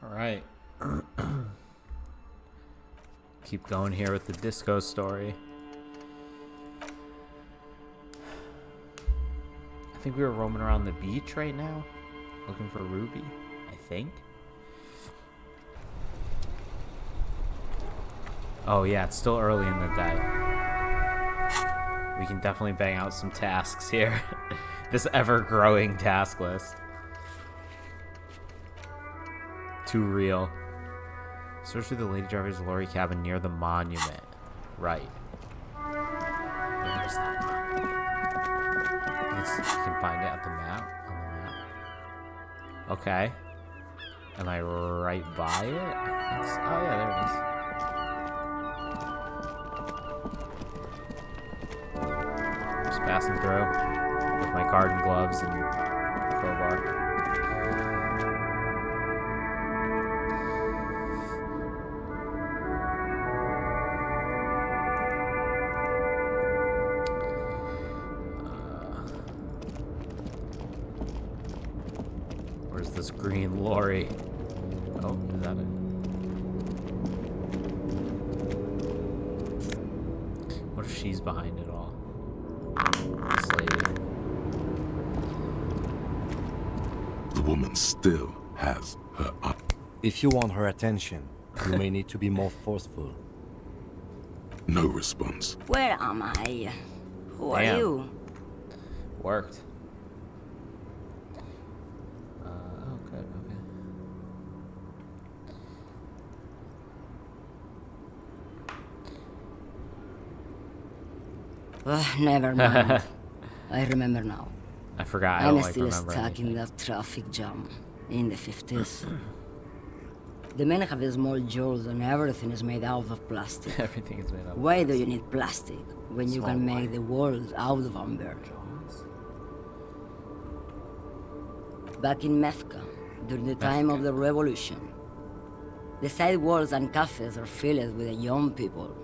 All right. Keep going here with the disco story. I think we were roaming around the beach right now, looking for Ruby, I think. Oh yeah, it's still early in the day. We can definitely bang out some tasks here. This ever-growing task list. Too real. Search through the lady driver's lorry cabin near the monument. Right. Where's that monument? You can find it at the map. On the map. Okay. Am I right by it? I think so. Oh yeah, there it is. Just passing through with my garden gloves and crowbar. Where's this green lorry? Oh, is that it? What if she's behind it all? This lady. The woman still has her eye. If you want her attention, you may need to be more forceful. No response. Where am I? Who are Damn. you? Worked. Oh, good. Okay. Never mind. I remember now. I forgot. I I'm don't like still remember stuck in anything. that traffic jam in the 50s. The men have small jaws and everything is made out of plastic. Everything is made up. Why do you need plastic when you Small can make white. the world out of amber? Back in Methka, during the time of the revolution, the sidewalks and cafes are filled with young people.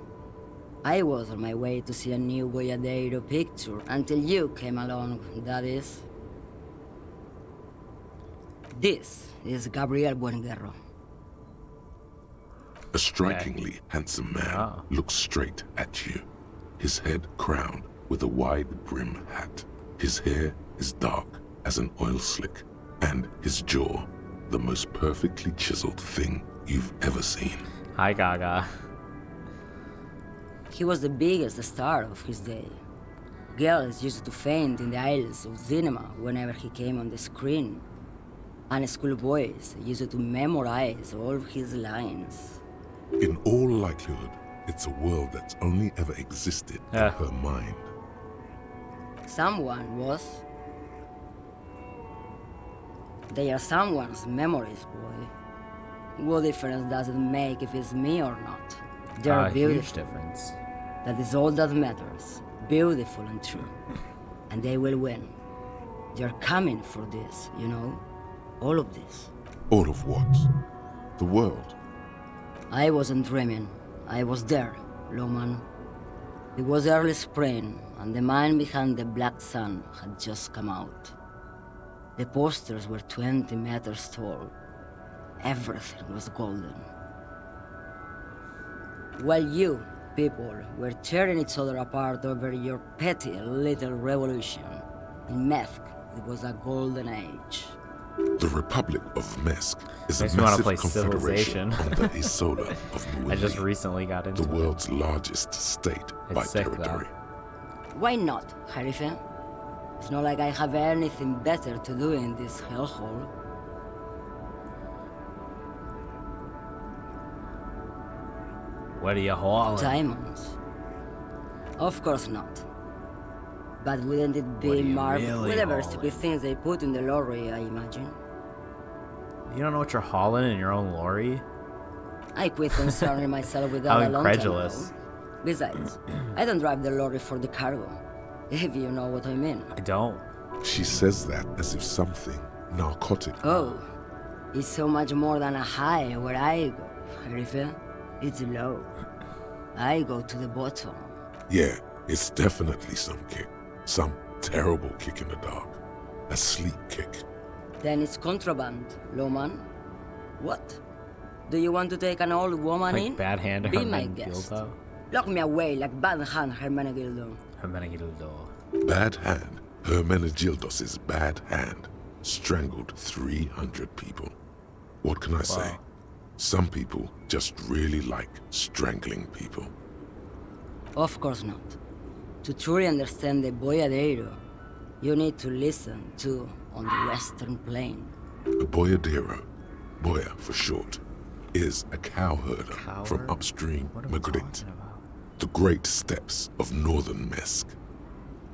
I was on my way to see a new Boyadero picture until you came along, that is. This is Gabriel Buenguerro. A strikingly handsome man Ah. looks straight at you, his head crowned with a wide brim hat. His hair is dark as an oil slick, and his jaw the most perfectly chiseled thing you've ever seen. Hi, Gaga. He was the biggest star of his day. Girls used to faint in the aisles of cinema whenever he came on the screen. And schoolboys used to memorize all of his lines. In all likelihood, it's a world that's only ever existed Yeah. in her mind. Someone was. They are someone's memories, boy. What difference does it make if it's me or not? They're Huge beautiful. difference. That is all that matters. Beautiful and true. And they will win. They're coming for this, you know? All of this. All of what? The world. I wasn't dreaming. I was there, Loman. It was early spring, and the man behind the black sun had just come out. The posters were 20 meters tall. Everything was golden. While you, people, were tearing each other apart over your petty little revolution, in Methk, it was a golden age. The Republic of Mesk is Makes a me wanna massive play confederation Civilization. on the Isola of I just Muili, recently got into the it. world's largest state by It's sick, though. territory. Why not, Harife? It's not like I have anything better to do in this hellhole. What are you hauling? Diamonds? Of course not. But wouldn't it What be are you marvelous? really Whatever hauling? stupid things they put in the lorry, I imagine. You don't know what you're hauling in your own lorry? I quit concerning myself with that How a long time incredulous. ago. Besides, I don't drive the lorry for the cargo, if you know what I mean. I don't. She says that as if something narcotic. Oh, it's so much more than a high where I go, Harife. It's low. I go to the bottom. Yeah, it's definitely some kick. Some terrible kick in the dark. A sleep kick. Then it's contraband, Loman. What? Do you want to take an old woman Like in? Bad Hand Be my guest. Hermenegildo? Lock me away like Bad Hand Hermenegildo. Hermenegildo. Bad Hand, Hermenegildos' bad hand, strangled 300 people. What can I say? Wow. Some people just really like strangling people. Of course not. To truly understand the Boyadero, you need to listen to On the Western Plain. A boyadero, boya for short, is a cowherder from Cowherd? upstream What are we Magritte, talking about? the great steppes of northern Mesk.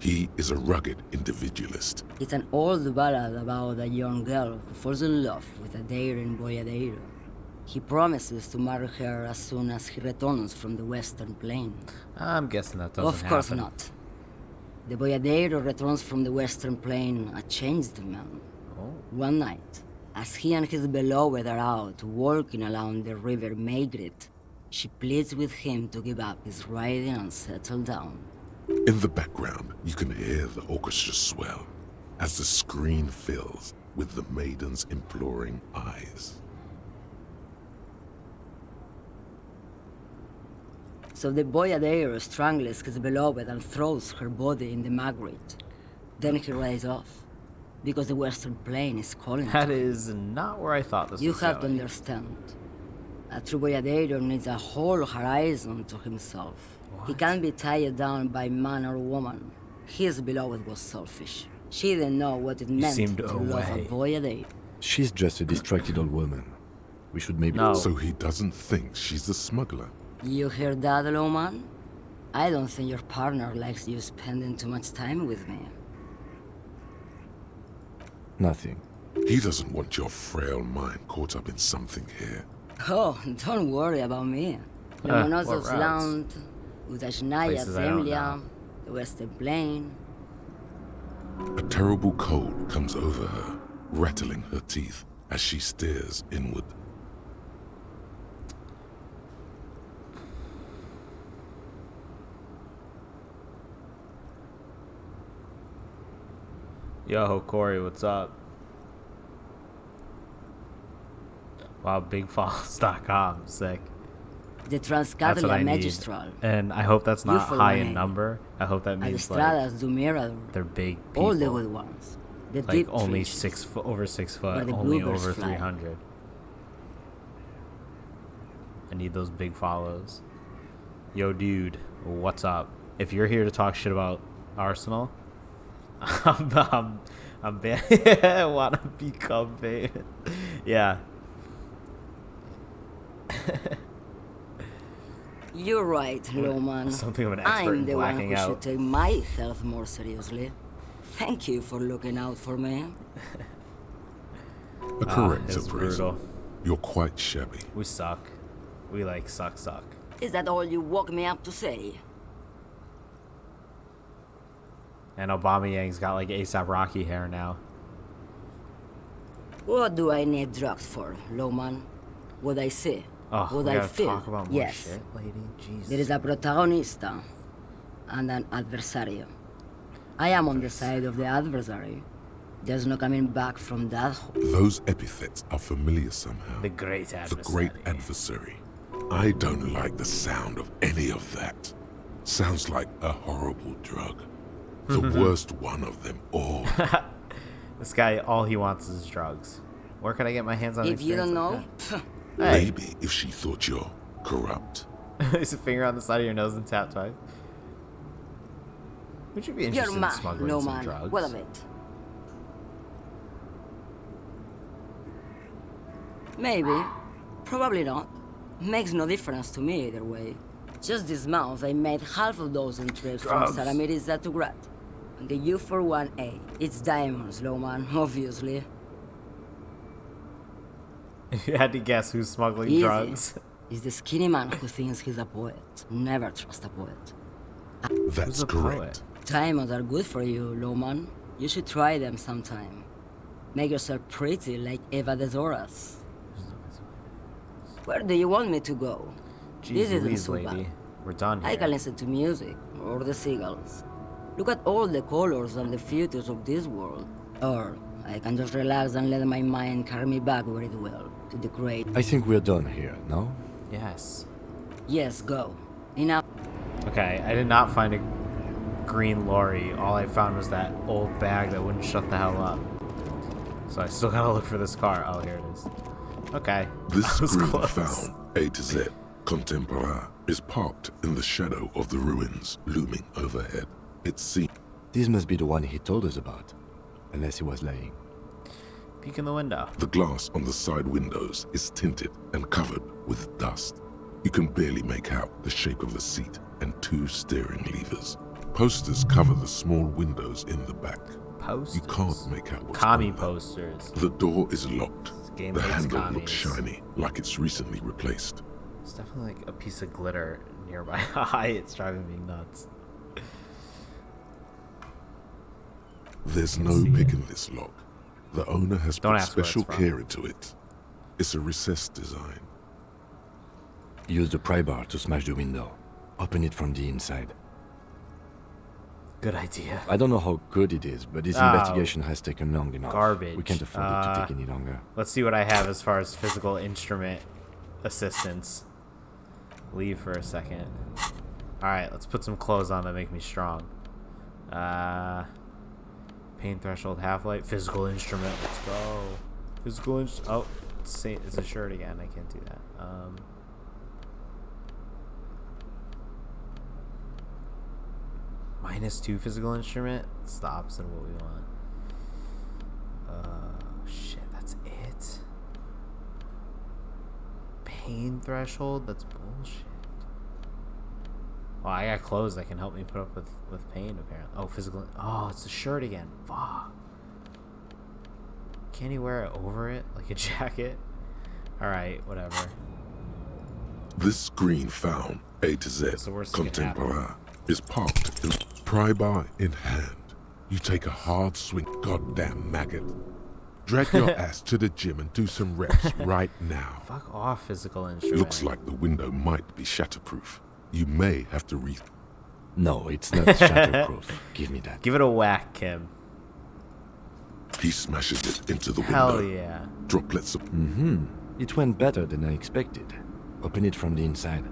He is a rugged individualist. It's an old ballad about a young girl who falls in love with a daring Boyadero. He promises to marry her as soon as he returns from the Western Plain. I'm guessing that doesn't Of course happen. not. The Boyadero returns from the Western Plain a changed man. Oh. One night, as he and his beloved are out walking along the river Maigret, she pleads with him to give up his riding and settle down. In the background, you can hear the orchestra swell as the screen fills with the maiden's imploring eyes. So the Boyadero strangles his beloved and throws her body in the Magritte. Then he rides off, because the Western Plain is calling That to him. is not where I thought this You was have to going. understand. A true Boyadero needs a whole horizon to himself. He What? can't be tied down by man or woman. His beloved was selfish. She didn't know what it meant seemed to love a away. Boyadero. She's just a distracted old woman. We should maybe... No. So he doesn't think she's a smuggler. You hear that, Loman? I don't think your partner likes you spending too much time with me. Nothing. He doesn't want your frail mind caught up in something here. Oh, don't worry about me. what Lomonosov's routes? land, Udashnaya Places I don't Zemlya, know. the Western Plain. A terrible cold comes over her, rattling her teeth as she stares inward. Yo, Corey, what's up? Wow, bigfalls.com, sick. The That's what I Transcatalia need. Magistral, And I hope that's not for high one in name. number. I hope that means like Alistradas du Mirador, they're big people. all the good ones. The like deep only trees. 6 foot, over 6 Where foot, the only bluebirds over fly. 300. I need those big follows. Yo, dude, what's up? If you're here to talk shit about Arsenal, I'm I wanna become famous. Yeah. You're right, Loman. Something of an expert I'm in the one blacking who out. should take my health more seriously. Thank you for looking out for me. A correct it's appraisal. brutal. You're quite shabby. We suck. We like suck. Is that all you woke me up to say? And Aubameyang's got like ASAP Rocky hair now. What do I need drugs for, Loman? What I see? Oh, what we I gotta feel? talk about more Yes. shit, lady. Jesus. There is a protagonista and an adversario. I am on the side of the adversary. There's no coming back from that. Those epithets are familiar somehow. The great The adversary. great adversary. I don't like the sound of any of that. Sounds like a horrible drug. The worst one of them all. This guy, all he wants is drugs. Where can I get my hands on If you don't know, experience like that? Hey. Maybe if she thought you're corrupt. Place a finger on the side of your nose and tap twice. Would you be interested you're in mad, smuggling some Loman. drugs? What of it? Maybe. Probably not. Makes no difference to me either way. Just this month, I made half a dozen trips Drugs. from Saramiriza to Grat. And the U41A. It's diamonds, Loman, obviously. If you had to guess who's smuggling Easy. drugs. It's the skinny man who thinks he's a poet. Never trust a poet. That's a correct. Diamonds are good for you, Loman. You should try them sometime. Make yourself pretty like Eva de Zoras. Where do you want me to go? This Jeez isn't Louise, so lady. bad. We're done here. I can listen to music or the seagulls. Look at all the colors and the futures of this world. Or I can just relax and let my mind carry me back where it will, to the great. I think we're done here, no? Yes. Yes, go. Enough. Okay, I did not find a green lorry. All I found was that old bag that wouldn't shut the hell up. So I still gotta look for this car. Oh, here it is. Okay. This That was screen close. found, A to Z, Contemporain, is parked in the shadow of the ruins looming overhead. It seems This must be the one he told us about. Unless he was lying. Peek in the window. the glass on the side windows is tinted and covered with dust. You can barely make out the shape of a seat and 2 steering levers. Posters cover the small windows in the back. Posters. You can't make out what's Commie on them. posters. The door is locked. This game The hates handle commies. looks shiny, like it's recently replaced. It's definitely like a piece of glitter nearby. Hi, it's driving me nuts. There's I no see pick it. in this lock. The owner has Don't put ask where it's special from. care into it. It's a recessed design. Use the pry bar to smash the window. Open it from the inside. Good idea. I don't know how good it is, but this Oh. investigation has taken long enough. Garbage. We can't afford it to take any longer. Let's see what I have as far as physical instrument assistance. Leave for a second. Alright, let's put some clothes on that make me strong. Pain threshold, half-light, physical instrument. Let's go. Physical oh, it's a shirt again. I can't do that. -2 physical instrument. It's the opposite of what we want. Shit, that's it. Pain threshold. That's bullshit. Oh, I got clothes that can help me put up with pain, apparently. Oh, physical. Oh, it's a shirt again. Fuck. Can't you wear it over it? Like a jacket? Alright, whatever. This screen found, A to Z, That's the worst that can happen. Contemporain, is parked in pry bar in hand. You take a hard swing, goddamn maggot. Drag your ass to the gym and do some reps right now. Fuck off, physical instrument. Looks like the window might be shatterproof. You may have to No, it's not shatterproof. Give me that. Give it a whack, Kim. He smashes it into the Hell window. yeah. Droplets of It went better than I expected. Open it from the inside.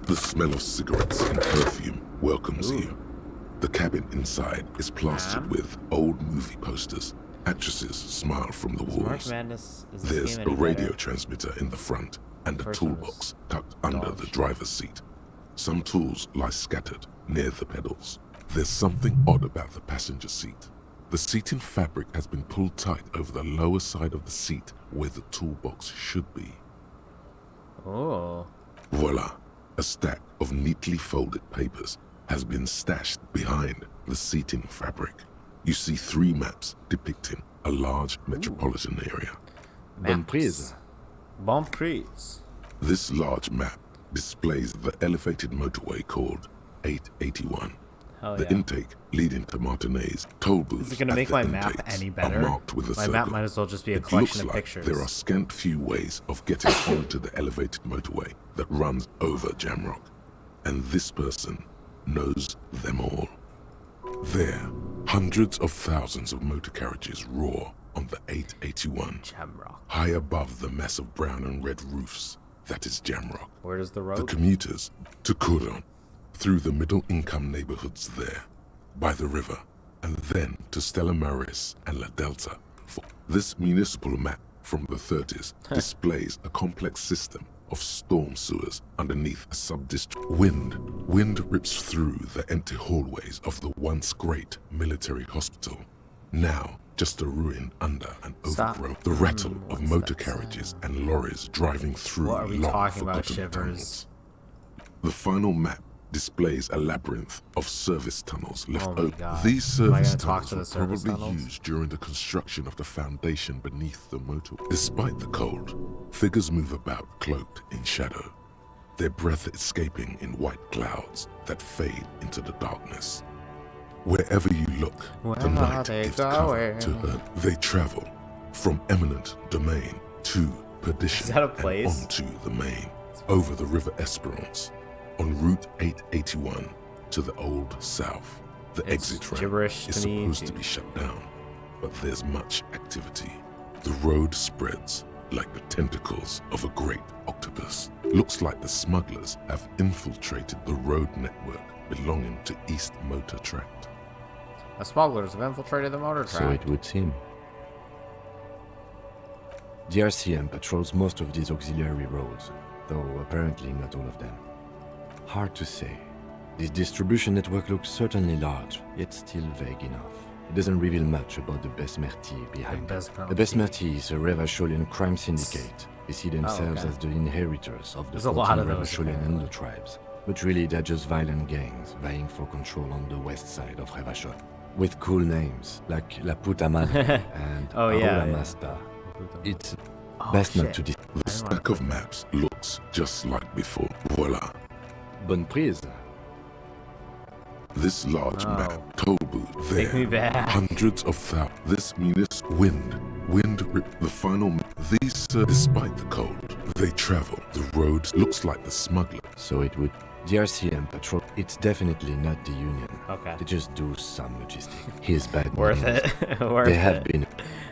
the smell of cigarettes and perfume welcomes Ooh. you. The cabin inside is plastered Ma'am? with old movie posters. Actresses smile from the March walls. Madness is this There's game a any radio better? transmitter in the front and a First one toolbox was tucked under dog the shit. driver's seat. Some tools lie scattered near the pedals. There's something odd about the passenger seat. The seating fabric has been pulled tight over the lower side of the seat where the toolbox should be. Oh. Voila! A stack of neatly folded papers has been stashed behind the seating fabric. You see 3 maps depicting a large metropolitan area. Bonne Maps. prise. Bon prise. This large map displays the elevated motorway called 881. Hell The yeah. intake leading to Martinez toll booths. Is it gonna at make the my map intakes any are better? marked with a My circle. map might as well just be a It collection looks of like pictures. there are scant few ways of getting onto the elevated motorway that runs over Jamrock, and this person knows them all. There, hundreds of thousands of motor carriages roar on the 881, Jamrock. high above the mass of brown and red roofs that is Jamrock. Where does the The road? commuters to Kuron, through the middle-income neighborhoods there, by the river, and then to Stella Maris and La Delta. For this municipal map from the 30s displays a complex system of storm sewers underneath a sub-district. Wind rips through the empty hallways of the once great military hospital. Now just a ruin under an Stop. overgrowth. The rattle of What's motor that carriages and lorries driving through What are we long talking about, forgotten Shivers? tunnels. The final map displays a labyrinth of service tunnels left Oh my open. God. These Am I service gonna talk tunnels to were the service probably tunnels? used during the construction of the foundation beneath the motorway. Despite the cold, figures move about cloaked in shadow, their breath escaping in white clouds that fade into the darkness. Wherever you look, Where the are night they gives cover going? to her. They travel from eminent domain to perdition Is that a and place? onto the main, over the river Esperance, on Route 881 to the Old South. The It's exit ramp gibberish is to me, supposed too. to be shut down. but there's much activity. The road spreads like the tentacles of a great octopus. Looks like the smugglers have infiltrated the road network belonging to East Motor Tract. The smugglers have infiltrated the motor So track. it would seem. The RCM patrols most of these auxiliary roads, though apparently not all of them. Hard to say. This distribution network looks certainly large, yet still vague enough. It doesn't reveal much about the Besmerti behind it. The Besmerti is a Revacholian crime syndicate. They see themselves okay. as the inheritors of the There's a lot 14 of those, Revacholian apparently. Indo-tribes. But really they're just violent gangs vying for control on the west side of Revachol. With cool names, like La Puta Madre and Oh, yeah, Parola yeah. Masta. It's Oh, best shit. not to dis- The stack of maps looks just like before. Voila. Bonne prise. This large No. map, Tobu, Take me there. back. Hundreds of thousands. This means wind ripped the final. These, despite the cold, they travel. The road looks like the smuggler. So it would. The RCM patrol. It's definitely not the Union. Okay. They just do some logistics. Here's bad Worth news. it. Worth They it. have been.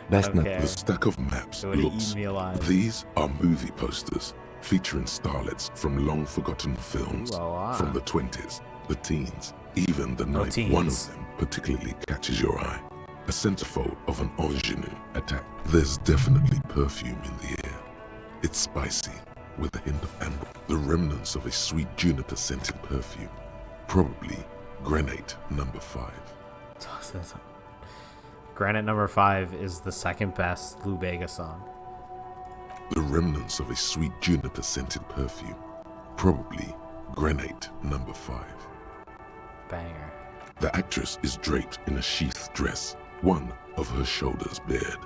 Best not. Okay. The stack of maps It would have looks. eaten me alive. These are movie posters featuring starlets from long-forgotten films Ooh, la la. from the 20s, the teens, even the No 90s. One teens. of them particularly catches your eye. A centerfold of an ingenue attack. There's definitely perfume in the air. It's spicy, with a hint of amber. The remnants of a sweet juniper-scented perfume. Probably Grenade number 5. Granite number 5 is the second best Lou Bega song. The remnants of a sweet juniper-scented perfume. Probably Grenade number 5. Banger. The actress is draped in a sheathed dress, one of her shoulders bared.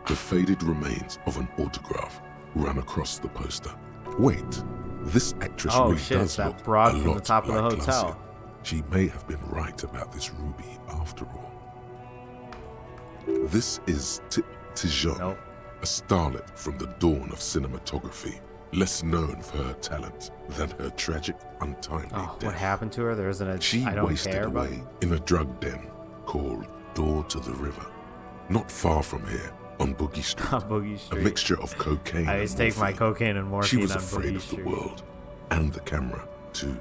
The faded remains of an autograph run across the poster. Wait, this actress Oh, really shit, does it's that look broad a from the lot top of the like hotel. Glacia. She may have been right about this ruby after all. This is Tijon, Nope. a starlet from the dawn of cinematography, less known for her talent than her tragic, untimely Oh, death. what happened to her? There isn't a. She I don't wasted care. But away in a drug den called Door to the River, not far from here on Boogie Street. on Boogie A Street. mixture of cocaine I and used to take my morphine. cocaine and morphine She was on afraid Boogie of Street. the world and the camera too.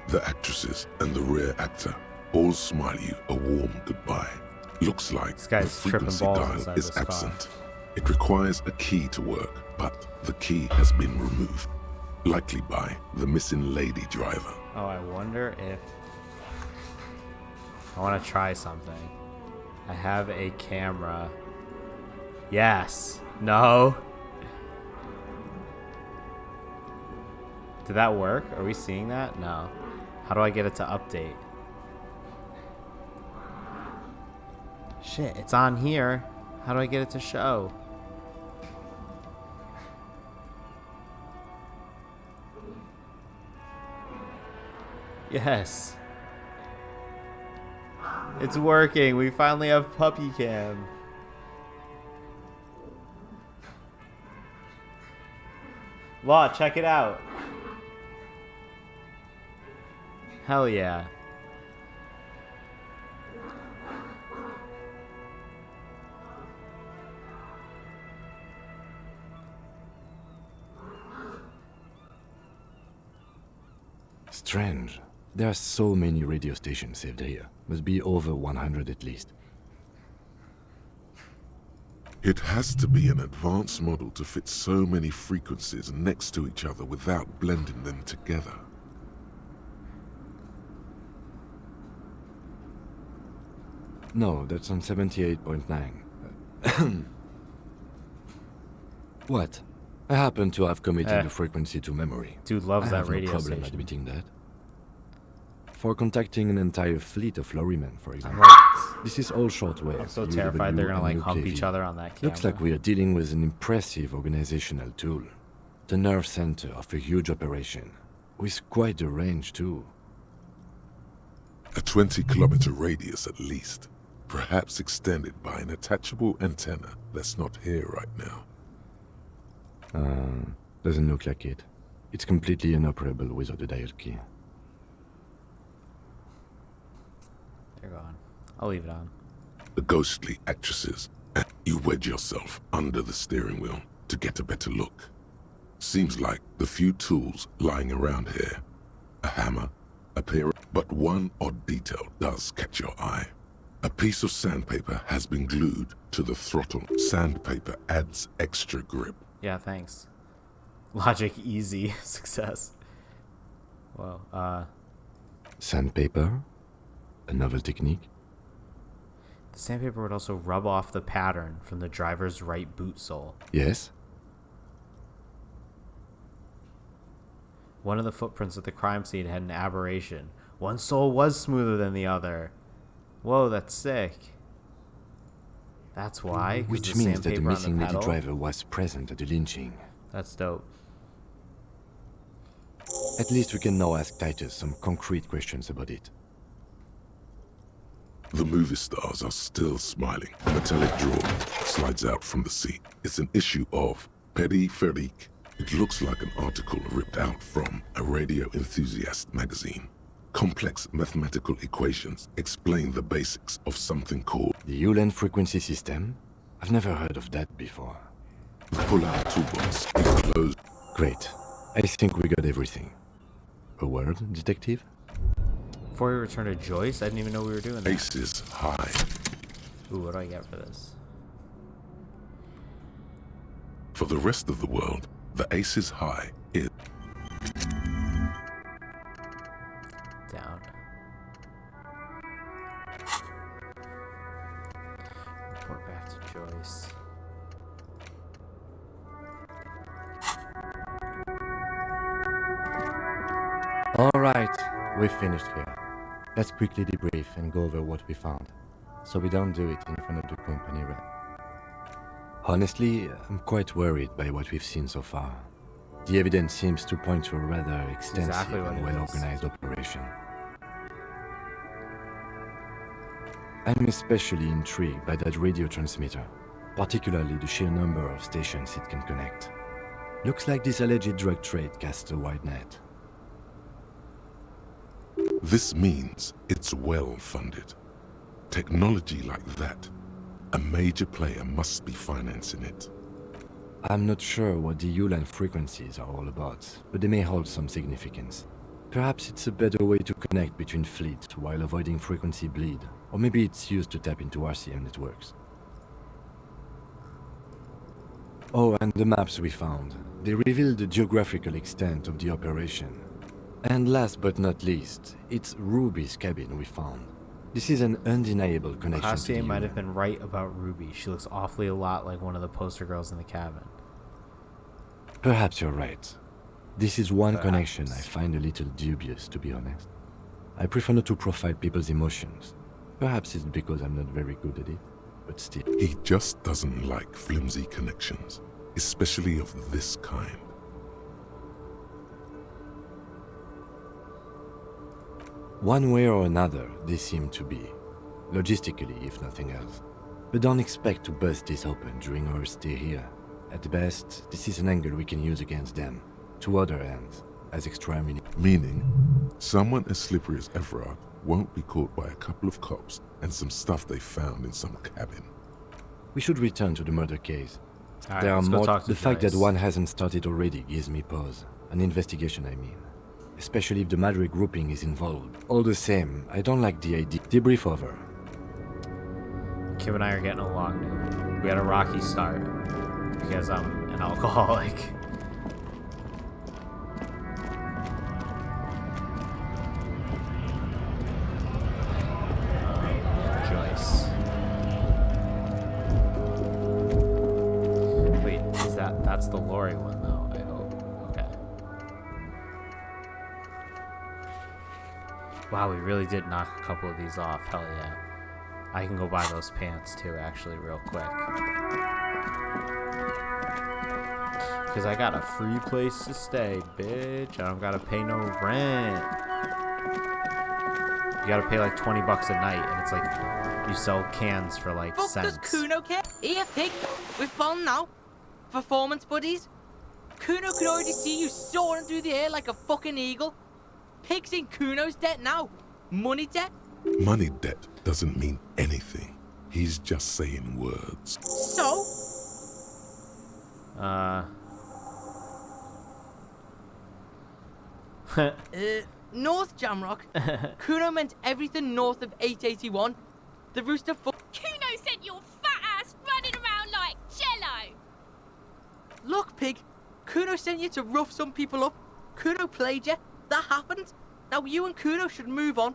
The actresses and the rear actor all smile you a warm goodbye. Looks like This the guy's tripping frequency balls dial inside is this car. absent. It requires a key to work, but the key has been removed, likely by the missing lady driver. Oh, I wonder if I want to try something. I have a camera. Yes. No. Did that work? Are we seeing that? No. How do I get it to update? Shit, it's on here. How do I get it to show? Yes. It's working. We finally have puppy cam. Law, check it out. Hell yeah. Strange. There are so many radio stations saved here. Must be over 100 at least. It has to be an advanced model to fit so many frequencies next to each other without blending them together. No, that's on 78.9. What? I happen to have committed the frequency to memory. Dude loves I that have radio no problem station. admitting that. For contacting an entire fleet of lorrymen, for I'm example. like, This is all shortwave. I'm so terrified they're gonna like hump each other on that camera. Looks like we are dealing with an impressive organizational tool. The nerve center of a huge operation. With quite a range too. A 20-kilometer radius at least, perhaps extended by an attachable antenna that's not here right now. Doesn't look like it. It's completely inoperable without a dial key. They're gone. I'll leave it on. the ghostly actresses, and you wedge yourself under the steering wheel to get a better look. Seems like the few tools lying around here, a hammer, a pair, but one odd detail does catch your eye. A piece of sandpaper has been glued to the throttle. Sandpaper adds extra grip. Yeah, thanks. Logic easy. Success. Well, Sandpaper? A novel technique? the sandpaper would also rub off the pattern from the driver's right boot sole. Yes? One of the footprints at the crime scene had an aberration. One sole was smoother than the other. Whoa, that's sick. That's why. 'Cause Which the means that the sandpaper on missing lady pedal? driver was present at the lynching. That's dope. At least we can now ask Titus some concrete questions about it. The movie stars are still smiling. A metallic drawer slides out from the seat. It's an issue of Peripherik. It looks like an article ripped out from a radio enthusiast magazine. Complex mathematical equations explain the basics of something called The Ulan frequency system? I've never heard of that before. the pull-out toolbox enclosed. Great. I think we got everything. A word, detective? Before we return to Joyce, I didn't even know we were doing that. Aces high. Ooh, what do I get for this? For the rest of the world, the aces high is Down. Report back to Joyce. Alright, we've finished here. Let's quickly debrief and go over what we found, so we don't do it in front of the company rep. Honestly, I'm quite worried by what we've seen so far. The evidence seems to point to a rather extensive exactly what and it is. well-organized operation. I'm especially intrigued by that radio transmitter, particularly the sheer number of stations it can connect. Looks like this alleged drug trade casts a wide net. This means it's well funded. Technology like that, a major player must be financing it. I'm not sure what the Ulan frequencies are all about, but they may hold some significance. Perhaps it's a better way to connect between fleets while avoiding frequency bleed, or maybe it's used to tap into RCM networks. Oh, and the maps we found. They reveal the geographical extent of the operation. And last but not least, it's Ruby's cabin we found. This is an undeniable connection to Classier the might have Ulan. been right about Ruby. She looks awfully a lot like one of the poster girls in the cabin. Perhaps you're right. This is one connection I Perhaps. find a little dubious, to be honest. I prefer not to profile people's emotions. Perhaps it's because I'm not very good at it, but still. He just doesn't like flimsy connections, especially of this kind. One way or another, they seem to be. Logistically, if nothing else. But don't expect to bust this open during our stay here. At best, this is an angle we can use against them. To other ends, as extra ammunition. Meaning, someone as slippery as Everard won't be caught by a couple of cops and some stuff they found in some cabin. We should return to the murder case. Alright, There are let's go more. talk to The fact that Joyce. one hasn't started already gives me pause. An investigation, I mean. Especially if the Madrid grouping is involved. All the same, I don't like the idea. Debrief over. Kim and I are getting along now. We had a rocky start because I'm an alcoholic. Joyce. Wait, is that's the Lori one though, I hope. Okay. Wow, we really did knock a couple of these off. Hell yeah. I can go buy those pants too, actually, real quick. Because I got a free place to stay, bitch. I don't gotta pay no rent. You gotta pay like 20 bucks a night, and it's like you sell cans for like Fuck does cents. Kuno care? Here, pig. We're fun now. Performance buddies. Kuno could already see you soaring through the air like a fucking eagle. Pig's in Kuno's debt now. Money debt. Money debt doesn't mean anything. He's just saying words. So? North Jamrock. Kuno meant everything north of 881. The rooster Kuno sent your fat ass running around like jello. Look, pig. Kuno sent you to rough some people up. Kuno played you. That happened. Now you and Kuno should move on.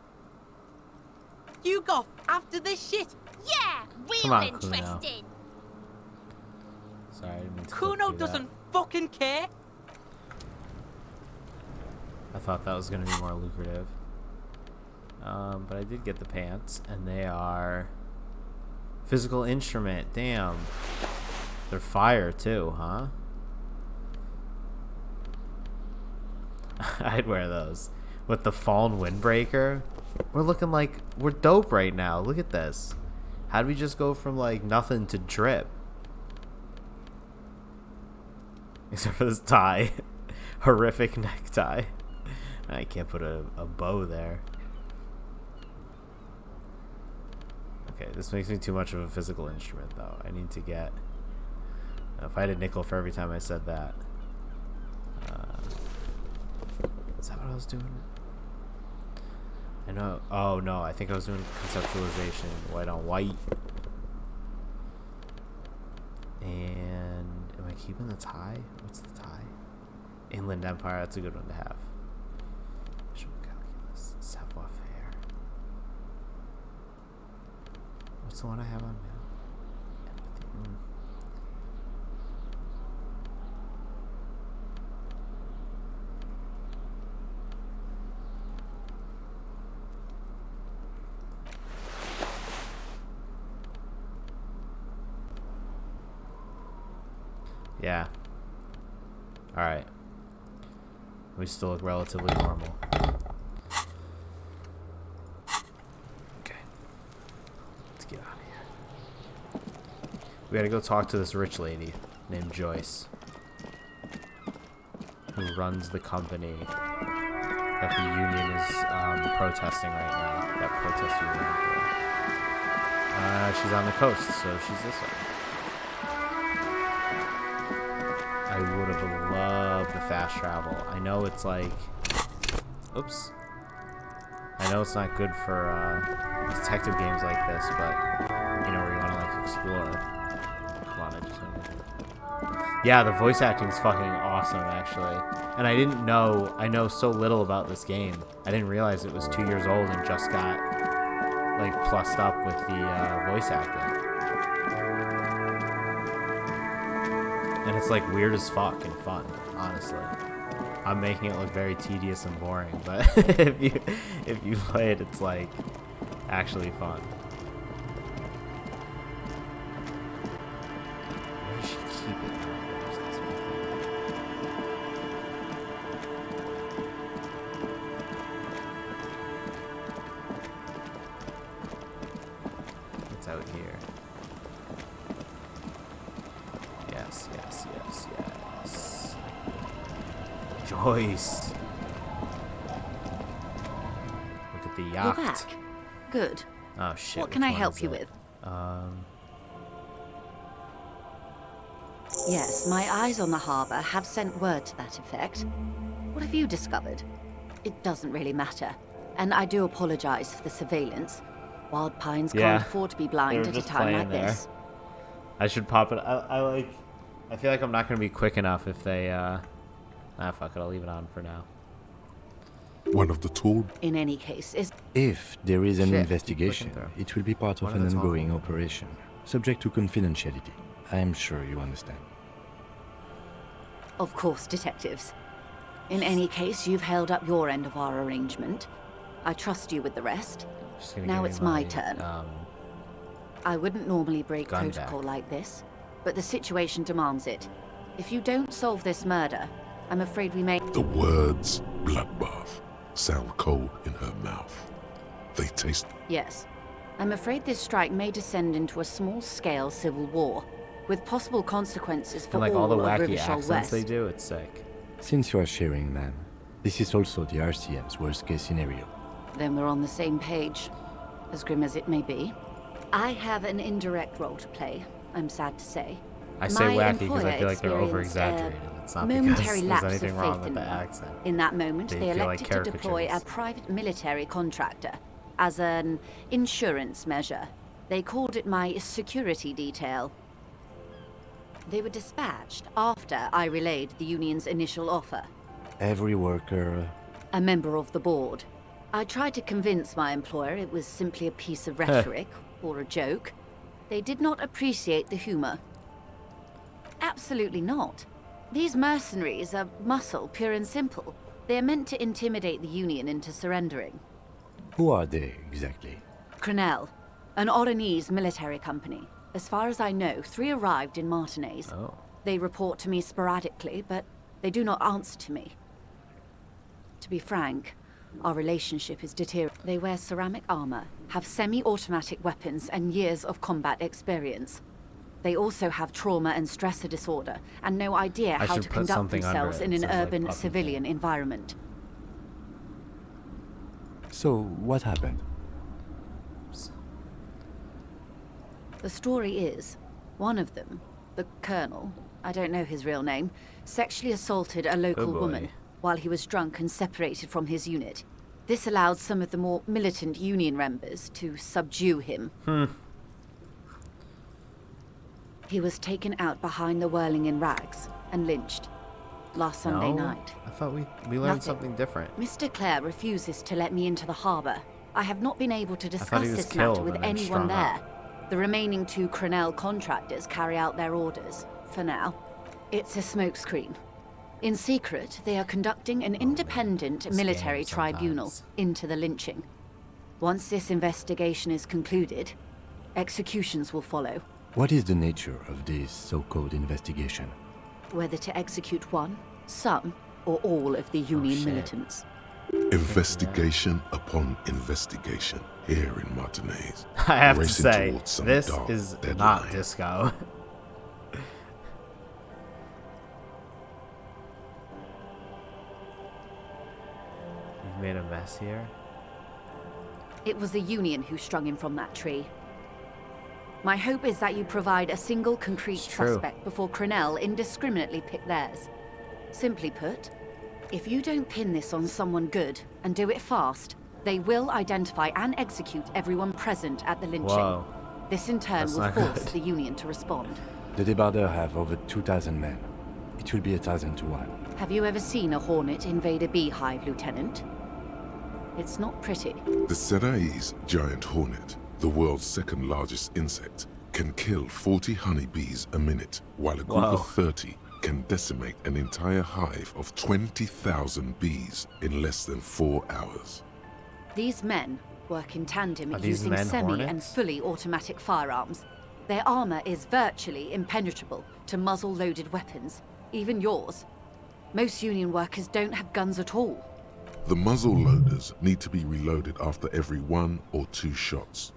You go after this shit. Yeah, Come real on, Kuno. interesting. Sorry, I didn't mean to Kuno click through that. doesn't fucking care. I thought that was going to be more lucrative. But I did get the pants, and they are physical instrument. Damn. They're fire, too, huh? I'd wear those. With the Fallen Windbreaker. We're looking like we're dope right now. Look at this. How'd we just go from, like, nothing to drip? Except for this tie. Horrific necktie. I can't put a bow there. Okay, this makes me too much of a physical instrument, though. I need to get... If I had a nickel for every time I said that. Is that what I was doing? I know... Oh, no. I think I was doing conceptualization. White on white. And... Am I keeping the tie? What's the tie? Inland Empire. That's a good one to have. Calculus. Savoir faire. What's the one I have on now? Empathy. Yeah. Alright. We still look relatively normal. Okay. Let's get out of here. We gotta go talk to this rich lady named Joyce, who runs the company that the union is protesting right now. That protest we went through. She's on the coast, so she's this way. I would have loved the fast travel. I know it's like... Oops. I know it's not good for detective games like this, but, you know, where you want to, like, explore. Come on, I just want to... Yeah, the voice acting's fucking awesome, actually. And I didn't know... I know so little about this game. I didn't realize it was 2 years old and just got, like, plussed up with the voice acting. And it's like weird as fuck and fun, honestly. I'm making it look very tedious and boring, but if you play it, it's like actually fun. Where does she keep it? Where's this fucking- It's out here. Yes, yes, yes, yes. Joyce. Look at the yacht. You're back. Good. Oh shit. What can which I one help is you it? with? Yes, my eyes on the harbour have sent word to that effect. What have you discovered? It doesn't really matter. And I do apologize for the surveillance. Wild Pines Yeah, can't afford to be they blind were at a just time playing like there. this. I should pop it. I feel like I'm not gonna be quick enough if they. Fuck it. I'll leave it on for now. One of the tall In any case, is If there is an Shit, keep investigation, clicking through. it will be part What of are an they talking ongoing about? operation, subject to confidentiality. I am sure you understand. of course, detectives. In any case, you've held up your end of our arrangement. I trust you with the rest. She's gonna Now give me it's my turn. I wouldn't normally break Gun protocol back. like this, but the situation demands it. If you don't solve this murder, I'm afraid we may... The words bloodbath sound cold in her mouth. They taste Yes. I'm afraid this strike may descend into a small-scale civil war, with possible consequences for And like all the of wacky Rivershell accents West. they do, it's sick. Since you are sharing, ma'am, this is also the RCM's worst-case scenario. Then we're on the same page, as grim as it may be. I have an indirect role to play, I'm sad to say. I say My wacky because I employer feel like they're experienced over-exaggerated. It's not because momentary there's lapse of anything wrong faith with in the me. accent. In that moment, They they feel like elected to deploy a caricatures. private military contractor as an insurance measure. They called it my security detail. They were dispatched after I relayed the union's initial offer. Every worker... A member of the board. I tried to convince my employer it was simply a piece of rhetoric or a joke. They did not appreciate the humor. Absolutely not. These mercenaries are muscle, pure and simple. They are meant to intimidate the Union into surrendering. Who are they, exactly? Crenel, an Oranese military company. As far as I know, 3 arrived in Martinez. Oh. They report to me sporadically, but they do not answer to me. To be frank, our relationship is deteriorating. They wear ceramic armor, have semi-automatic weapons, and years of combat experience. They also have trauma and stressor disorder, and no idea I how should to put conduct something under themselves it in that an says, like, urban puppy civilian environment. So, what happened? The story is, one of them, the Colonel, I don't know his real name, sexually assaulted a local boy. woman while he was drunk and separated from his unit. This allowed some of the more militant Union members to subdue him. He was taken out behind the Whirling in rags and lynched last Sunday No? night. I thought we learned Nothing. something different. Mr. Clare refuses to let me into the harbour. I have not been able to thought he discuss was this matter killed with and then anyone strung there. up. The remaining 2 Crenel contractors carry out their orders, for now. It's a smokescreen. In secret, they are conducting an independent This military game tribunal sometimes. into the lynching. Once this investigation is concluded, executions will follow. What is the nature of this so-called investigation? Whether to execute one, some, or all of the Union shit. militants. Investigation upon investigation here in Martinez. I have to Racing say, towards some this dark is deadline. not disco. You've made a mess here. It was the Union who strung him from that tree. My hope is that you provide a single concrete It's true. suspect before Crenel indiscriminately pick theirs. Simply put, if you don't pin this on someone good and do it fast, they will identify and execute everyone present at the lynching. Whoa. This in turn That's will not force good. the Union to respond. The Debarders have over 2,000 men. It will be 1,000 to 1. Have you ever seen a Hornet invade a beehive, Lieutenant? It's not pretty. The Seraï's giant hornet, the world's second largest insect, can kill 40 honeybees a minute, while a group Wow. of 30 can decimate an entire hive of 20,000 bees in less than 4 hours. These men work in tandem Are these using men semi and hornets? fully automatic firearms. Their armor is virtually impenetrable to muzzle-loaded weapons, even yours. Most Union workers don't have guns at all. The muzzle loaders need to be reloaded after every 1 or 2 shots.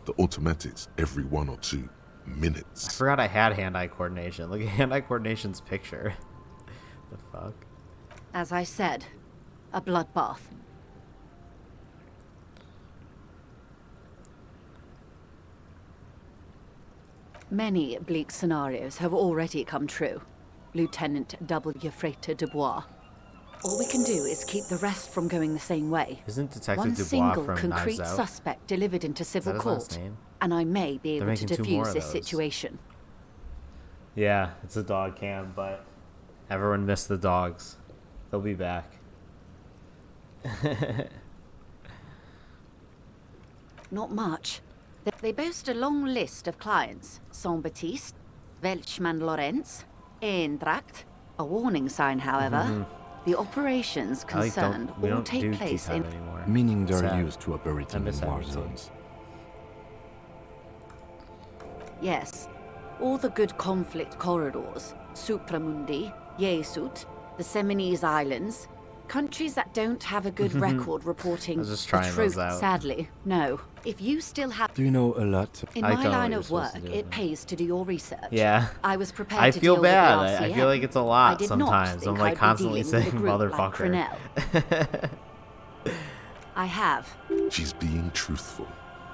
The automatics every 1 or 2 I minutes. forgot I had hand-eye coordination. Look at hand-eye coordination's picture. The fuck? As I said, a bloodbath. Many bleak scenarios have already come true, Lieutenant W. Frater Dubois. All we can do is keep the rest from going the same way. Isn't Detective One Dubois single from concrete Knives Out? suspect delivered into civil his court, last name? and I may be They're able to making 2 more defuse of this those. situation. Yeah, it's a dog cam, but everyone missed the dogs. They'll be back. Not much. They boast a long list of clients. Saint-Baptiste, Welchman Lorenz, Eintracht. A warning sign, however. The operations I like concerned we all don't take do place T-Time in... anymore. Meaning they're Sad. used to operating miss in war everything. zones. Yes. All the good conflict corridors. Supramundi, Yesut, the Seminese Islands. Countries that don't have a good record reporting I was just the trying truth, those out. sadly. No. If you still have... Do you know a lot? In I my don't know line what of you're work, supposed to do. it pays to do your research. Yeah. I was prepared I to feel deal bad. with the I RCM. feel like it's a I lot did not sometimes. think I'm I'd like be constantly dealing with a saying group like motherfucker. Crenel. I have. She's being truthful.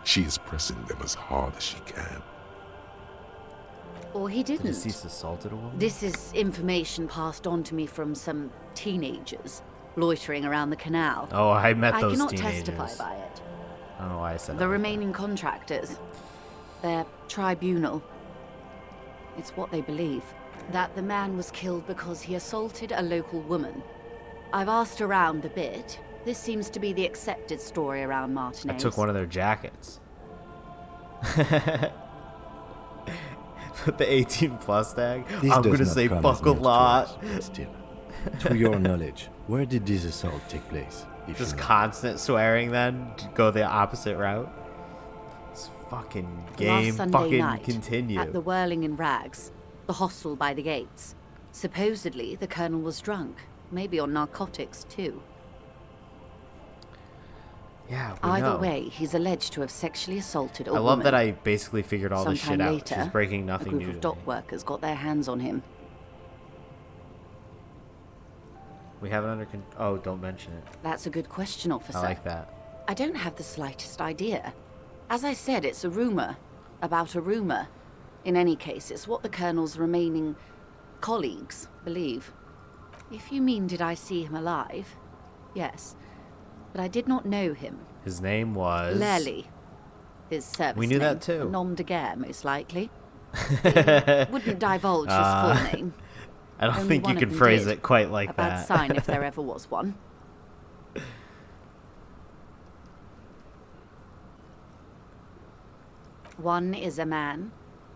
She is pressing them as hard as she can. Or he The didn't. deceased assaulted a woman? This is information passed on to me from some teenagers loitering around the canal. Oh, I met I those cannot teenagers. testify by it. I don't know why I said The that like remaining contractors, their tribunal, it's what they believe. That the man was killed because he assaulted a local woman. I've asked around a bit. This seems to be the accepted story around that. I Martinez. took one of their jackets. Put the 18 plus tag. This I'm does gonna not say come fuck as a news to lot. us, but still. To your knowledge, where did this assault take place? If Just you know? constant swearing then? To go the opposite route? This fucking game Last Sunday fucking night, continue. at the Whirling in Rags, the hostel by the gates. Supposedly, the colonel was drunk. Maybe on narcotics, too. Yeah, we Either know. way, he's alleged to have sexually assaulted a I woman. love that I basically figured all this Sometime shit out. later, She's breaking a nothing group new of to dock me. workers got their hands on him. We have it under control. Oh, don't mention it. That's a good question, officer. I like that. I don't have the slightest idea. As I said, it's a rumor about a rumor. In any case, it's what the colonel's remaining colleagues believe. If you mean did I see him alive? Yes. But I did not know him. His name was... Lely. His service We knew name, that too. A nom de guerre, most likely. He wouldn't divulge his full name. I don't Only think you one of can them phrase did. it quite like A bad that. sign if there ever was one. One is a man,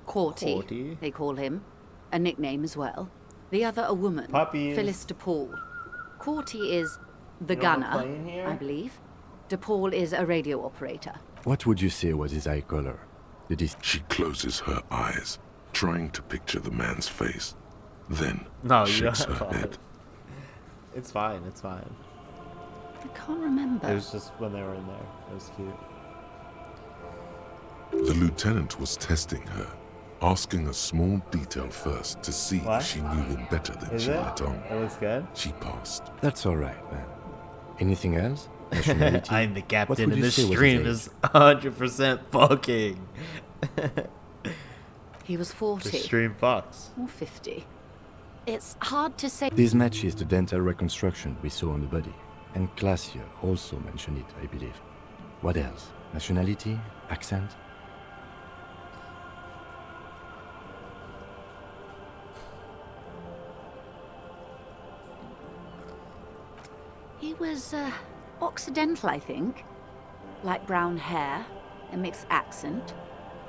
Corty, Corty. they call him, a nickname as well. The other a woman, Puppies. Phyllis DePaul. Corty is the You know the gunner, plane here? I believe. DePaul is a radio operator. What would you say was his eye color? Did he She closes her eyes, trying to picture the man's face. Then No, you shakes don't. her head. It's fine, it's fine. I can't remember. It was just when they were in there. It was cute. The lieutenant was testing her, asking a small detail first to see What? if she knew him better than Is she it? let on. It looks good. She passed. That's all right, man. Anything else? Nationality? I'm the What captain would and you this say was his stream age? is 100% fucking. He was 40 The stream fucks. or 50. It's hard to say. This matches the dental reconstruction we saw on the body. And Clasia also mentioned it, I believe. What else? Nationality? Accent? He was Occidental, I think. Light brown hair, a mixed accent,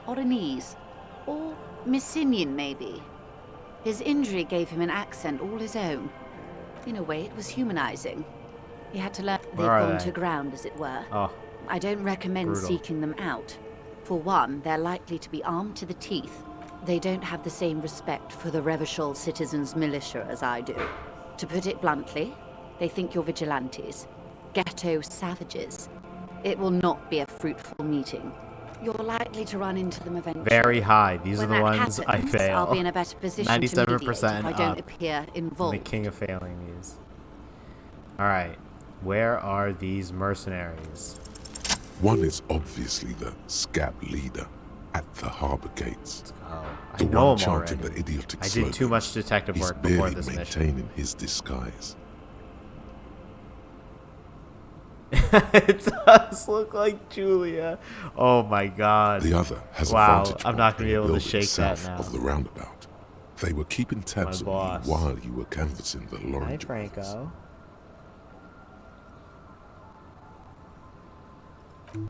Oranese, or Messinian maybe. His injury gave him an accent all his own. In a way, it was humanizing. He had to learn they've Where are gone they? to ground, as it were. Oh, I don't recommend Brutal. seeking them out. For one, they're likely to be armed to the teeth. They don't have the same respect for the Revachol citizens' militia as I do. To put it bluntly, they think you're vigilantes. Ghetto savages. It will not be a fruitful meeting. You're likely to run into them eventually. very high. These When are the that ones I happens, fail. I'll be in a better position to mediate 97% if I don't up. appear I'm the involved. king of failing these. Alright. Where are these mercenaries? One is obviously the scab leader at the harbor gates. Oh, I The know one him chanting already. the idiotic I did too slogan. much detective He's work before barely this mission. maintaining his disguise. It does look like Julia. Oh my god. The other has Wow, a vantage I'm not point gonna be in a able to building shake that south now. of the roundabout. They were keeping tabs My on boss. you while you were canvassing the Hi, Lorraine. Franco.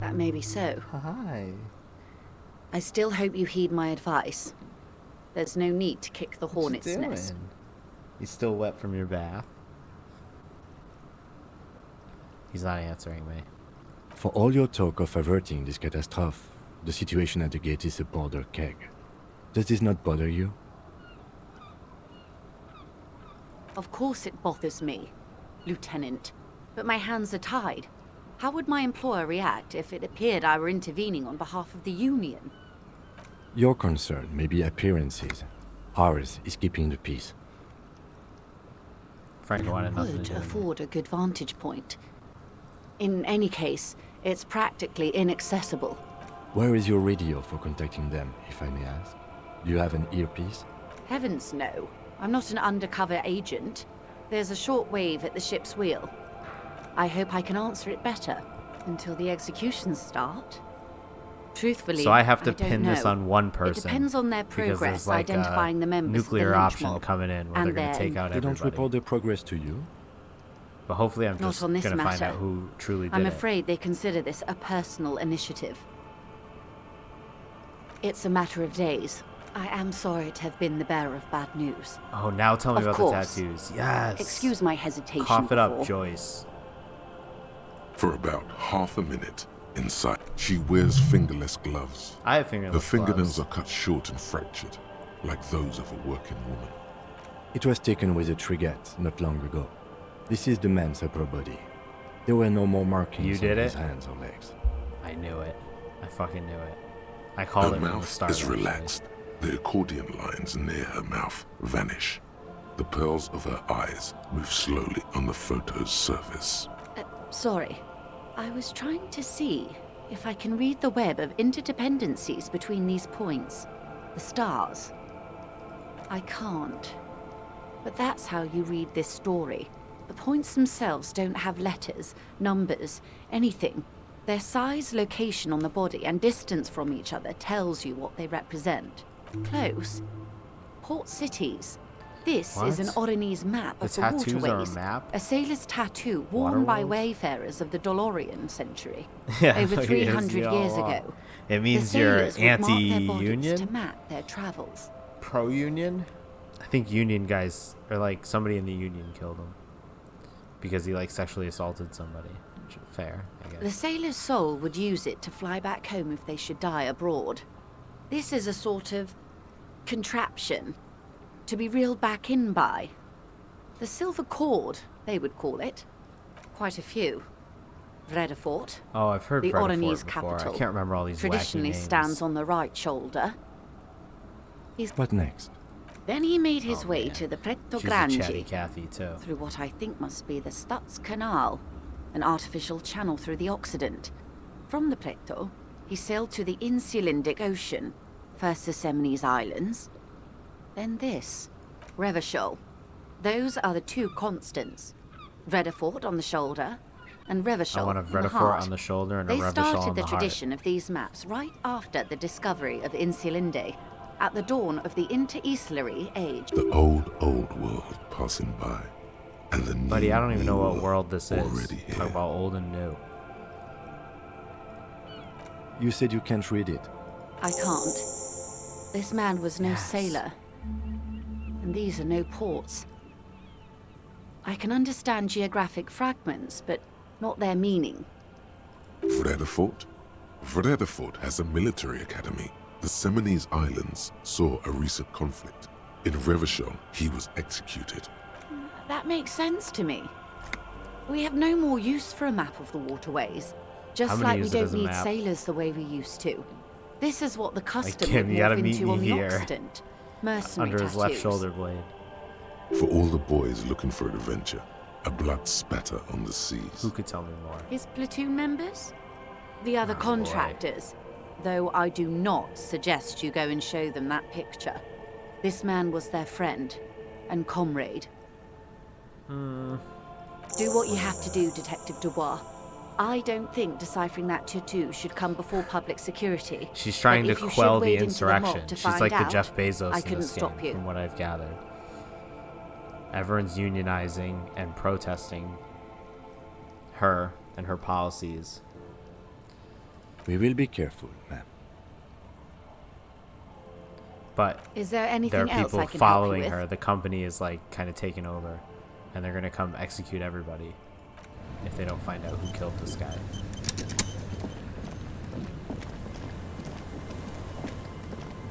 That may be so. Hi. I still hope you heed my advice. There's no need to kick the hornet's nest. You still wet from your bath? He's not answering me. For all your talk of averting this catastrophe, the situation at the gate is a border keg. Does this not bother you? Of course it bothers me, Lieutenant. But my hands are tied. How would my employer react if it appeared I were intervening on behalf of the Union? Your concern may be appearances. Ours is keeping the peace. Franco wanted nothing Would to do with me. afford a good vantage point. In any case, it's practically inaccessible. Where is your radio for contacting them, if I may ask? Do you have an earpiece? Heavens no. I'm not an undercover agent. There's a shortwave at the ship's wheel. I hope I can answer it better until the executions start. Truthfully, So I have to don't pin this know. on one person. It depends on their because progress there's like identifying the members nuclear of the lynch option mob. coming in where they're And going to take then- out They everybody. don't report their progress to you? But hopefully I'm Not just on going this to find matter. out who truly did I'm it. afraid they consider this a personal initiative. It's a matter of days. I am sorry to have been the bearer of bad news. Oh, now tell me Of about course. the tattoos. Yes. Excuse my hesitation. Cough it up, before. Joyce. For about half a minute, inside, she wears fingerless gloves. I have fingernails. Her fingernails are cut short and fractured, like those of a working woman. It was taken with a Trigat not long ago. This is the man's upper body. There were no more markings You did on his it? hands or legs. I knew it. I fucking knew it. I called Her it from the mouth start. is actually. relaxed. The accordion lines near her mouth vanish. The pearls of her eyes move slowly on the photo's surface. Sorry. I was trying to see if I can read the web of interdependencies between these points. The stars. I can't. But that's how you read this story. The points themselves don't have letters, numbers, anything. Their size, location on the body, and distance from each other tells you what they represent. Close. Port cities. This is an What? Oronese map The of the tattoos are a waterways. map? A sailor's tattoo worn by Waterworld? wayfarers of the Dolorian century. Yeah, over look, 300 here's the years all- ago. It The means you're sailors would mark their bodies anti-union? to map their travels. Pro-union? I think union guys, or like somebody in the union killed him. Because he like sexually assaulted somebody. Which is fair, I The guess. sailor's soul would use it to fly back home if they should die abroad. This is a sort of contraption to be reeled back in by. The silver cord, they would call it. Quite a few. Vredefort, Oh, I've heard the Vredefort Oronese before. capital, I can't remember all these traditionally wacky names. stands on the right shoulder. What next? Then he made his Oh, way man. to the Pretto She's a chatty Grande, Cathy too. through what I think must be the Stutz Canal, an artificial channel through the Occident. From the Pretto, he sailed to the Insulindic Ocean, first the Semines Islands, then this, Revachol. Those are the two constants. Vredefort on the shoulder, and I Revachol want a in the Vredefort heart. on the shoulder and a They Revachol started on the the tradition of these maps right after the discovery of Insulinde, at the dawn of the Interinsulary Age. The old world passing by, and the new Buddy, I don't even know what world world this is. already here. Talk about old and new. You said you can't read it. I can't. This man was no Yes. sailor. And these are no ports. I can understand geographic fragments, but not their meaning. Vredefort? Vredefort has a military academy. The Semines Islands saw a recent conflict. In Revachol, he was executed. That makes sense to me. We have no more use for a map of the waterways. Just I'm gonna like we use it don't as a need map. sailors the way we used to. This is what the custom Kim, would you gotta morph meet into me on the here. Occident. Mercenary Under his left tattoos. shoulder blade. For all the boys looking for an adventure, a blood spatter on the seas. Who could tell me more? His platoon members? The other Oh, boy. contractors. Though I do not suggest you go and show them that picture. This man was their friend and comrade. Do what you have to do, Detective Dubois. I don't think deciphering that tattoo should come before public security. She's trying But to if you should quell the wade into mob insurrection. to She's find like the out, Jeff Bezos I in couldn't this stop game, you. from what I've gathered. Everyone's unionizing and protesting her and her policies. We will be careful, ma'am. But Is there there are anything else people I can following help you her. with? The company is like kind of taking over, and they're gonna come execute everybody if they don't find out who killed this guy.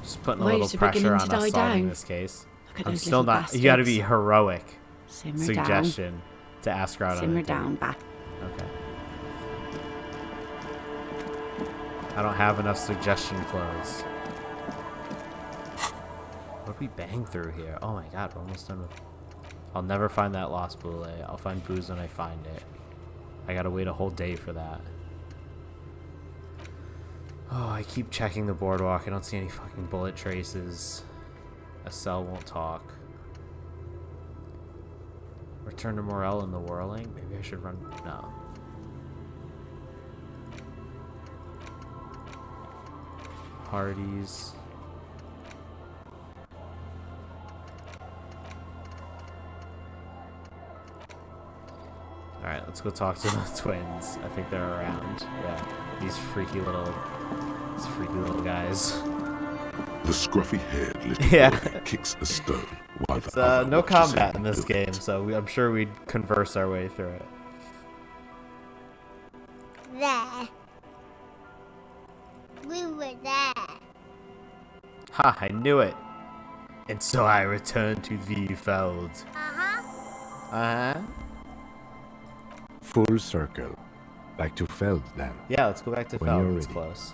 Just putting a little Waves are pressure beginning on to us die solving down. this case. Look at I'm those still little not. You got to be bastards. heroic. Simmer Suggestion to ask her out on a Simmer date. down, back. Okay. I don't have enough suggestion clothes. What did we bang through here? Oh my god, we're almost done with... I'll never find that lost boule. I'll find booze when I find it. I gotta wait a whole day for that. Oh, I keep checking the boardwalk. I don't see any fucking bullet traces. Estelle won't talk. Return to Morel in the whirling? Maybe I should run. No. Hardy's. Alright, let's go talk to the twins. I think they're around. Yeah. These freaky little guys. The scruffy-haired little Yeah. boy kicks a stone while It's the other no watches combat him in this do game, it. so I'm sure we'd converse our way through it. There. We were there. Ha, I knew it. And so I returned to the Feld. Uh-huh. Uh-huh. Full circle. Back to Feld, then. Yeah, let's go back to When Feld. you're It's ready. close.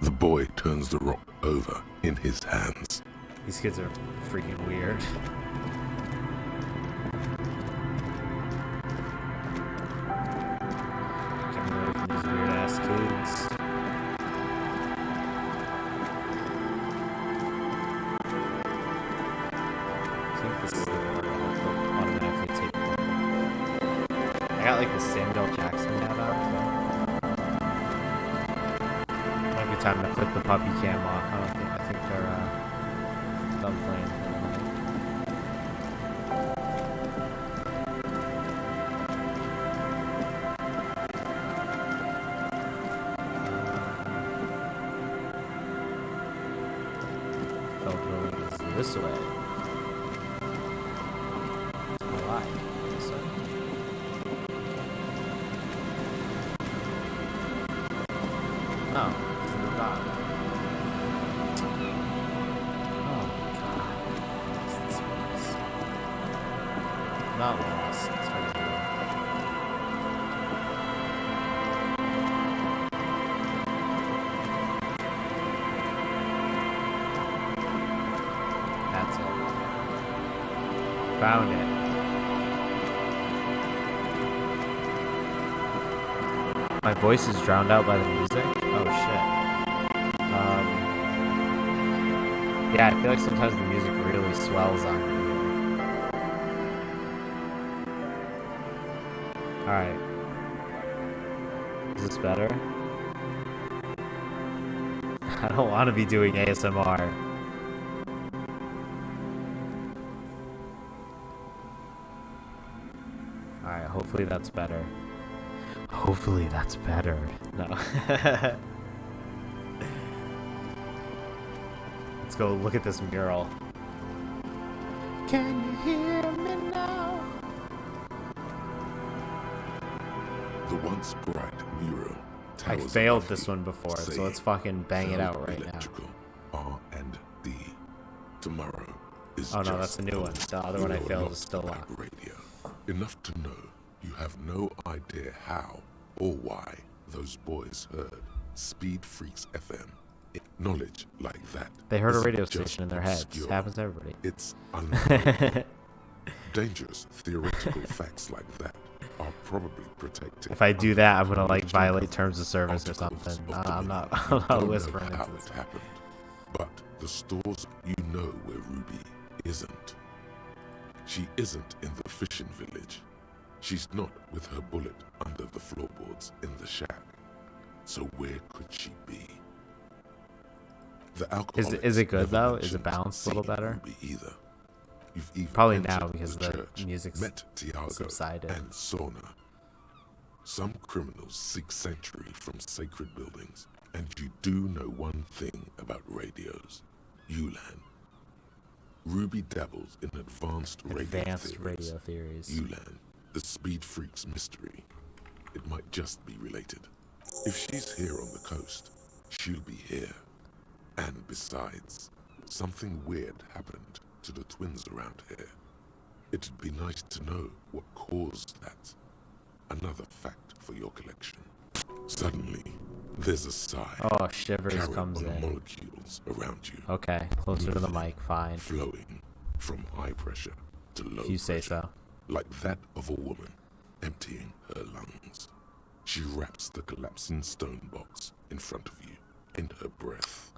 The boy turns the rock over in his hands. These kids are freaking weird. Getting away from these weird ass kids. I think this is the automatically take. I got like the Samuel Jackson hat on. Might be time to click the puppy cam off. I think they're done playing for the night. Felt building is this way. Oh, why? This way? No, this is the dot. Oh god. What's this place? Not lost. It's right here. That's it. Found it. My voice is drowned out by the music? Oh shit. Yeah, I feel like sometimes the music really swells on me. Alright. Is this better? I don't want to be doing ASMR. Alright, hopefully that's better. Hopefully that's better. No. Let's go look at this mural. Can you hear me now? The once bright mural I towers failed above this you, one before, so saying, let's fucking bang it "Feld out right now. Electrical, R&D. Tomorrow is Oh no, just that's a new one. The other You one I know a failed lot is still about on. radio. Enough to know you have no idea how or why those boys heard Speed Freaks FM. Knowledge like that. They heard a isn't radio just station in their heads. obscure. Happens to everybody. It's unknown. Dangerous theoretical facts like that are probably protected. If I do that, I'm gonna like Knowledge violate of terms of service or articles something. of I'm dominion. not. You I'm not don't know whispering how into it this. happened, but the stores you know where Ruby isn't. She isn't in the fishing village. She's not with her bullet under the floorboards in the shack. So where could she be? The alcoholics Is it good, never though? Is it mentioned balanced a little seeing better? Ruby either. You've even Probably now entered because the church, music's met Tiago subsided. and Sona. Some criminals seek sanctuary from sacred buildings, and you do know one thing about radios. Ulan. Ruby dabbles in advanced Advanced radio radio theories. Ulan, the Speed Freaks mystery. It might just be related. If she's here on the coast, she'll be here. And besides, something weird happened to the twins around here. It'd be nice to know what caused that. Another fact for your collection. Suddenly, there's a sigh. Oh, Shivers carried comes on in. molecules around you. Okay, closer to the mic. Fine. Flowing from high pressure to low If you say pressure, so. like that of a woman emptying her lungs. She wraps the collapsing stone box in front of you. and her breath,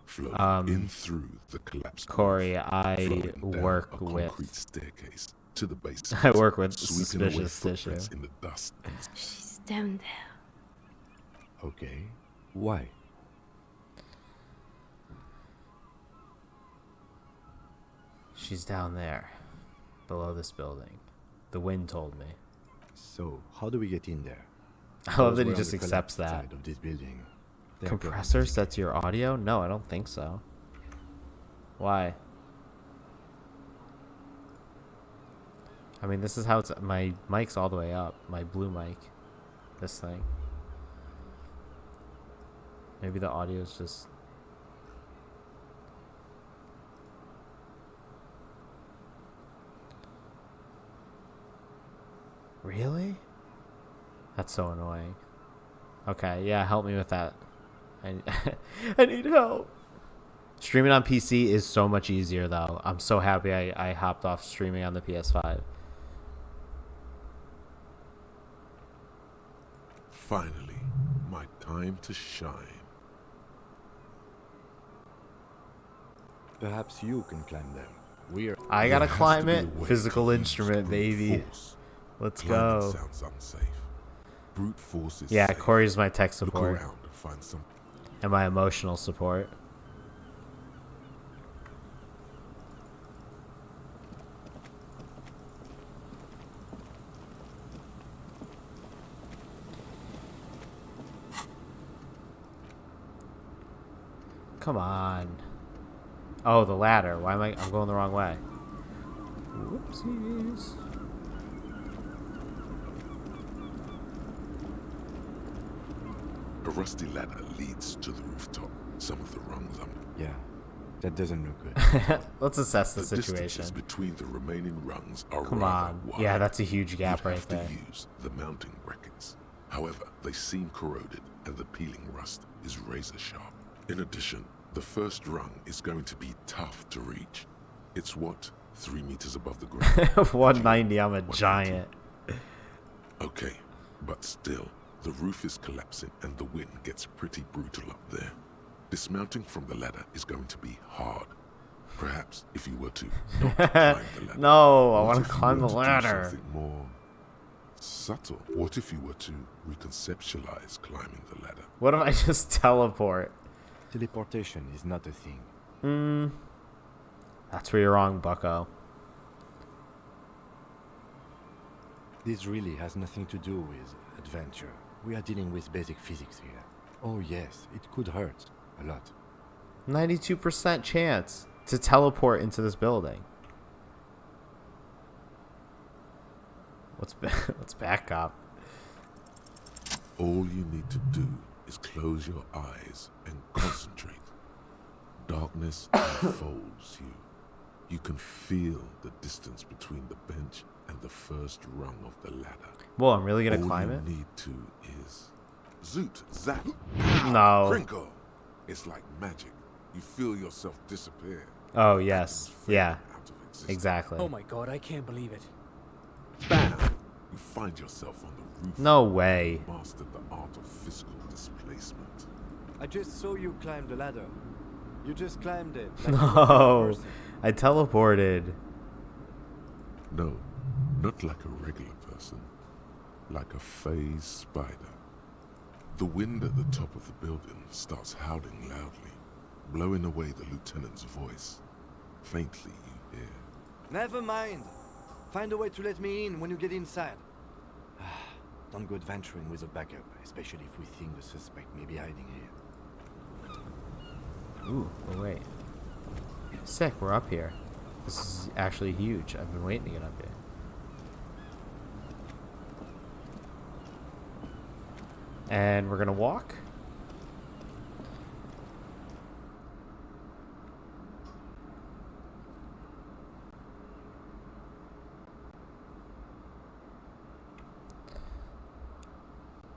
flowing in through the collapsed Corey, roof, I flowing down work a with- concrete staircase to the basement. I work with sweeping away suspicious footprints tissue. in the dust. She's down there. Okay. Why? She's down there, below this building. The wind told me. So, how do we get in there? I love Those that he were on just the accepts collapsed that. side of this building. They're Compressor going sets your audio? No, I don't think so. Why? I mean, this is how it's. My mic's all the way up. My blue mic. This thing. Maybe the audio's just. Really? That's so annoying. Okay, yeah, help me with that. I need help. Streaming on PC is so much easier, though. I'm so happy I hopped off streaming on the PS5. Finally, my time to shine. Perhaps you can climb them. We're I gotta There has climb to be it. a way Physical to use instrument, brute baby. force. Let's Climbing go. sounds unsafe. Brute force is Yeah, safe. Corey's my tech Look support around and find some. and my emotional support. Come on. Oh, the ladder. Why am I'm going the wrong way. Whoopsies. A rusty ladder leads to the rooftop. Some of the rungs are. Yeah, that doesn't look good. Let's assess the distances situation. between the remaining rungs are Come rather on. wide. Yeah, that's a huge gap You'd right have there. to use the mounting brackets. However, they seem corroded and the peeling rust is razor sharp. In addition, the first rung is going to be tough to reach. It's what? 3 meters above the ground. 190, I'm a 190. giant. Okay, but still, the roof is collapsing and the wind gets pretty brutal up there. Dismounting from the ladder is going to be hard. Perhaps if you were to not climb the ladder. No, I What want if to you climb were the to do ladder. something more subtle. What if you were to reconceptualize climbing the ladder? What if I just teleport? Teleportation is not a thing. That's where you're wrong, bucko. This really has nothing to do with adventure. We are dealing with basic physics here. Oh yes, it could hurt. A lot. 92% chance to teleport into this building. Let's back up. All you need to do is close your eyes and concentrate. Darkness enfolds you. You can feel the distance between the bench and the first rung of the ladder. Well, I'm really gonna All climb you it? need to is zoot, zap, No. crinkle. It's like magic. You feel yourself disappear. Oh, yes. Atoms fade Yeah, out of existence. exactly. Oh my god, I can't believe it. Bam! You find yourself on the roof. No way. Mastered the art of physical displacement. I just saw you climb the ladder. You just climbed it. No. I teleported. No, not like a regular person. Like a phased spider. The wind at the top of the building starts howling loudly, blowing away the lieutenant's voice. Faintly you hear. Never mind. Find a way to let me in when you get inside. Don't go adventuring with a backup, especially if we think the suspect may be hiding here. Ooh, oh wait. Sick, we're up here. This is actually huge. I've been waiting to get up here. And we're gonna walk.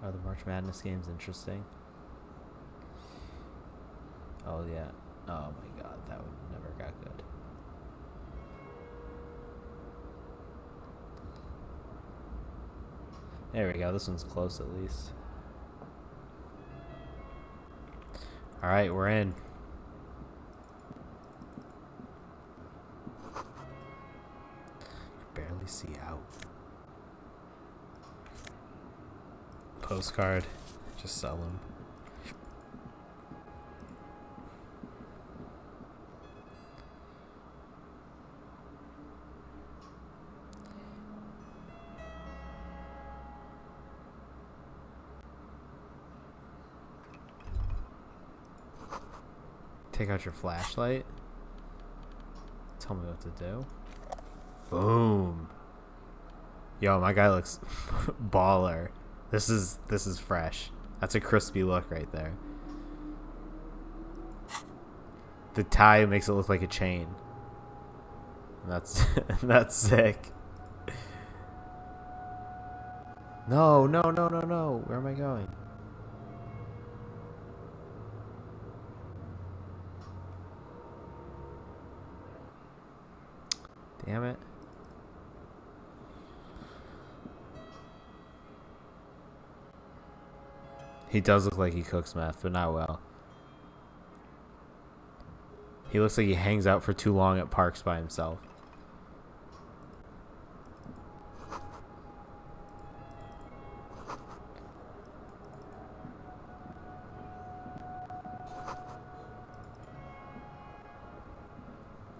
Are the March Madness games interesting? Oh yeah. Oh my god, that would never got good. There we go, this one's close at least. Alright, we're in. Barely see out. Postcard. Just sell them. Take out your flashlight. Tell me what to do. Boom. Yo, my guy looks baller. This is fresh. That's a crispy look right there. The tie makes it look like a chain. That's that's sick. No, no, no, no, no. Where am I going? Damn it. He does look like he cooks meth, but not well. He looks like he hangs out for too long at parks by himself.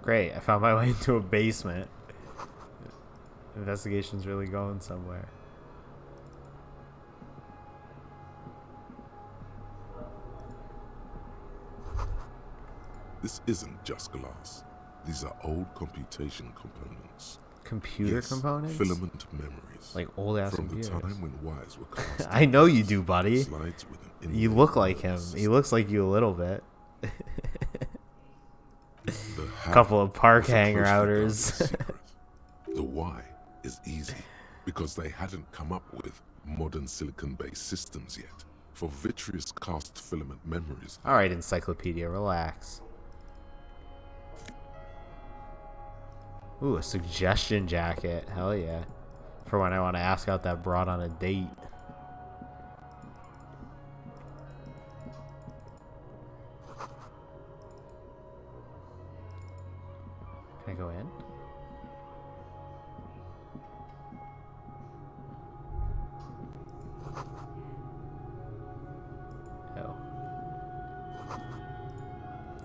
Great, I found my way into a basement. Investigation's really going somewhere. This isn't just glass. These are old computation components. Computer components? Filament memories. Like old ass from computers. the time when wires were cast. I know you do, buddy. Slides with an You look like him. He looks like you a little bit. Couple of park hanger outers. The why is easy because they hadn't come up with modern silicon-based systems yet for vitreous cast filament memories. All right, encyclopedia, relax. Ooh, a suggestion jacket. Hell yeah. For when I want to ask out that broad on a date. Can I go in? Oh.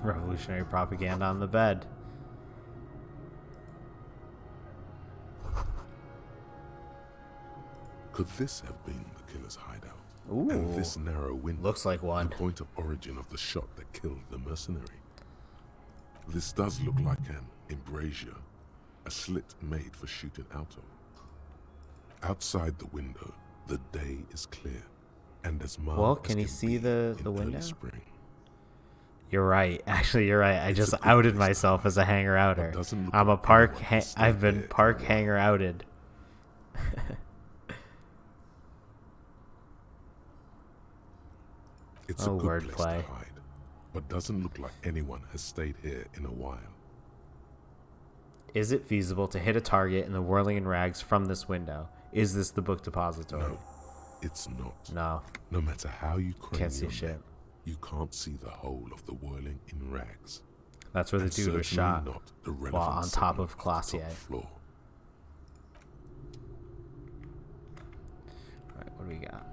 Revolutionary propaganda on the bed. Could this have been the killer's hideout? Ooh. And this narrow window, Looks like one. the point of origin of the shot that killed the mercenary. This does look like an embrasure, a slit made for shooting out of. Outside the window, the day is clear, and as mild Well, as can he see be the in early window? Spring. You're right. Actually, you're right. I It's just a good outed place to myself hide. as a hanger outer. It doesn't look I'm a like park. anyone has stayed I've been there park in a hanger while. outed. It's Oh, a good place wordplay. to hide, but doesn't look like anyone has stayed here in a while. Is it feasible to hit a target in the whirling in rags from this window? Is this the book depository? No, it's not. No. No matter how you crane Can't see your shit. neck, you can't see the whole of the whirling in rags. That's where the And dude was certainly shot. not the While relevant on top segment of the Classier. top floor. Alright, what do we got?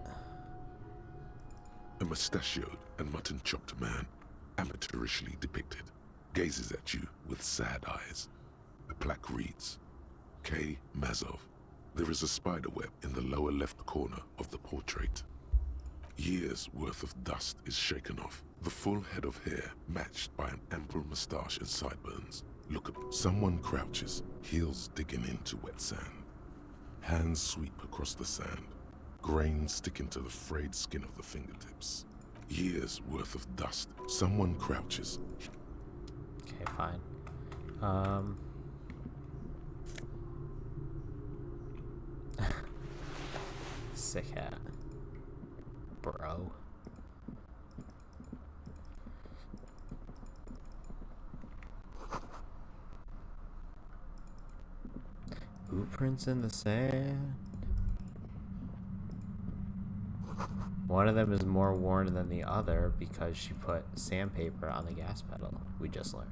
A mustachioed and mutton-chopped man, amateurishly depicted, gazes at you with sad eyes. The plaque reads, K. Mazov. There is a spider web in the lower left corner of the portrait. Years' worth of dust is shaken off, the full head of hair matched by an ample moustache and sideburns. Look up. Someone crouches, heels digging into wet sand. Hands sweep across the sand, grains sticking to the frayed skin of the fingertips. Years' worth of dust. Someone crouches. Okay, fine. Sick hat. Bro. Footprints in the sand. One of them is more worn than the other because she put sandpaper on the gas pedal. We just learned.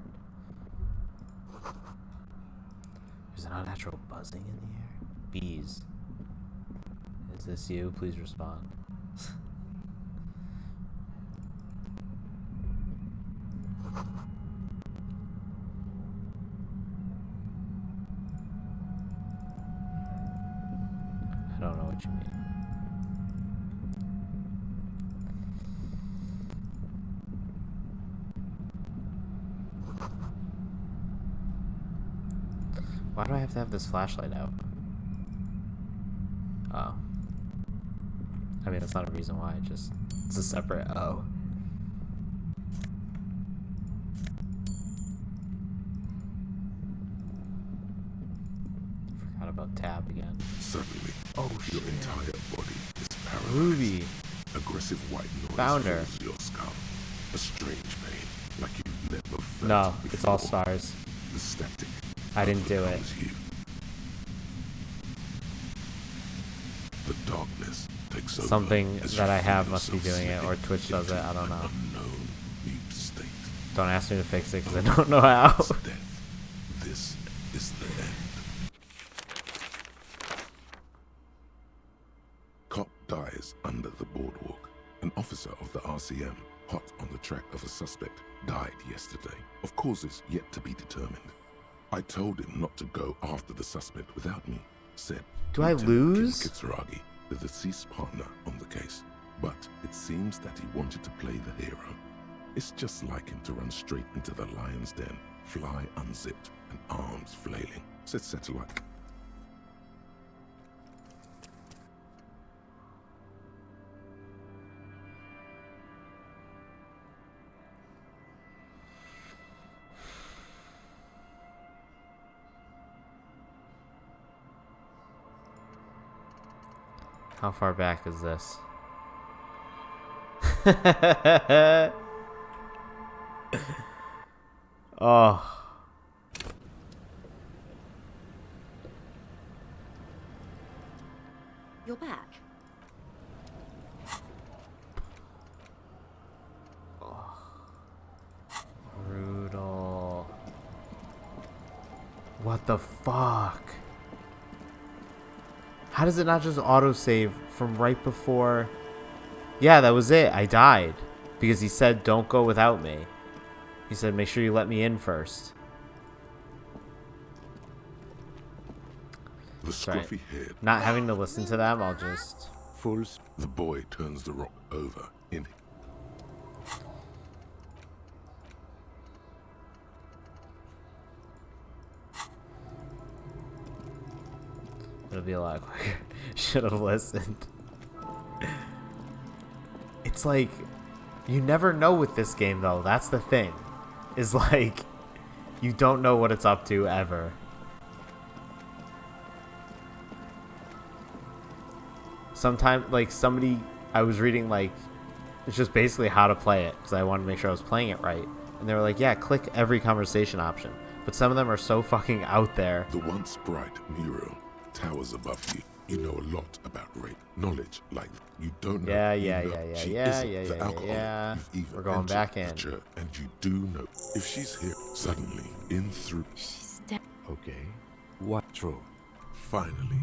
There's an unnatural buzzing in the air. Bees. Is this you? Please respond. I don't know what you mean. Why do I have to have this flashlight out? Oh. I mean, that's not a reason why, it's a separate oh. Forgot about tab again. Suddenly, Oh, your shit. entire body is paralyzed. Ruby. Aggressive white noise Found her. fills your skull. A strange pain, like you've never felt No, before. it's all stars. The static I didn't do it. overcomes you. The darkness takes over Something as that you I have feel must be yourself doing it, or slipping Twitch does it, into I don't an know. unknown deep state. Don't ask me to fix it because I don't know how. It's death. This is the end. Cop dies under the boardwalk. An officer of the RCM, hot on the track of a suspect, died yesterday, of causes yet to be determined. I told him not to go after the suspect without me, said Do I Lieutenant lose? Kim Kitsuragi, the deceased partner on the case. But it seems that he wanted to play the hero. It's just like him to run straight into the lion's den, fly unzipped and arms flailing, said Satellite. How far back is this? Oh. You're back. Brutal. What the fuck? How does it not just autosave from right before? Yeah, that was it. I died. Because he said, don't go without me. He said, make sure you let me in first. The Sorry. scruffy head. Not having to listen to them, I'll just... Fools. The boy turns the rock over in. It'll be a lot quicker. Should have listened. It's like, you never know with this game though. That's the thing. Is like, you don't know what it's up to ever. Sometimes, like somebody, I was reading like, it's just basically how to play it because I wanted to make sure I was playing it right. And they were like, yeah, click every conversation option. But some of them are so fucking out there. The once bright mural towers above you. You know a lot about rape. Knowledge like you don't know. Yeah, you yeah, know yeah, she yeah, isn't yeah, the yeah, alcoholic yeah. you've even We're going entered back the in. church, and you do know if she's here suddenly in through. She's dead. Okay. What true? Finally,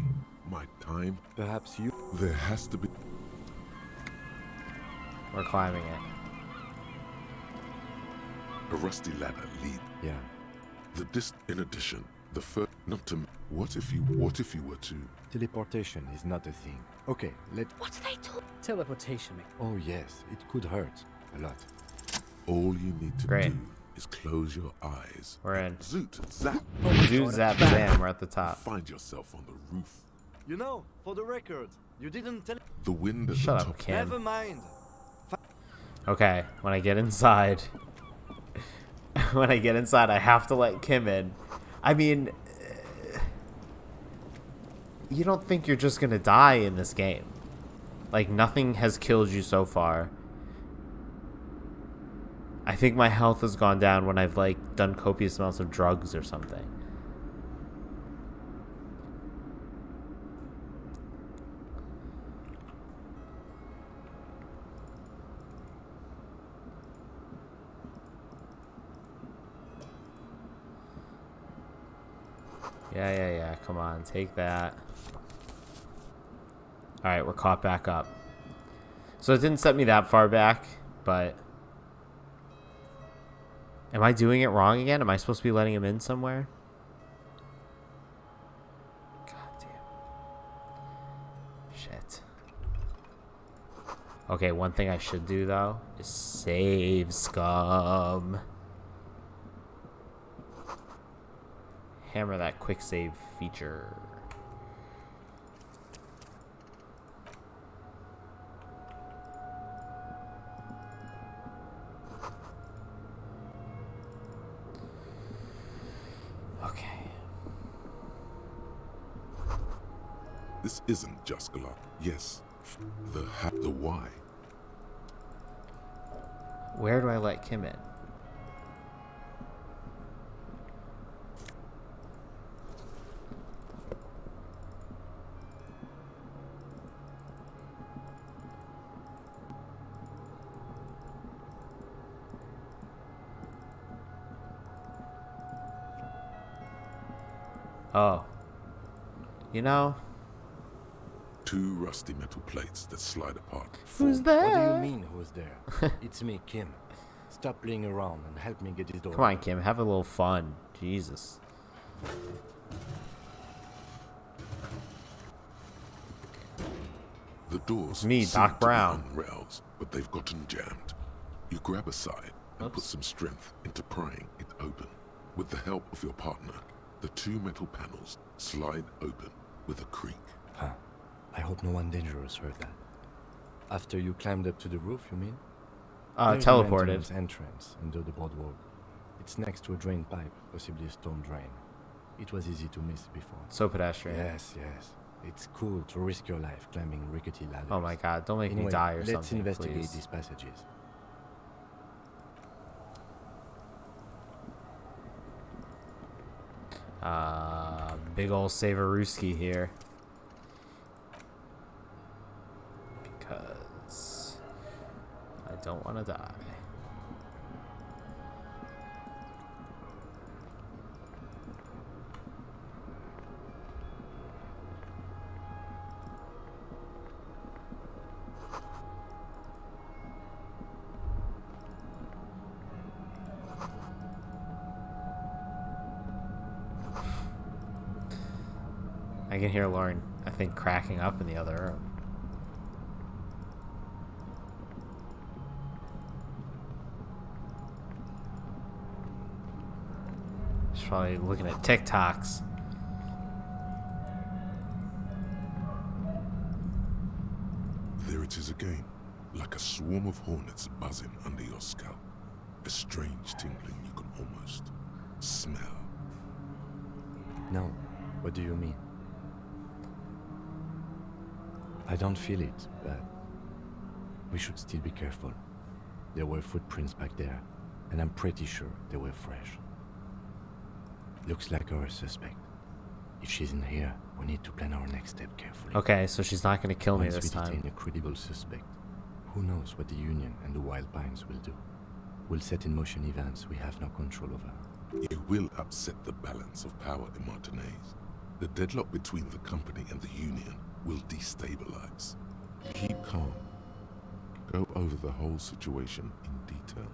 my time. Perhaps you. There has to be. We're climbing it. A rusty ladder lead. Yeah. In addition, the first. Not to. What if you were to? Teleportation is not a thing. Okay, let. What are they talking? Teleportation. Oh yes, it could hurt a lot. All you need to Great. do is close your eyes. We're in. Zoot, zap. Zoot, zap, zam. We're at the top. Find yourself on the roof. You know, for the record, you didn't tell. The wind at Shut the up, top. Kim. Never mind. Okay, when I get inside, I have to let Kim in. I mean, you don't think you're just gonna die in this game. Like, nothing has killed you so far. I think my health has gone down when I've, like, done copious amounts of drugs or something. Yeah. Come on, take that. Alright, we're caught back up. So it didn't set me that far back, but... Am I doing it wrong again? Am I supposed to be letting him in somewhere? God damn. Shit. Okay, one thing I should do, though, is save scum. Hammer that quick save feature. Okay. This isn't Juskala. Yes, the why. Where do I let Kim in? Oh. You know? 2 rusty metal plates that slide apart. Who's there? What do you mean, who's there? It's me, Kim. Stop playing around and help me get this door. Come on, Kim. Have a little fun. Jesus. The doors Me, seem Doc to be Brown. on rails, but they've gotten jammed. You grab a side and put Oops. some strength into prying it open. With the help of your partner, the 2 metal panels slide open with a creak. Huh. I hope no one dangerous heard that. After you climbed up to the roof, you mean? There's a Teleported. maintenance entrance under the boardwalk. It's next to a drain pipe, possibly a storm drain. It was easy to miss before. So pedestrian. Yes. It's cool to risk your life climbing rickety ladders. Oh my god, don't make Anyway, me die or let's something, investigate please. these passages. Big ol' Saveruski here. Because I don't want to die. I can hear Lauren, I think, cracking up in the other room. She's probably looking at TikToks. There it is again, like a swarm of hornets buzzing under your scalp. A strange tingling you can almost smell. No. What do you mean? I don't feel it, but we should still be careful. There were footprints back there, and I'm pretty sure they were fresh. Looks like our suspect. If she's in here, we need to plan our next step carefully. Okay, so she's not gonna kill me Once this we detain time. a credible suspect, who knows what the Union and the Wild Pines will do? We'll set in motion events we have no control over. You will upset the balance of power in Martinez. The deadlock between the company and the Union will destabilize. Keep calm. Go over the whole situation in detail.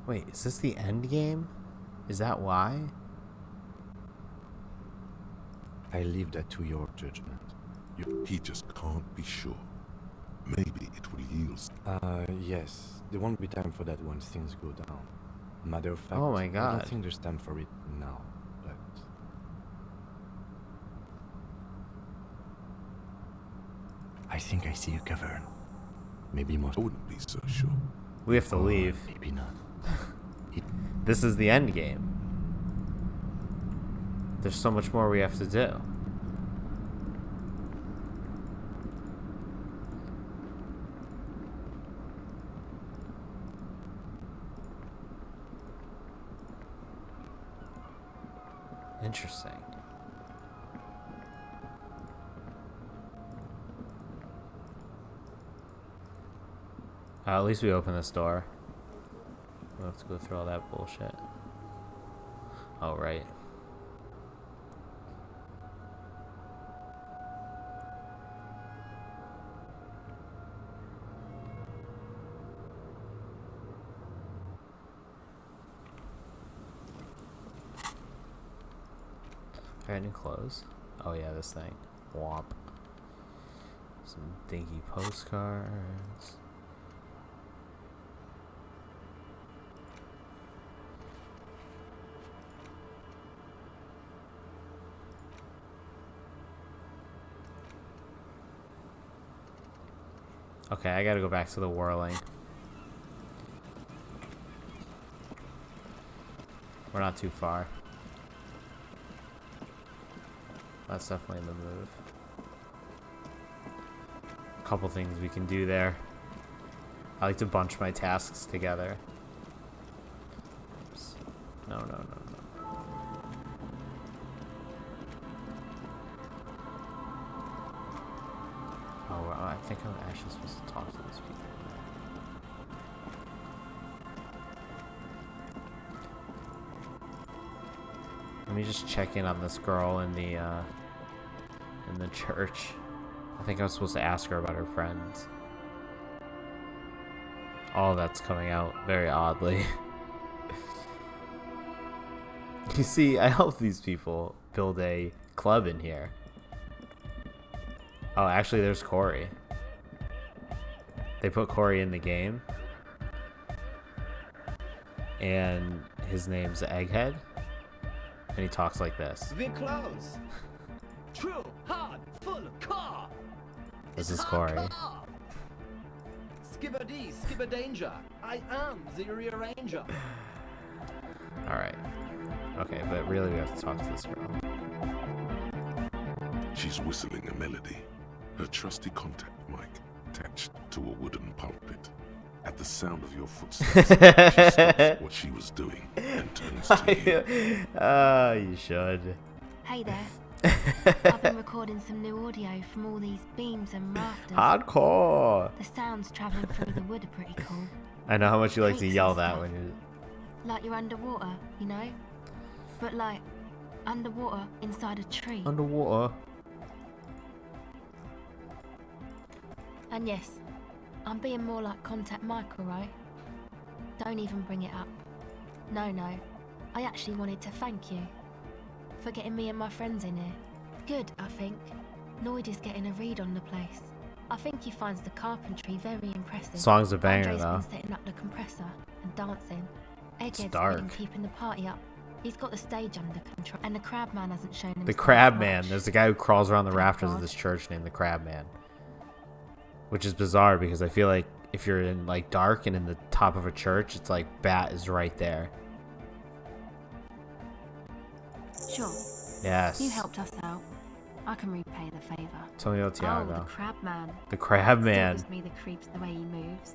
Wait, is this the end game? Is that why? I leave that to your judgment. He just can't be sure. Maybe it will yield. Yes. There won't be time for that once things go down. Matter of fact, Oh my I God. don't think there's time for it now, but... I think I see a cavern. Maybe more. I wouldn't be so sure. We have to Or leave. Maybe not. This is the end game. There's so much more we have to do. Interesting. At least we opened this door. We'll have to go through all that bullshit. Oh, right. I got new clothes. Oh yeah, this thing. Womp. Some dinky postcards. Okay, I gotta go back to the whirling. We're not too far. That's definitely the move. A couple things we can do there. I like to bunch my tasks together. Oops. No, no, no, no. Oh, well, I think I'm actually supposed to talk to these people. Let me just check in on this girl in the church. I think I was supposed to ask her about her friends. All of that's coming out very oddly. You see, I helped these people build a club in here. Oh, actually, there's Corey. They put Corey in the game. And his name's Egghead. And he talks like this. We're close. True, hard, full car. This is Corey. Skibbity, skibberdanger. I am the rearranger. Alright. Okay, but really we have to talk to this girl. She's whistling a melody, her trusty contact mic attached to a wooden pulpit. At the sound of your footsteps, she stops what she was doing and turns to you. You should. Hey there. I've been recording some new audio from all these beams and rafters. Hardcore! The sounds travelling through the wood are pretty cool. I know how much you like to Creaks yell and that stuff. when you're... Like you're underwater, you know? But like, underwater inside a tree. Underwater? And yes, I'm being more like Contact Michael, right? Don't even bring it up. No, no. I actually wanted to thank you for getting me and my friends in here. Good, I think. Noid is getting a read on the place. I think he finds the carpentry very impressive. Song's a banger, Andre's though. been setting up the compressor and dancing. Egghead's dark. been keeping the party up. He's got the stage under control, and the Crab Man hasn't shown himself The Crab Man. much. There's the guy who crawls around the Thank rafters of God. this church named the Crab Man. Which is bizarre because I feel like if you're in like dark and in the top of a church, it's like Bat is right there. Sure. Yes. You helped us out. I can repay the favor. Antonio Oh, the Tiago. Crab Man. The Crab Still Man. gives me the creeps the way he moves.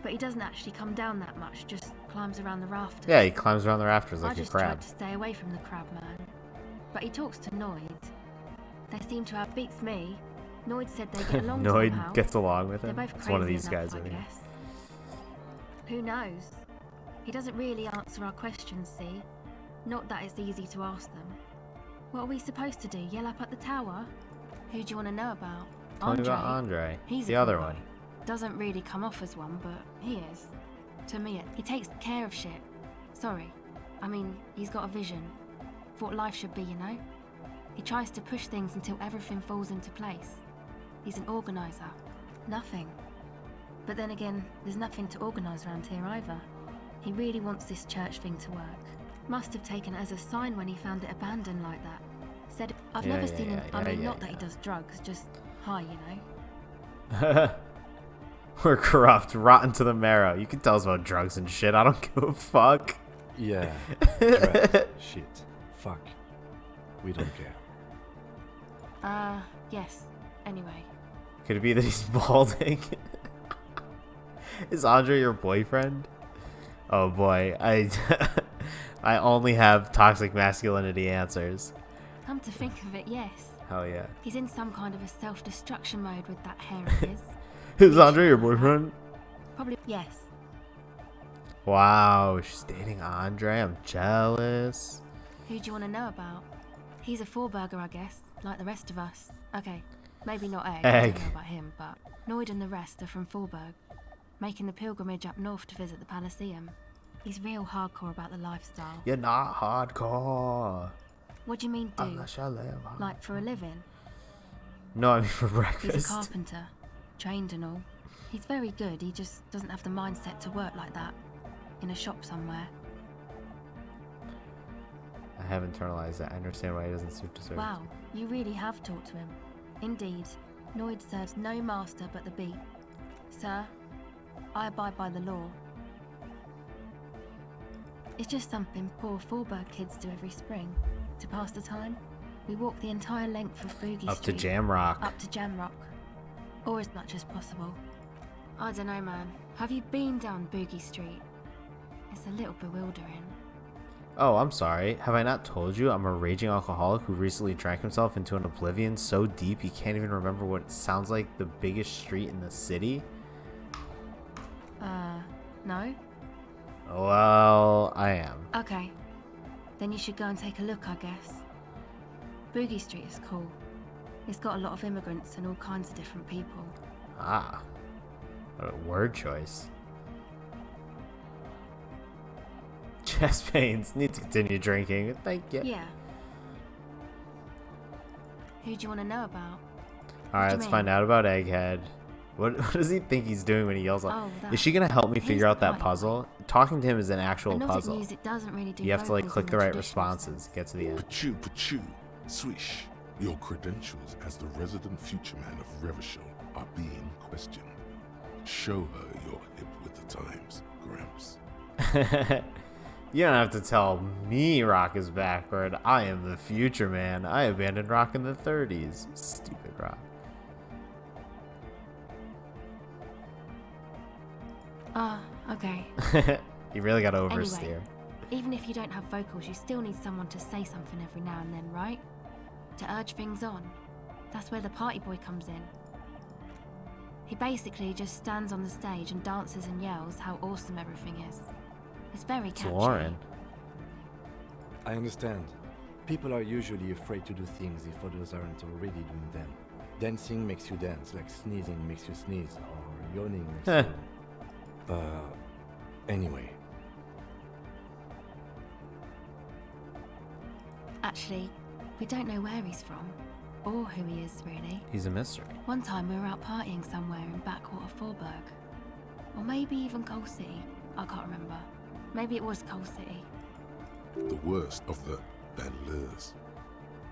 But he doesn't actually come down that much, just climbs around the rafters. Yeah, he climbs around the rafters I like a just crab. tried to stay away from the Crab Man. But he talks to Noid. They seem to have beats me. Noid said they get along Noid somehow. gets along with They're him. both It's one of crazy these enough, guys I over here. guess. Who knows? He doesn't really answer our questions, see? Not that it's easy to ask them. What are we supposed to do? Yell up at the tower? Who do you want to know about? Tell me about Andre. He's The a other cool one. guy. Doesn't really come off as one, but he is. To me, he takes care of shit. Sorry. I mean, he's got a vision. For what life should be, you know? He tries to push things until everything falls into place. He's an organizer. Nothing. But then again, there's nothing to organize around here either. He really wants this church thing to work. Must have taken it as a sign when he found it abandoned like that. Said, I've Yeah, never yeah, seen him. yeah, I yeah, mean, yeah, not that he yeah. does drugs, just high, you know? We're corrupt, rotten to the marrow. You can tell us about drugs and shit. I don't give a fuck. Yeah. Drugs, shit. Fuck. We don't care. Yes. Anyway. Could it be that he's balding? Is Andre your boyfriend? Oh boy, I only have toxic masculinity answers. Come to think of it, yes. Hell yeah. He's in some kind of a self-destruction mode with that hair of his. Is Andre your boyfriend? Probably, yes. Wow, she's dating Andre. I'm jealous. Who do you want to know about? He's a four-burger, I guess, like the rest of us. Okay, maybe not Egg. I don't know about him, but Noid and the rest are from Forburg, making the pilgrimage up north to visit the Palaceum. He's real hardcore about the lifestyle. You're not hardcore. What do you mean, do? Unless I live hard. Like for a living? No, I mean for breakfast. He's a carpenter, trained and all. He's very good, he just doesn't have the mindset to work like that. In a shop somewhere. I have internalized that. I understand why he doesn't suit to serve. Wow, you really have talked to him. Indeed, Noid serves no master but the beat. Sir, I abide by the law. It's just something poor Forburg kids do every spring. To pass the time, we walk the entire length of Boogie Street. Up to Jamrock. Up to Jamrock. Or as much as possible. I don't know, man. Have you been down Boogie Street? It's a little bewildering. Oh, I'm sorry. Have I not told you I'm a raging alcoholic who recently drank himself into an oblivion so deep he can't even remember what sounds like the biggest street in the city? No? Well, I am. Okay. Then you should go and take a look, I guess. Boogie Street is cool. It's got a lot of immigrants and all kinds of different people. Ah. What a word choice. Chest pains. Need to continue drinking. Thank you. Yeah. Who do you want to know about? Alright, let's find out about Egghead. What does he think he's doing when he yells out? Is she gonna help me figure out that puzzle? Talking to him is an actual puzzle. News, it doesn't really do you have to like vocals click in the right traditional responses, sense. get to the end. Pachu, swish. Your credentials as the resident future man of Revachol are being questioned. Show her you're hip with the times, Gramps. You don't have to tell me rock is backward. I am the future man. I abandoned rock in the 30s. Stupid rock. Okay. You really gotta oversteer. Anyway, even if you don't have vocals, you still need someone to say something every now and then, right? To urge things on. That's where the party boy comes in. He basically just stands on the stage and dances and yells how awesome everything is. It's very It's catchy. Lauren. I understand. People are usually afraid to do things if others aren't already doing them. Dancing makes you dance, like sneezing makes you sneeze, or yawning makes you... Anyway. Actually, we don't know where he's from, or who he is, really. He's a mystery. One time we were out partying somewhere in backwater Forburg. Or maybe even Coal City. I can't remember. Maybe it was Coal City. The worst of the Banlieues.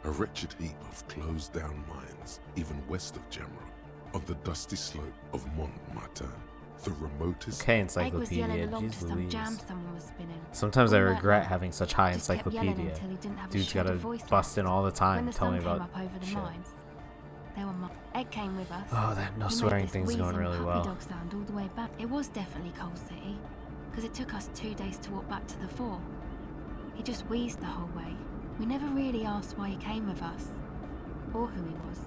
A wretched heap of closed-down mines, even west of Jamrock, on the dusty slope of Montmartin, the remotest... Okay, Egg was yelling encyclopedia. along to Jeez some Louise. jam someone was spinning. Sometimes I All night regret long. having such high Just kept yelling encyclopedia. until he didn't have a Dude's shred gotta of voice bust left. in all the time, When the telling sun me came about up over the shit. mines, there were Egg came with us. Oh, that no He made swearing this thing's going wheezing really puppy well. dog sound all the way back. It was definitely Coal City, because it took us 2 days to walk back to the fort. He just wheezed the whole way. We never really asked why he came with us, or who he was.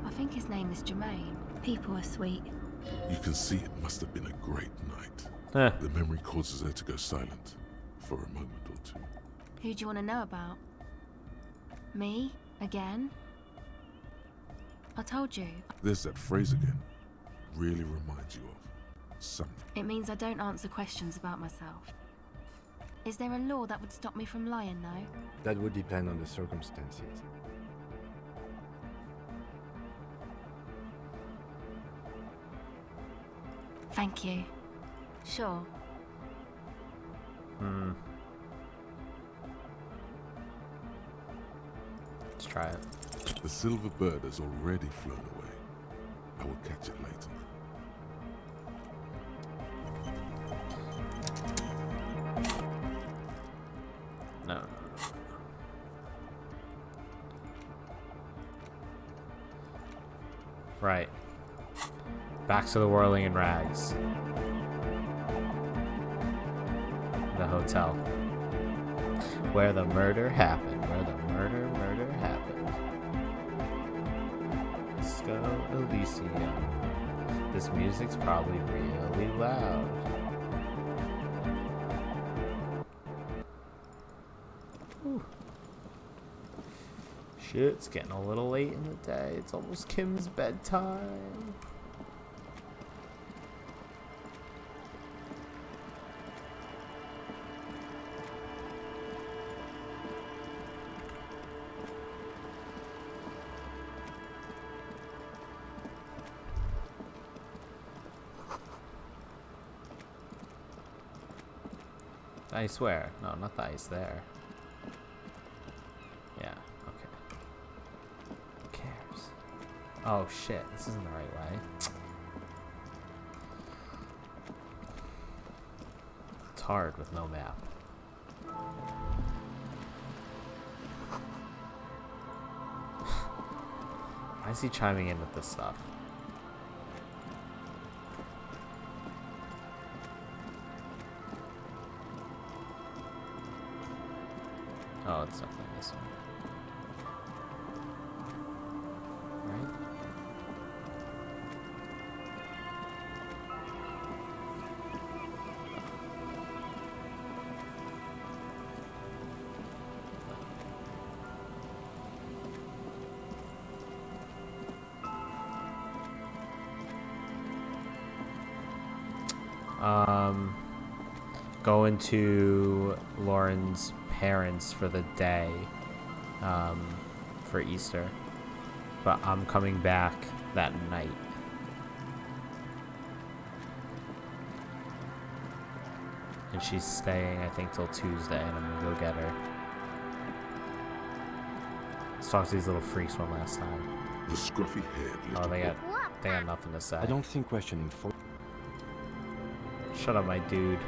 I think his name is Jermaine. People are sweet. You can see it must have been a great night. Huh. The memory causes her to go silent for a moment or two. Who do you want to know about? Me? Again? I told you. There's that phrase again. Really reminds you of something. It means I don't answer questions about myself. Is there a law that would stop me from lying, though? That would depend on the circumstances. Thank you. Sure. Let's try it. The silver bird has already flown away. I will catch it later. No. Right. Back to the whirling in rags. The hotel. Where the murder happened. Where the murder happened. Disco Elysium. This music's probably really loud. shit, it's getting a little late in the day. It's almost Kim's bedtime. I swear. No, not the ice there. Yeah, okay. Who cares? Oh shit, this isn't the right way. It's hard with no map. Why is he chiming in with this stuff? Oh, it's definitely this one. Right? Going to Lauren's parents for the day, for Easter, but I'm coming back that night. And she's staying, I think, till Tuesday, and I'm gonna go get her. Let's talk to these little freaks one last time. The scruffy-haired Oh, little they got nothing to say. I don't think questioning for. Shut up, my dude.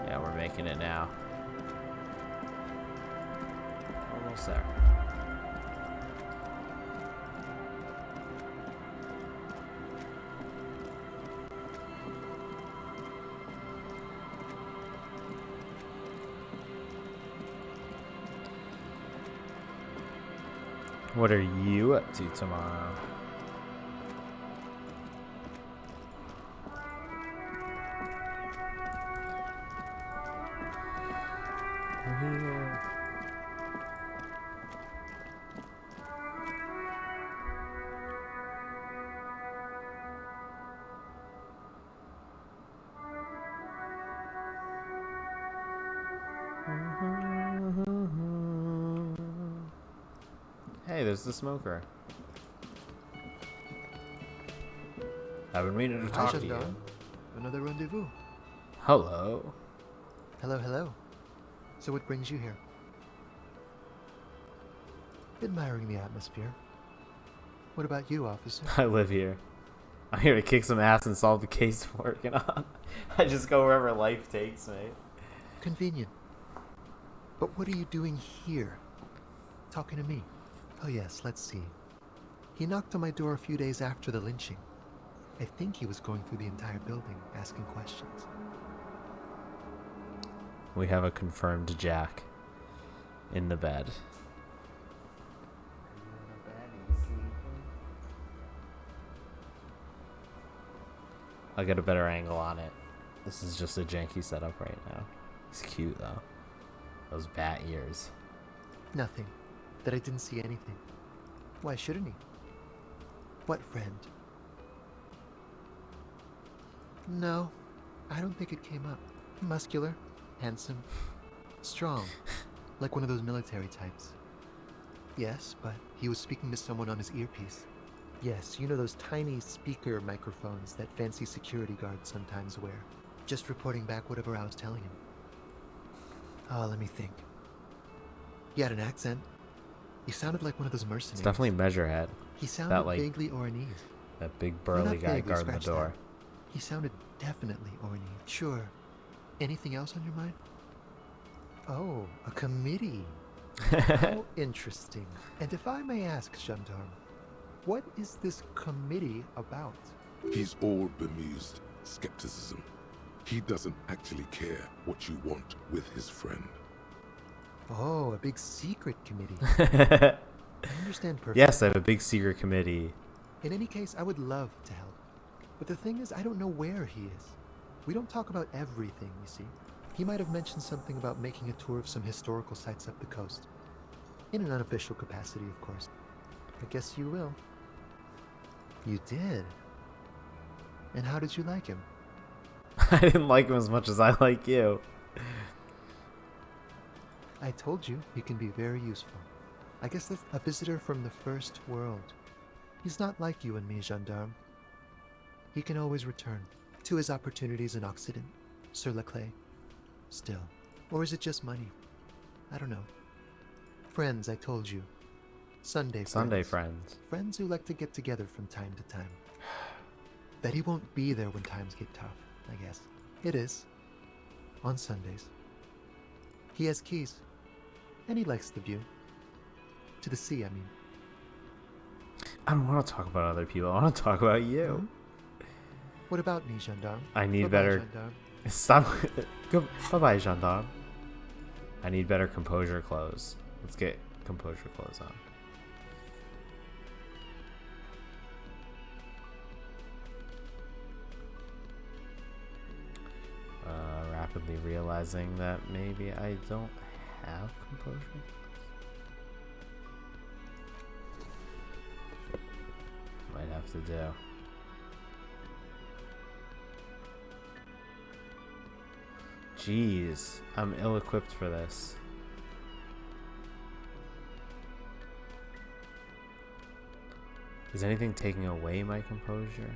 Yeah, we're making it now. Almost there. What are you up to tomorrow? Hey, there's the smoker. I've been meaning to talk to you. Another rendezvous. Hello. Hello, hello. So what brings you here? Admiring the atmosphere. What about you, officer? I live here. I'm here to kick some ass and solve the case I'm working on. I just go wherever life takes me. Convenient. But what are you doing here? Talking to me? Oh yes, let's see. He knocked on my door a few days after the lynching. I think he was going through the entire building, asking questions. We have a confirmed Jack in the bed. I'll get a better angle on it. This is just a janky setup right now. He's cute though. Those bat ears. Nothing. That I didn't see anything. Why shouldn't he? What friend? No, I don't think it came up. Muscular, handsome, strong, like one of those military types. Yes, but he was speaking to someone on his earpiece. Yes, you know those tiny speaker microphones that fancy security guards sometimes wear. Just reporting back whatever I was telling him. Oh, let me think. He had an accent. He sounded like one of those mercenaries. It's definitely Measurehead. He sounded that, like, vaguely Oranese. That big burly guy guarding the door. That. He sounded definitely Oranese. Sure. Anything else on your mind? Oh, a committee. How interesting. And if I may ask, Gendarme, what is this committee about? He's all bemused skepticism. He doesn't actually care what you want with his friend. Oh, a big secret committee. I understand perfectly. Yes, I have a big secret committee. In any case, I would love to help. But the thing is, I don't know where he is. We don't talk about everything, you see. He might have mentioned something about making a tour of some historical sites up the coast. In an unofficial capacity, of course. I guess you will. You did? And how did you like him? I didn't like him as much as I like you. I told you, he can be very useful. I guess that's a visitor from the first world. He's not like you and me, gendarme. He can always return to his opportunities in Occident, Sur la Clé. Still. Or is it just money? I don't know. Friends, I told you. Sunday friends. Friends who like to get together from time to time. Bet he won't be there when times get tough, I guess. It is. On Sundays. He has keys. And he likes the view. To the sea, I mean. I don't want to talk about other people. I want to talk about you. Hmm? What about me, gendarme? I need Bye-bye, better... gendarme. Stop. Go. Bye-bye, gendarme. I need better composure clothes. Let's get composure clothes on. Rapidly realizing that maybe I don't have composure. Might have to do. Jeez, I'm ill-equipped for this. Is anything taking away my composure?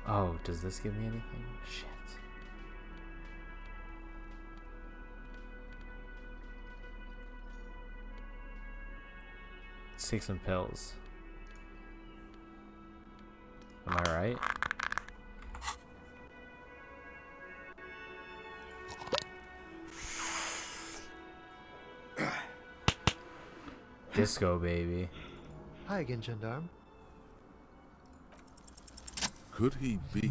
Oh, does this give me anything? Shit. Let's take some pills. Am I right? Disco, baby. Hi again, gendarme. Could he be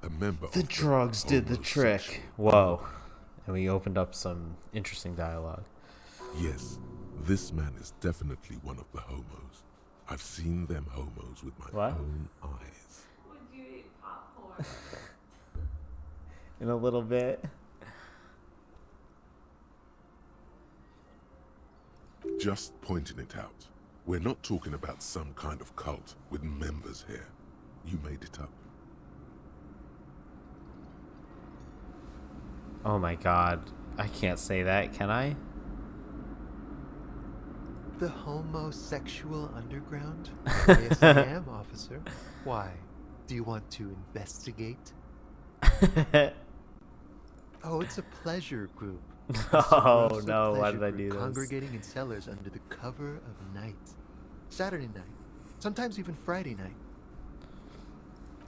a member The of drugs did the trick. homosexual? Whoa. And we opened up some interesting dialogue. Yes, this man is definitely one of the homos. I've seen them homos with my What? own eyes. Would you eat popcorn? In a little bit. Just pointing it out. We're not talking about some kind of cult with members here. You made it up. Oh my god. I can't say that, can I? The homosexual underground? Yes, I am, officer. Why? Do you want to investigate? Oh, it's a pleasure group. Oh Supposed no, why pleasure did I group do this? Congregating in cellars under the cover of night. Saturday night. Sometimes even Friday night.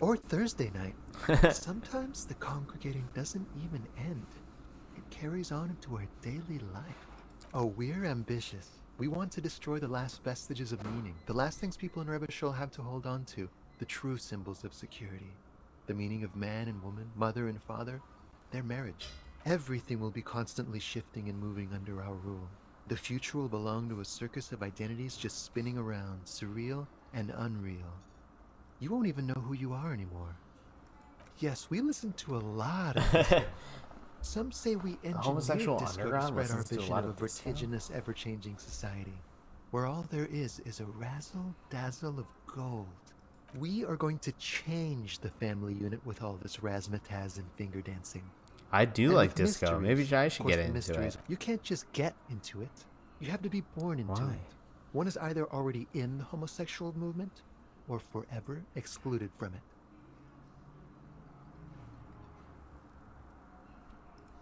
Or Thursday night. Sometimes the congregating doesn't even end. It carries on into our daily life. Oh, we're ambitious. We want to destroy the last vestiges of meaning. The last things people in Rebishul have to hold on to. The true symbols of security. The meaning of man and woman, mother and father. Their marriage. Everything will be constantly shifting and moving under our rule. The future will belong to a circus of identities just spinning around, surreal and unreal. You won't even know who you are anymore. Yes, we listen to a lot of disco. Some say we homosexual engineered disco to underground spread our listens to a vision lot of a of disco? vertiginous, ever-changing society, where all there is a razzle-dazzle of gold. We are going to change the family unit with all this razzmatazz and finger dancing. I do And like with disco. mysteries. Maybe I Of should course, get the into mysteries. it. You can't just get into it. You have to be born into Why? it. One is either already in the homosexual movement or forever excluded from it.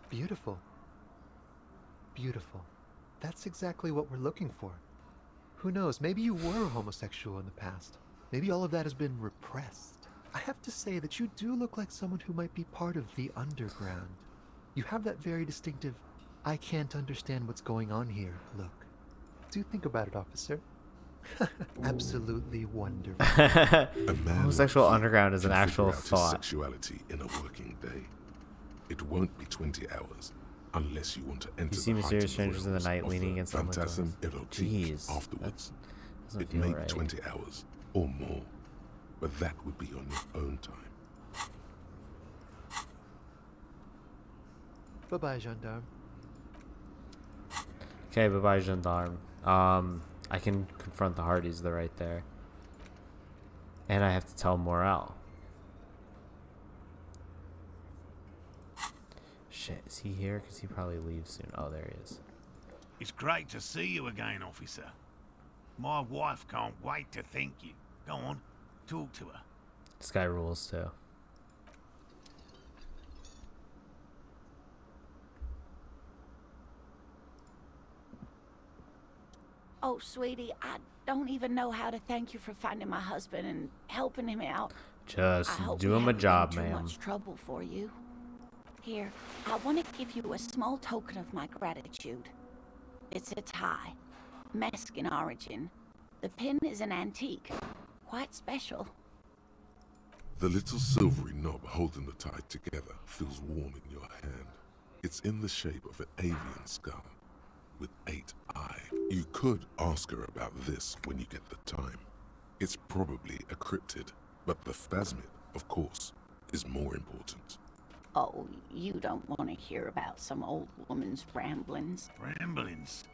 Beautiful. Beautiful. That's exactly what we're looking for. Who knows, maybe you were homosexual in the past. Maybe all of that has been repressed. I have to say that you do look like someone who might be part of the underground. You have that very distinctive, I can't understand what's going on here look. Do think about it, officer. Absolutely wonderful. A man Homosexual like you underground is an can actual figure out his thought. sexuality in a working day. It won't be 20 hours. unless you want to enter You see the mysterious heightened strangers in the realms night of leaning the against someone's Phantasm windows. Erotique Jeez, afterwards. doesn't It feel may be right. 20 hours or more, but that would be on your own time. Bye-bye, gendarme. Okay, bye-bye, gendarme. I can confront the Hardys. They're right there. And I have to tell Morel. Shit, is he here? Because he probably leaves soon. Oh, there he is. It's great to see you again, officer. My wife can't wait to thank you. Go on, talk to her. This guy rules, too. Oh, sweetie, I don't even know how to thank you for finding my husband and helping him out. Just I hope do we him a haven't job, been too ma'am. much trouble for you. Here, I want to give you a small token of my gratitude. It's a tie, Mexican origin. The pin is an antique, quite special. The little silvery knob holding the tie together feels warm in your hand. It's in the shape of an avian skull with 8 eyes. You could ask her about this when you get the time. It's probably a cryptid, but the phasmid, of course, is more important. Oh, you don't want to hear about some old woman's ramblings. Ramblings?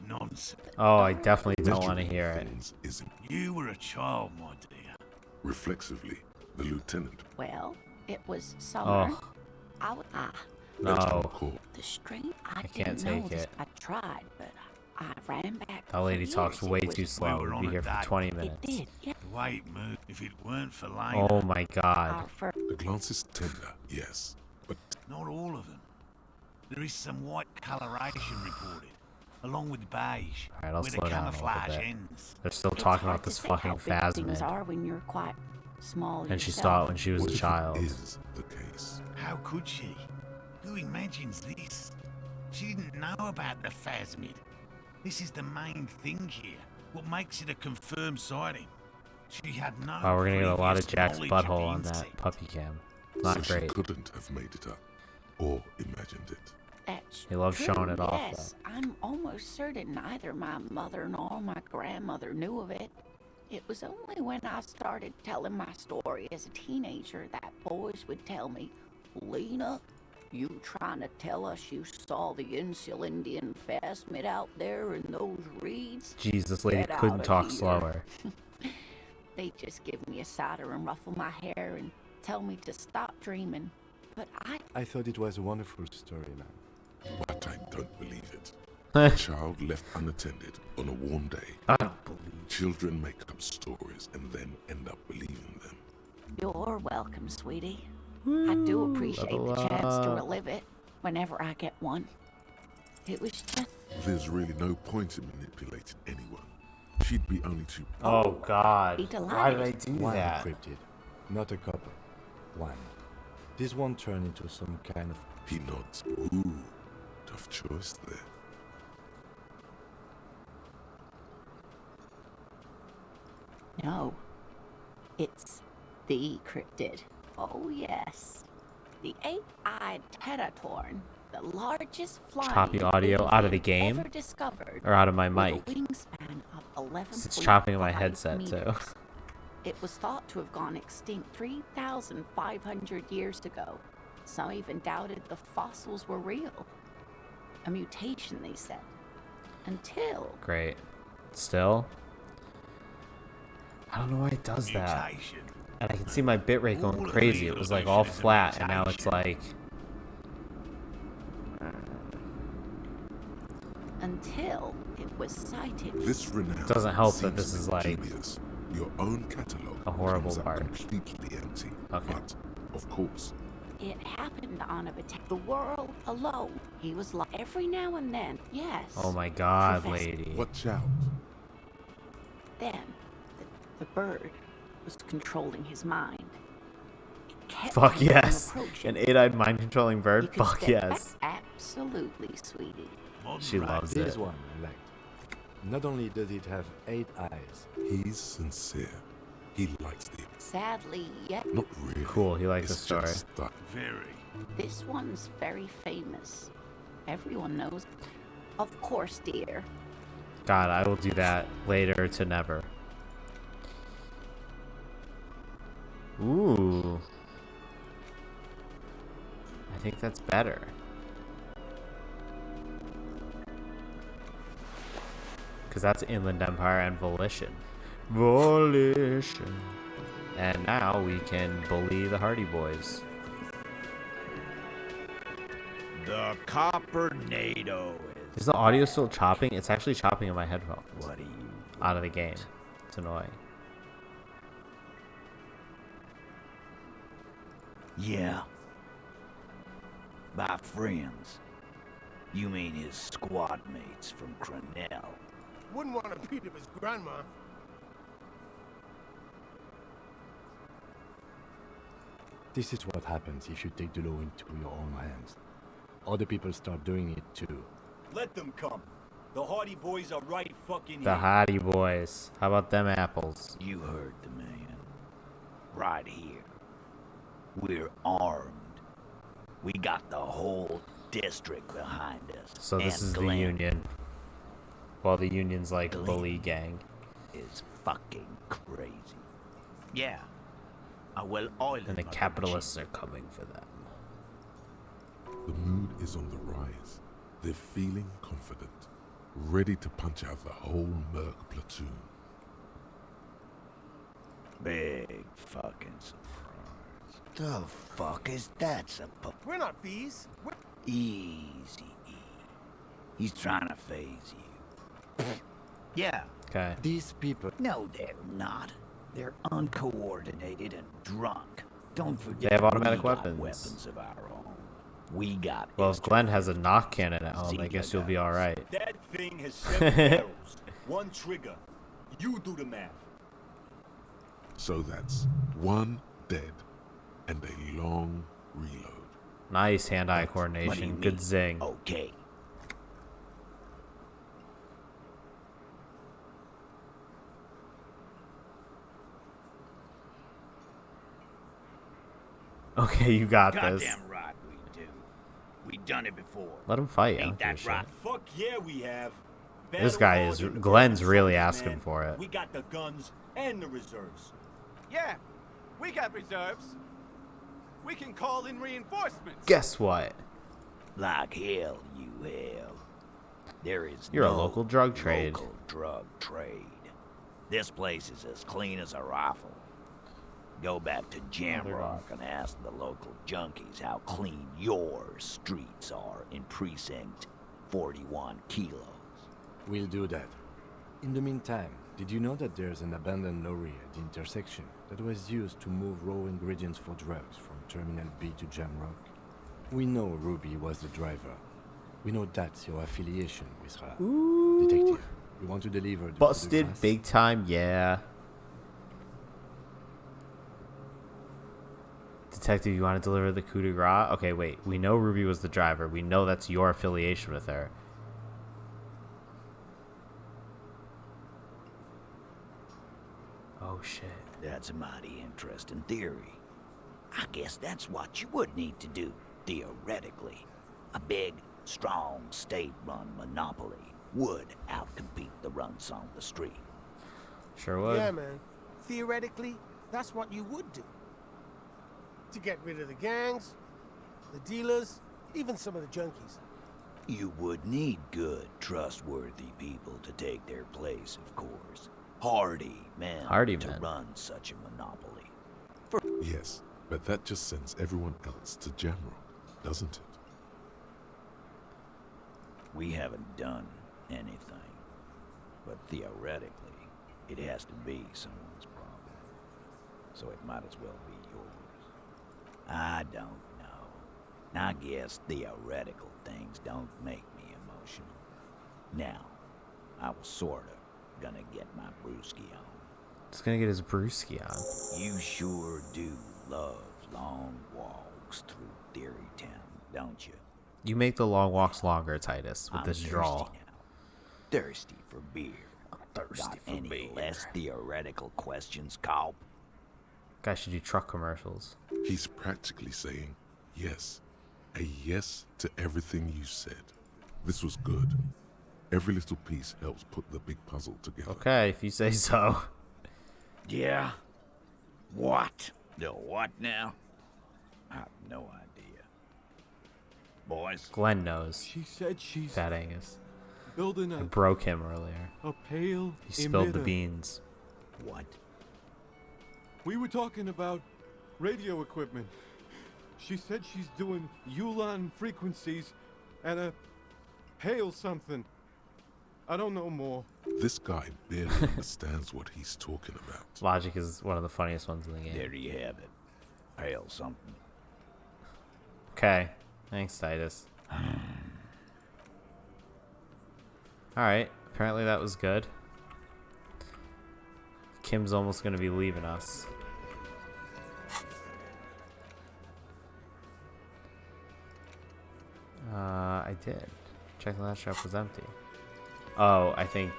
Nonsense. Oh, I definitely don't want to Measuring hear it. things isn't. You were a child, my dear. Reflexively, the lieutenant, Well, it was summer. Oh, I was let him no. call. the string. I can't didn't know take this. it. I tried, but I ran back. That lady for talks years. way It was- too slow. were We'll on be a here for date. 20 It minutes. did, yeah. The way it moved, if it weren't for Lena. Oh my god. Our first The glance is tender, yes, but Not all of them. There is some white coloration reported, along with beige, Alright, I'll where slow the down a little camouflage bit. ends. They're still It's talking hard about to this say fucking how big things phasmid. are when you're quite small And she yourself. saw it when she was what a if child. it is the case? How could she? Who imagines this? She didn't know about the phasmid. This is the main thing here. What makes it a confirmed sighting? She had no Oh, we're gonna get a lot of previous Jack's knowledge of butthole the on that insect. puppy cam. Not So great. she couldn't have made it up, or imagined it. That's He loves true, showing it off, yes. I'm almost certain neither my mother nor my grandmother knew of it. It was only when I started telling my story as a teenager that boys would tell me, Lena, you trying to tell us you saw the Insulindian phasmid out there in those reeds? Jeez, this lady Get couldn't outta talk here." slower. They just give me a cider and ruffle my hair and tell me to stop dreaming. But I thought it was a wonderful story, man. But I don't believe it. A child left unattended on a warm day. I don't believe. Children make up stories and then end up believing them. You're welcome, sweetie. I do appreciate level the chance to up. relive it whenever I get one. It was just There's really no point in manipulating anyone. She'd be only too. Oh god. Be Why did I delighted. do One that? encrypted, not a couple. One. This won't turn into some kind of... He nods. Ooh, tough choice there. no. It's the cryptid. Oh yes, the 8-eyed Teratorn, the largest flying Choppy audio out of the amphibian game? ever discovered, Or out of my with mic? a wingspan of 11. It's chopping in my headset too. It was thought to have gone extinct 3,500 years ago. Some even doubted the fossils were real. A mutation, they said. Until Great. Still? I don't know why it does that. Mutation. And I can see my bitrate going All of crazy. the It was like all evolution is a flat, and now it's mutation. like until it was sighted. This renown Doesn't help that seems this a is bit like dubious. Your own catalog a horrible comes up part. completely empty. Okay. But of course, It happened on a the world alone. He was like every now and then. Yes. Oh my god, Professor. lady. watch out. Then the bird was controlling his mind. It kept Fuck him from yes. approaching. An 8-eyed mind controlling You bird? could Fuck step yes. back. Absolutely, sweetie. Modern She race. loves This it. one I liked. Not only does it have 8 eyes, He's sincere. He likes the Sadly, yet not really. Cool, he likes the It's story. just that Very. this one's very famous. Everyone knows. Of course, dear. God, I will do that later to never. Ooh. I think that's better. Because that's Inland Empire and Volition. Volition. And now we can bully the Hardy Boys. The Coppernado Is the audio still chopping? It's actually chopping in my headphones. What are you? Out of the game. It's annoying. Yeah. By friends. You mean his squad mates from Crenell. Wouldn't want to beat up his grandma. This is what happens if you take the law into your own hands. Other people start doing it too. Let them come. The Hardy Boys are right fucking The here. Hardy Boys. How about them apples? You heard the man. Right here. We're armed. We got the whole district behind us. So this and is Glenn the Union. Well, the Union's like Glenn bully gang. is fucking crazy. Yeah. Well, oil And the capitalists are coming for them. The mood is on the rise. They're feeling confident, ready to punch out the whole Merc platoon. Big fucking surprise. The fuck is that supposed? We're not bees. We're... Easy. He's trying to phase you. Yeah. Okay. These people... No, they're not. They're uncoordinated and drunk. Don't forget They have automatic we got weapons. weapons of our own. We got. Well, if Glenn has a knock cannon at home, I guess you'll be alright. That thing has 7 barrels. 1 trigger. You do the math. So that's 1 dead and a long reload. Nice hand-eye What do you coordination. mean? Good zing. Okay. Okay, you got Goddamn this. right we do. We done it before. Let him fight. I Ain't don't give a that right? shit. Fuck yeah, we have. This guy is... Glenn's really asking for it. We got the guns and the reserves. Yeah, we got reserves. We can call in reinforcements. Guess what? Like hell you have. There is You're a no local drug trade. local drug trade. This place is as clean as a rifle. Go back to Jamrock and ask the local junkies how clean your streets are in Precinct 41 Kilos. We'll do that. In the meantime, did you know that there's an abandoned lorry at the intersection that was used to move raw ingredients for drugs from Terminal B to Jamrock? We know Ruby was the driver. We know that's your affiliation with her. Detective, you want to deliver the Busted photographs? big time, yeah. Detective, you want to deliver the coup de grace? Okay, wait. We know Ruby was the driver. We know that's your affiliation with her. Oh, shit. That's a mighty interesting theory. I guess that's what you would need to do, theoretically. A big, strong, state-run monopoly would outcompete the runs on the street. Sure would. Yeah, man. Theoretically, that's what you would do. To get rid of the gangs, the dealers, even some of the junkies. You would need good, trustworthy people to take their place, of course. Hardy men Hardy to men. run such a monopoly. Yes, but that just sends everyone else to Jamrock, doesn't it? We haven't done anything. But theoretically, it has to be someone's problem. So it might as well be yours. I don't know. I guess theoretical things don't make me emotional. Now, I was sorta gonna get my brewski on. Just gonna get his brewski on. You sure do love long walks through Theory Town, don't you? You make the long walks longer, Titus, with I'm this thirsty drawl. now. Thirsty for beer. Thirsty Got for any beer. less theoretical questions, Cobb? Guy should do truck commercials. He's practically saying yes. A yes to everything you said. This was good. Every little piece helps put the big puzzle together. Okay, if you say so. Yeah? What? The what now? I have no idea. Boys? Glenn knows. She said she's Fat Angus. building I a broke him earlier. pale He spilled the emitter. beans. What? We were talking about radio equipment. She said she's doing Ulan frequencies and a pale something. I don't know more. This guy barely understands what he's talking about. Logic is one of the funniest ones in the game. There you have it. Pale something. Okay. Thanks, Titus. Alright. Apparently that was good. Kim's almost going to be leaving us. I did. Check the last trap was empty. Oh, I think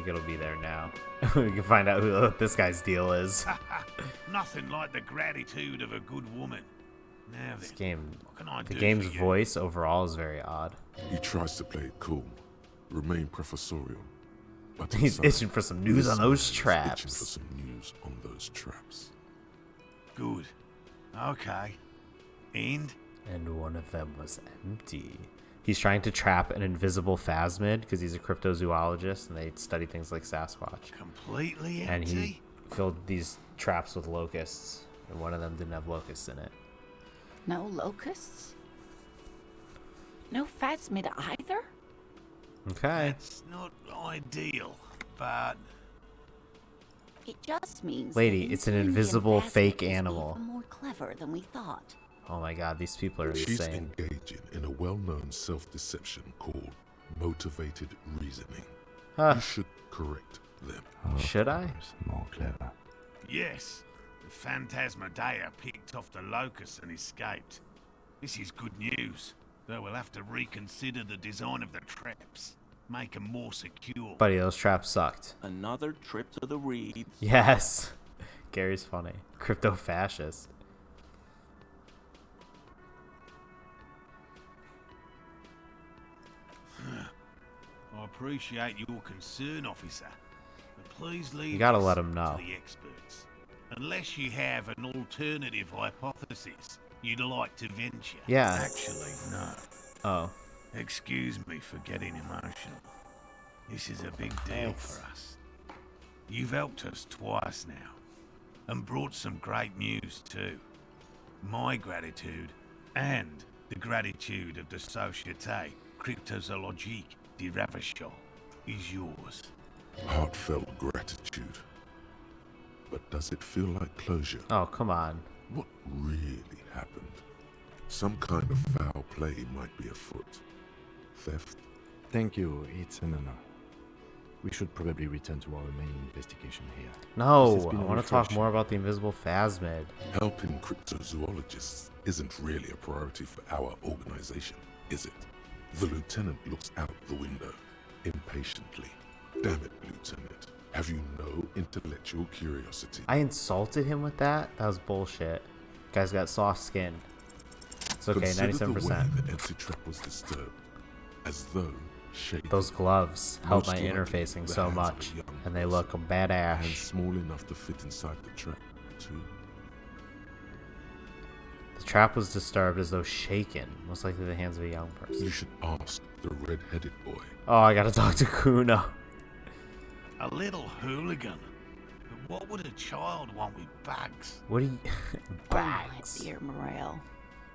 it'll be there now. We can find out what this guy's deal is. Nothing like the gratitude of a good woman. Now This then, game, what can I the do game's for you? voice overall is very odd. He tries to play it cool, remain professorial. But He's inside, itching for some news this on man those is itching traps. for some news on those traps. Good. Okay. And? And one of them was empty. He's trying to trap an invisible phasmid because he's a cryptozoologist and they study things like Sasquatch. Completely And empty? he filled these traps with locusts, and one of them didn't have locusts in it. No locusts? No phasmid either? Okay. It's not ideal, but It just means Lady, that it's an Indian invisible phasmid fake is animal. even more clever than we thought. Oh my god, these people are She's insane. engaging in a well-known self-deception called motivated reasoning. Huh. You should correct them. Should I? More clever. yes, the Phantasmadeia picked off the locust and escaped. This is good news, though we'll have to reconsider the design of the traps. Make them more secure. Buddy, those traps sucked. Another trip to the reeds. Yes. Gary's funny. Crypto fascist. I appreciate your concern, officer, but please leave You gotta this let 'em know. to the experts. Unless you have an alternative hypothesis you'd like to venture. Yeah. Actually, no. Oh. Excuse me for getting emotional. This is a big deal Thanks. for us. You've helped us twice now, and brought some great news too. My gratitude, and the gratitude of the Société Cryptozoologique de Ravachol, is yours. Heartfelt gratitude. But does it feel like closure? Oh, come on. What really happened? Some kind of foul play might be afoot. Theft? Thank you, it's an honor. We should probably return to our main investigation here. This No, has I been want to talk refreshing. more about the invisible phasmid. Helping cryptozoologists isn't really a priority for our organization, is it? The lieutenant looks out the window, impatiently. Damn it, Lieutenant. Have you no intellectual curiosity? I insulted him with that? That was bullshit. Guy's got soft skin. It's okay, Consider the way 97%. the empty trap was disturbed, as though shaded. Those gloves help my Most likely interfacing the so hands of a much, young and they person, look badass. and small enough to fit inside the trap, too. The trap was disturbed as though shaken, most likely the hands of a young person. You should ask the red-headed boy. Oh, I gotta talk to Kuno. A little hooligan. But what would a child want with bags? What do you... Bags. Oh, my dear Morel,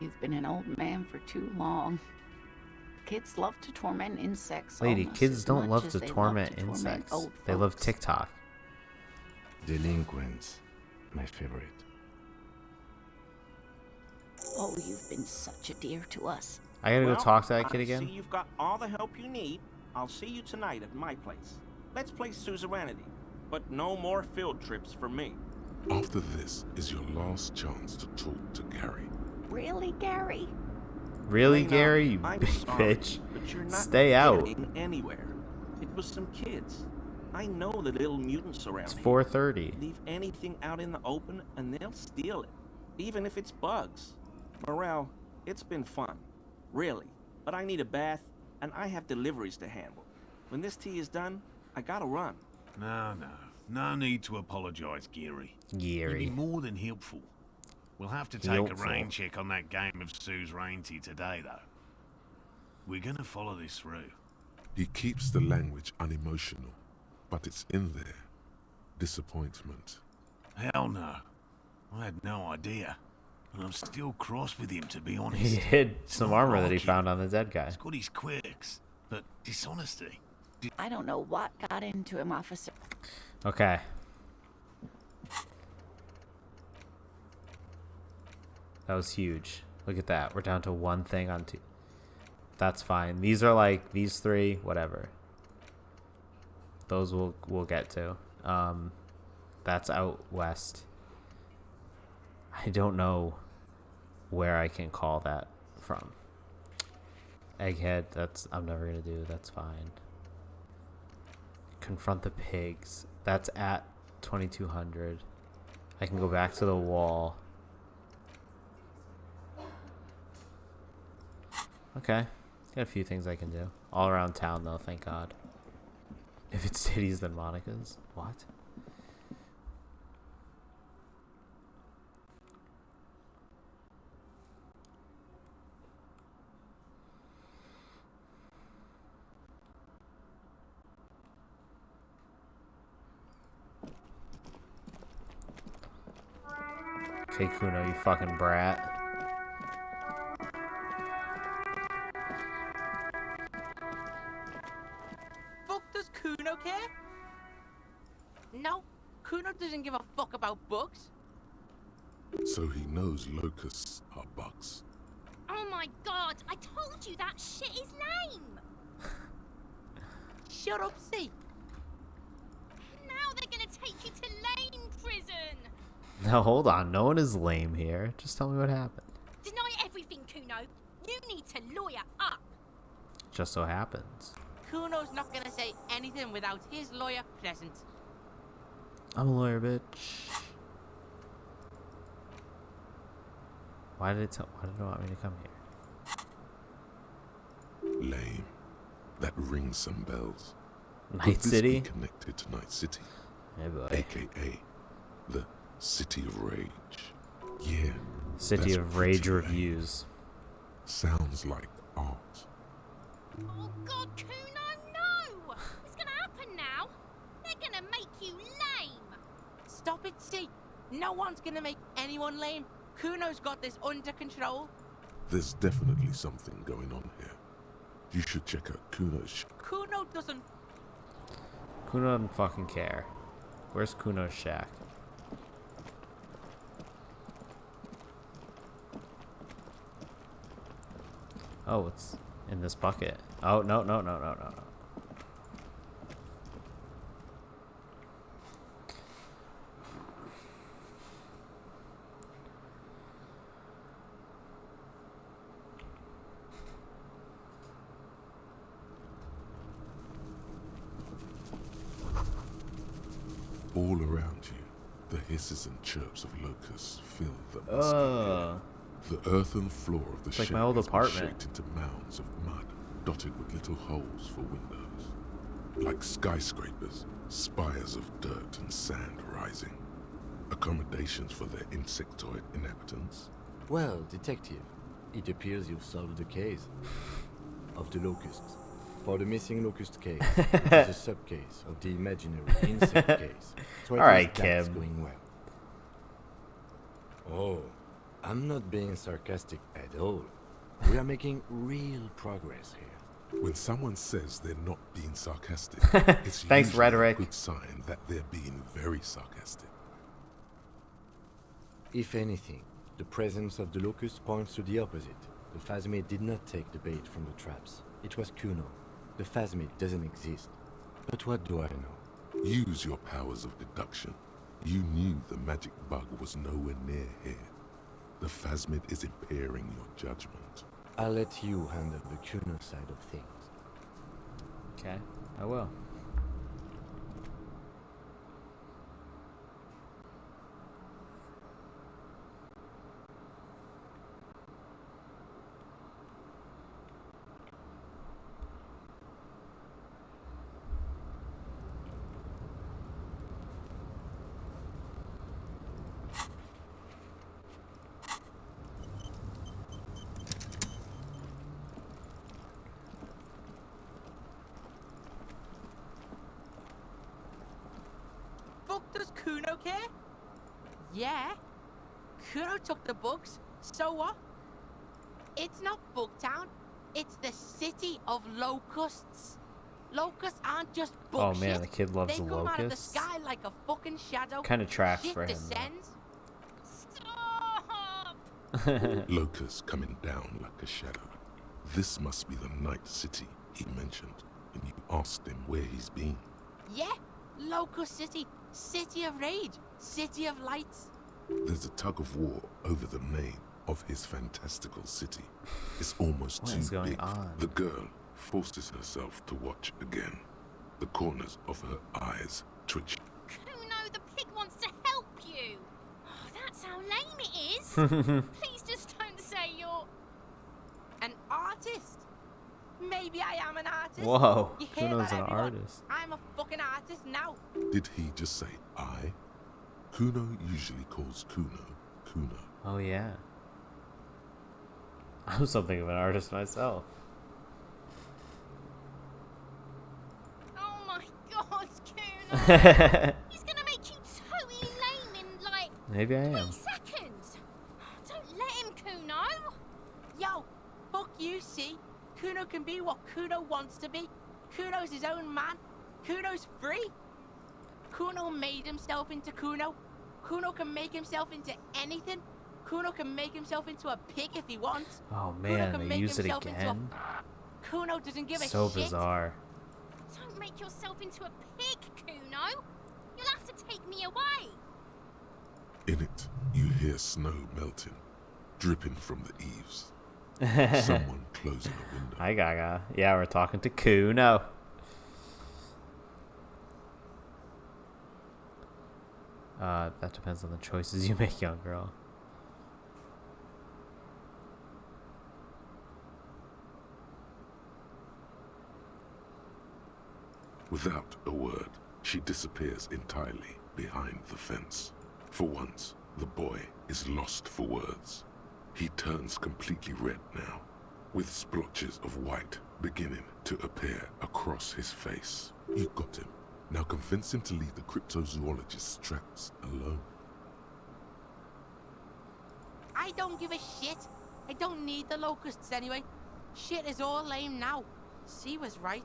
you've been an old man for too long. Kids love to torment insects. Lady, almost kids as don't much love as to they torment love to insects. old They love folks. TikTok. Delinquents, my favorite. Oh, you've been such a dear to us. I gotta go Well, talk to that kid I again. See you've got all the help you need. I'll see you tonight at my place. Let's play suzerainty, but no more field trips for me. After this is your last chance to talk to Gary. Really, Gary? Really, Lena, Gary, you I'm big sorry, bitch? but you're not Stay out. getting anywhere. It was some kids. I know the little mutants around It's here. 4:30. Leave anything out in the open and they'll steal it, even if it's bugs. Morel, it's been fun, really. But I need a bath, and I have deliveries to handle. When this tea is done, I gotta run. No need to apologize, Geary. Geary. You'd be more than helpful. We'll have to take a rain check on that game of Suzerainty today, though. We're gonna follow this through. He keeps the language unemotional, but it's in there. Disappointment. Hell no. I had no idea. And I'm still cross with him, to be honest. He hid It's some not armor that he rocky. found on the dead guy. He's got his quirks, but dishonesty. I don't know what got into him, officer. Okay. That was huge. Look at that. We're down to one thing on two. That's fine. These are like these three, whatever. Those we'll get to. That's out west. I don't know where I can call that from. Egghead, I'm never gonna do. That's fine. Confront the pigs. That's at 2200. I can go back to the wall. Okay. Got a few things I can do. All around town though, thank God. If it's cities, then Monica's. What? Okay, Kuno, you fucking brat. Fuck does Kuno care? No, Kuno doesn't give a fuck about bugs. So he knows locusts are bugs. Oh my god, I told you that shit is lame! Shut up, see. Now they're gonna take you to lame prison! Now hold on, no one is lame here. Just tell me what happened. Deny everything, Kuno. You need to lawyer up. Just so happens. Kuno's not gonna say anything without his lawyer present. I'm a lawyer, bitch. Why did it want me to come here? Lame. That rings some bells. Night Could this City? be connected to Night City? Hey boy. AKA the City of Rage. Yeah. City that's of Rage pretty lame. reviews. Sounds like art. Oh god, Kuno, no! It's gonna happen now. They're gonna make you lame. Stop it, see. No one's gonna make anyone lame. Kuno's got this under control. There's definitely something going on here. You should check out Kuno's Kuno doesn't. Kuno doesn't fucking care. Where's Kuno's shack? Oh, it's in this bucket. Oh, no. all around you. The hisses and chirps of locusts fill the musky Oh. air. The earthen floor of the It's like shack my old has been apartment. shaped into mounds of mud, dotted with little holes for windows. Like skyscrapers, spires of dirt and sand rising. Accommodations for their insectoid inhabitants. Well, detective, it appears you've solved the case of the locusts. For the missing locust case, it is a sub-case of the imaginary insect case. So at All right, least that's Kim. going well. Oh, I'm not being sarcastic at all. We are making real progress here. When someone says they're not being sarcastic, it's Thanks, usually rhetoric. a good sign that they're being very sarcastic. If anything, the presence of the locust points to the opposite. The Phasmid did not take the bait from the traps. It was Kuno. The Phasmid doesn't exist. But what do I know? Use your powers of deduction. You knew the magic bug was nowhere near here. The Phasmid is impairing your judgment. I'll let you handle the Kuno side of things. Okay, I will. does Kuno care? Yeah. Kuno took the bugs. So what? It's not Bugtown. It's the city of locusts. Locusts aren't just bug Oh man, shit. the kid loves They come out of the locusts. sky like a fucking shadow. Kind of tracks Shit for him. descends. Locusts coming down like a shadow. This must be the night city he mentioned when you asked him where he's been. Yeah, Locust City. City of rage. City of lights. There's a tug of war over the name of his fantastical city. It's almost What too is going big. on? The girl forces herself to watch again. The corners of her eyes twitch. Kuno, the pig wants to help you. Oh, that's how lame it is. Please just don't say you're... An artist. Maybe I am an artist. Whoa, You hear Kuno's that, an everyone? artist. I'm a fucking artist now. Did he just say I? Kuno usually calls Kuno Kuno. Oh yeah. I'm something of an artist myself. Oh my god, Kuno. He's gonna make you totally lame in like Maybe I 3 am. seconds. Don't let him, Kuno. Yo, fuck you, see? Kuno can be what Kuno wants to be. Kuno's his own man. Kuno's free. Kuno made himself into Kuno. Kuno can make himself into anything. Kuno can make himself into a pig if he wants. Oh Kuno man, can they make use it himself into again. Kuno doesn't give a So shit. bizarre. Don't make yourself into a pig, Kuno. You'll have to take me away. In it, you hear snow melting, dripping from the eaves. Someone closing a window. Hi Gaga. Yeah, we're talking to Kuno. That depends on the choices you make, young girl. Without a word, she disappears entirely behind the fence. For once, the boy is lost for words. He turns completely red now, with splotches of white beginning to appear across his face. You got him. Now convince him to leave the cryptozoologist's tracks alone. I don't give a shit. I don't need the locusts anyway. Shit is all lame now. She was right.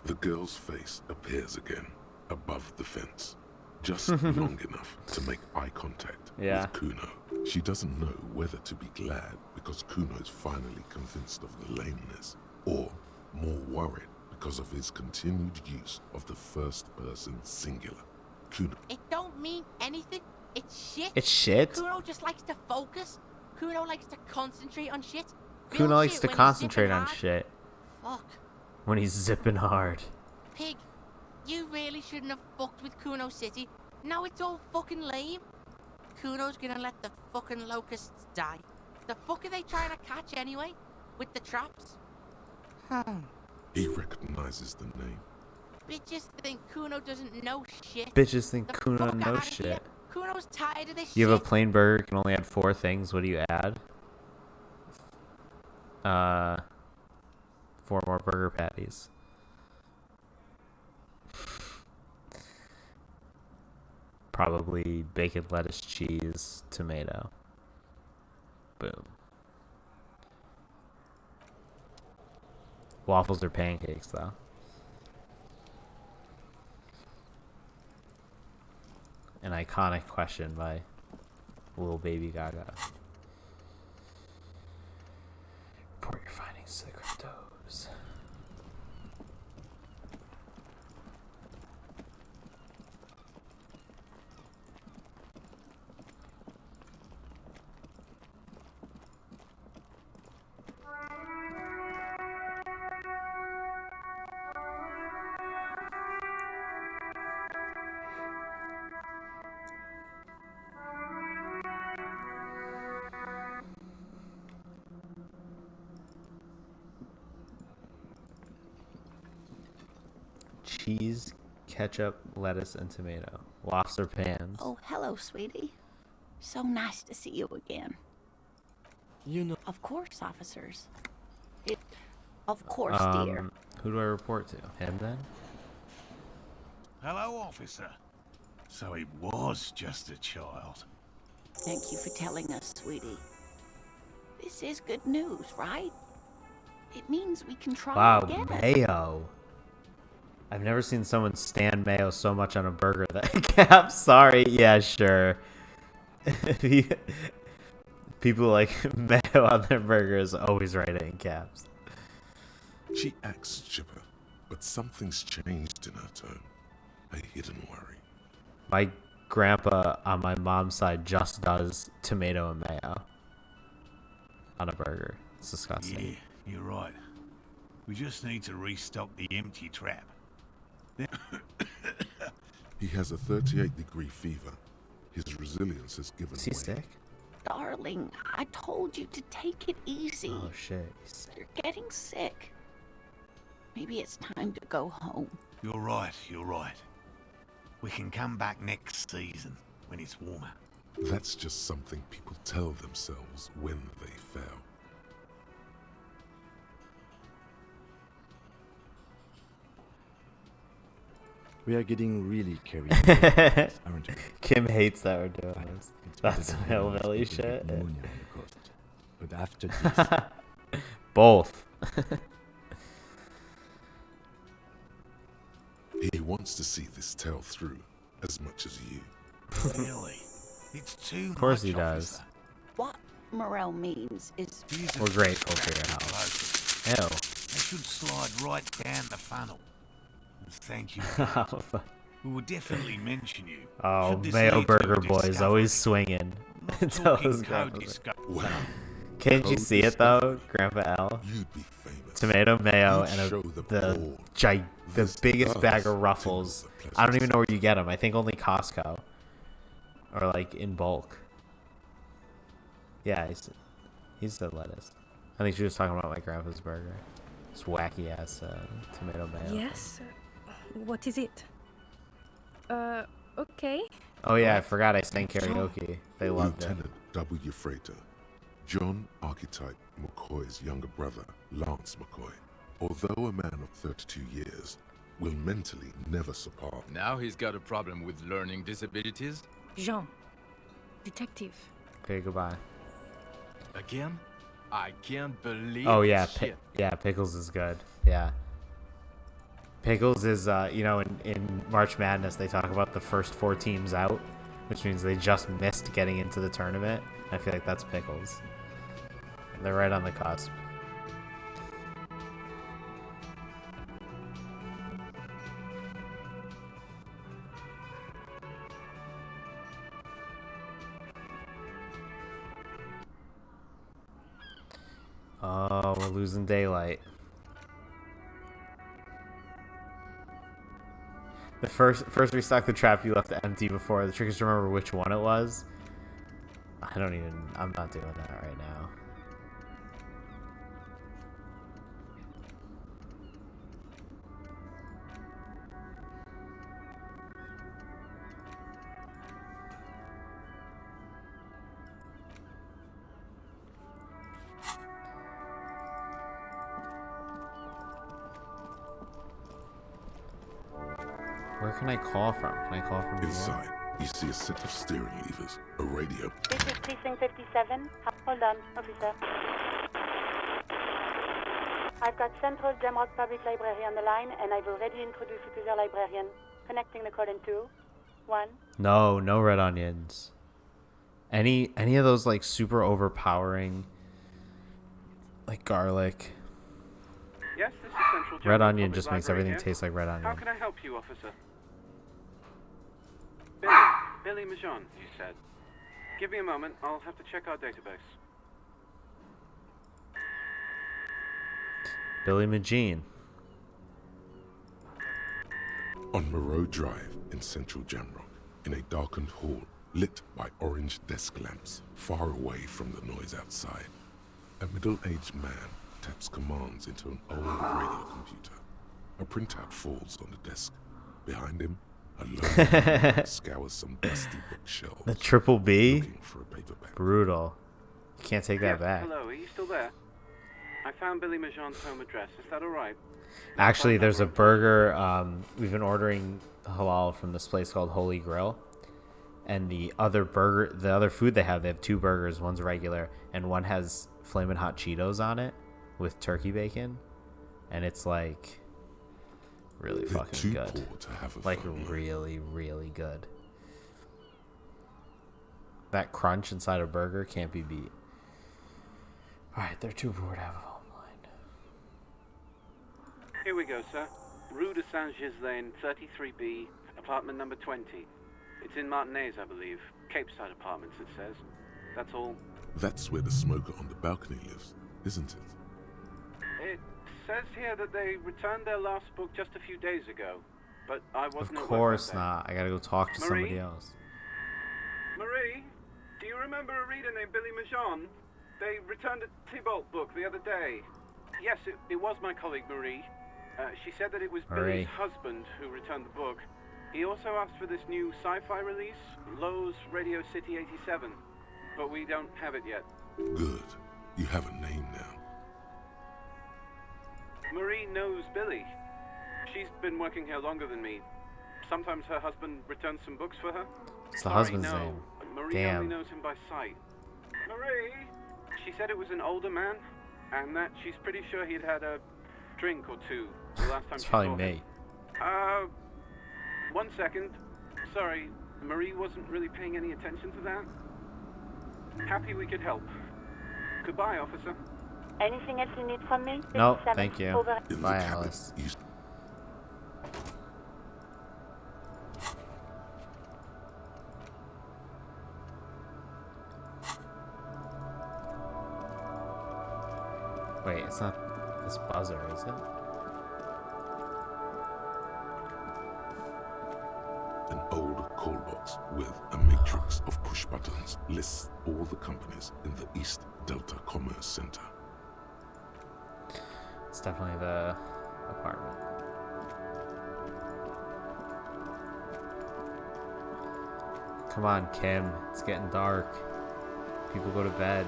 The girl's face appears again, above the fence. Just long enough to make eye contact with Kuno. She doesn't know whether to be glad because Kuno's finally convinced of the lameness, or more worried because of his continued use of the first person singular. Kuno. It don't mean anything. It's shit. It's shit? Kuno just likes to focus. Kuno likes to concentrate on shit. Kuno Real likes shit to when he's concentrate zipping on hard. shit Fuck. when he's zipping hard. Pig, you really shouldn't have fucked with Kuno City. Now it's all fucking lame. Kuno's gonna let the fucking locusts die. The fuck are they trying to catch anyway? With the traps? He recognizes the name. Bitches think Kuno doesn't know shit. Bitches think The Kuno fuck knows outta here. shit. Kuno's tired of this You shit. have a plain burger, can only add 4 things. What do you add? 4 more burger patties. Probably bacon, lettuce, cheese, tomato. Boom. Waffles or pancakes, though. An iconic question by Lil Baby Gaga. Report your findings to the cryptos. Cheese, ketchup, lettuce, and tomato. Lobster pans. Oh, hello, sweetie. So nice to see you again. You know. Of course, officers. Of course, dear. Who do I report to? Him then? Hello, officer. So he was just a child. Thank you for telling us, sweetie. This is good news, right? It means we can try Wow, again. mayo. I've never seen someone stand mayo so much on a burger that Cap. Sorry, yeah, sure. People like mayo on their burgers always write it in caps. She acts chipper, but something's changed in her tone. A hidden worry. My grandpa on my mom's side just does tomato and mayo on a burger. It's disgusting. Yeah, you're right. We just need to restock the empty trap. He has a 38-degree fever. His resilience has given Is he way. sick? Darling, I told you to take it easy. Oh shit. You're getting sick. Maybe it's time to go home. You're right, you're right. We can come back next season, when it's warmer. That's just something people tell themselves when they fail. We are getting really carried away, aren't we? Kim hates that we're doing this. That's better than hillbilly people get shit. pneumonia on the coast. But after this, Both. He wants to see this tale through as much as you. Really? It's too much. Of course he does. officer. What Morel means is He's a We're grateful for your help. bloke. Ew. They should slide right down the funnel. Thank you. We will definitely mention you. Oh, should this Mayo lead to a Burger Boy is discovery. always swinging. Until his Talking grandpa's code like- discovery. Wow. Can't you Code see it though, Grandpa L? You'd be famous. Tomato, mayo, You'd and show the board. the This biggest does bag of to Ruffles. the pleasures. I don't even know where you get them. I think only Costco, or like in bulk. Yeah, he said lettuce. I think she was talking about my grandpa's burger. This wacky ass tomato mayo. Yes? What is it? Okay. Oh yeah, I forgot I sang karaoke. They loved it. Lieutenant W. Freighter, John Archetype McCoy's younger brother, Lance McCoy, although a man of 32 years, will mentally never surpass. Now he's got a problem with learning disabilities? Jean. Detective. Okay, goodbye. Again? I can't believe Oh yeah, this shit. yeah, Pickles is good. Yeah. Pickles is, you know, in March Madness, they talk about the first 4 teams out, which means they just missed getting into the tournament. I feel like that's Pickles. They're right on the cusp. Oh, we're losing daylight. The first restock the trap you left empty before. The trick is to remember which one it was. I'm not doing that right now. Where can I call from? Can I call from New York? Inside, you see a set of steering levers, a radio. This is Precinct 57. Hold on, officer. I've got Central Jamrock Public Library on the line, and I've already introduced you to their librarian. Connecting the call in 2, 1. No red onions. Any of those like super overpowering, like garlic. Yes, this is Central Red Jamrock onion Public just makes Library everything here. taste like red How onion. can I help you, officer? Billy Majon, you said. Give me a moment, I'll have to check our database. Billy Magine. On Moreau Drive in central Jamrock, in a darkened hall lit by orange desk lamps far away from the noise outside, a middle-aged man taps commands into an old radio computer. A printout falls on the desk. Behind him, a lone man scours some dusty bookshelves. The triple B? Looking for a paperback. Brutal. You can't take that Yes, back. hello, are you still there? I found Billy Majon's home address. Is that all right? Actually, there's a burger. We've been ordering halal from this place called Holy Grill, and the other food they have 2 burgers. One's regular, and one has Flamin' Hot Cheetos on it with turkey bacon, and it's like really They're fucking too good. poor to have a Like phone line. really, really good. That crunch inside a burger can't be beat. All right, they're too poor to have a phone line. Here we go, sir. Rue de Saint-Ghislain, 33B, apartment number 20. It's in Martinez, I believe. Cape Side Apartments, it says. That's all. That's where the smoker on the balcony lives, isn't it? It says here that they returned their last book just a few days ago, but I wasn't Of at work course that day. not. I gotta go talk to Marie? somebody else. Marie, do you remember a reader named Billy Majon? They returned a Tybalt book the other day. Yes, it was my colleague Marie. She said that it was Marie. Billy's husband who returned the book. He also asked for this new sci-fi release, Lowe's Radio City 87, but we don't have it yet. Good. You have a name now. Marie knows Billy. She's been working here longer than me. Sometimes her husband returns some books for her. It's the Sorry, husband's no. name. Marie Damn. only knows him by sight. Marie! She said it was an older man, and that she's pretty sure he'd had a drink or two the last time It's she probably saw him. me. 1 second. Sorry, Marie wasn't really paying any attention to that. Happy we could help. Goodbye, officer. Anything else you need from me? No, 57, thank you. over. Bye, Alice. Wait, it's not this buzzer, is it? An old call box with a matrix of push buttons lists all the companies in the East Delta Commerce Center. It's definitely the apartment. Come on, Kim. It's getting dark. People go to bed.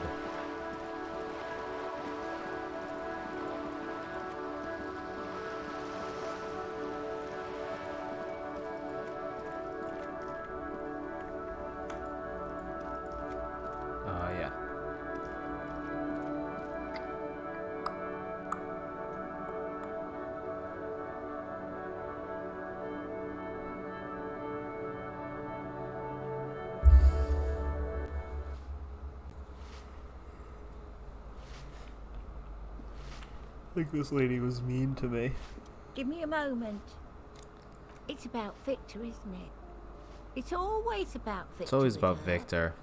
Oh, yeah. I think this lady was mean to me. Give me a moment. It's about Victor, isn't it? It's always about Victor. It's always with about her. Victor.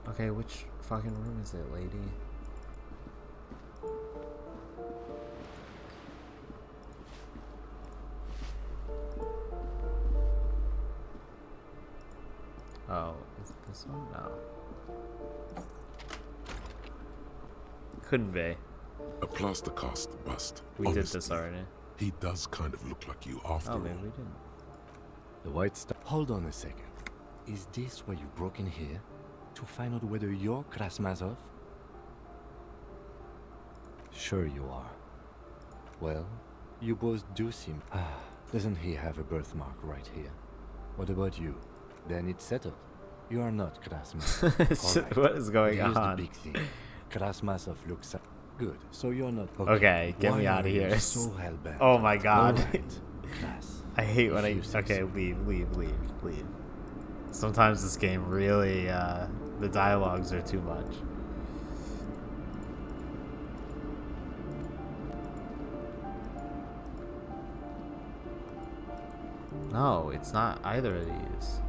Okay, which fucking room is it, lady? Oh, is it this one? No. Couldn't be. A plaster cast bust. We did Honestly, this already. He does kind of look like you after Oh, all. maybe we didn't. The White Star. Hold on a second. Is this why you broke in here? To find out whether you're Krasmazov? Sure you are. Well, you both do seem... doesn't he have a birthmark right here? What about you? Then it's settled. You are not Krasmazov. All right. What is going Here's on? the big thing. Krasmazov looks... Good. So you're not... Okay, get Why me out are of you here. so hell-bent? Oh my god. All right. Kras. I hate when If I... you say Okay, so. leave. Sometimes this game really, the dialogues are too much. No, it's not either of these.